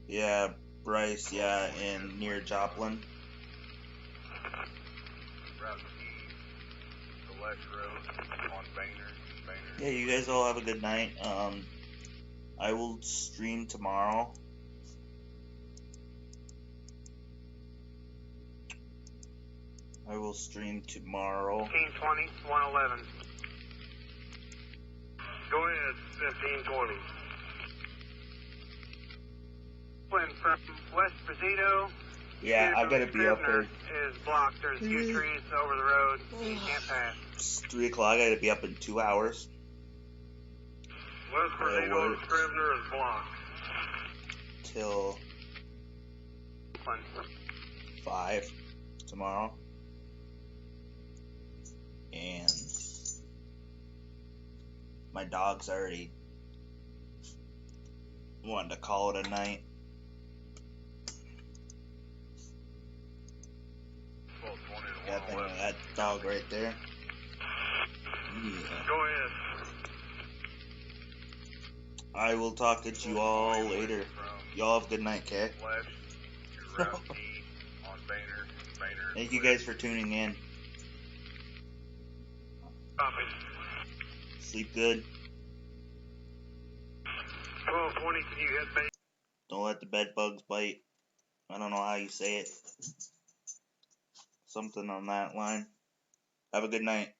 Yeah, Bryce, yeah, in near Joplin. Route E, the Lesh Road on Boehner. Yeah, you guys all have a good night. I will stream tomorrow. I will stream tomorrow. 1520, 111. Go ahead, 1520. When from West Presidio Yeah, I gotta be up there. Is blocked. There's a few trees over the road. You can't pass. It's 3 o'clock. I gotta be up in 2 hours. West Virginia Scrivener is blocked. Till 5 tomorrow. And my dog's already wanting to call it a night. Yeah, that dog right there. Yeah. Go ahead. I will talk to you all later. Y'all have a good night, okay? Thank you guys for tuning in. Copy. Sleep good. 1220, can you hit base? Don't let the bed bugs bite. I don't know how you say it. Something on that line. Have a good night.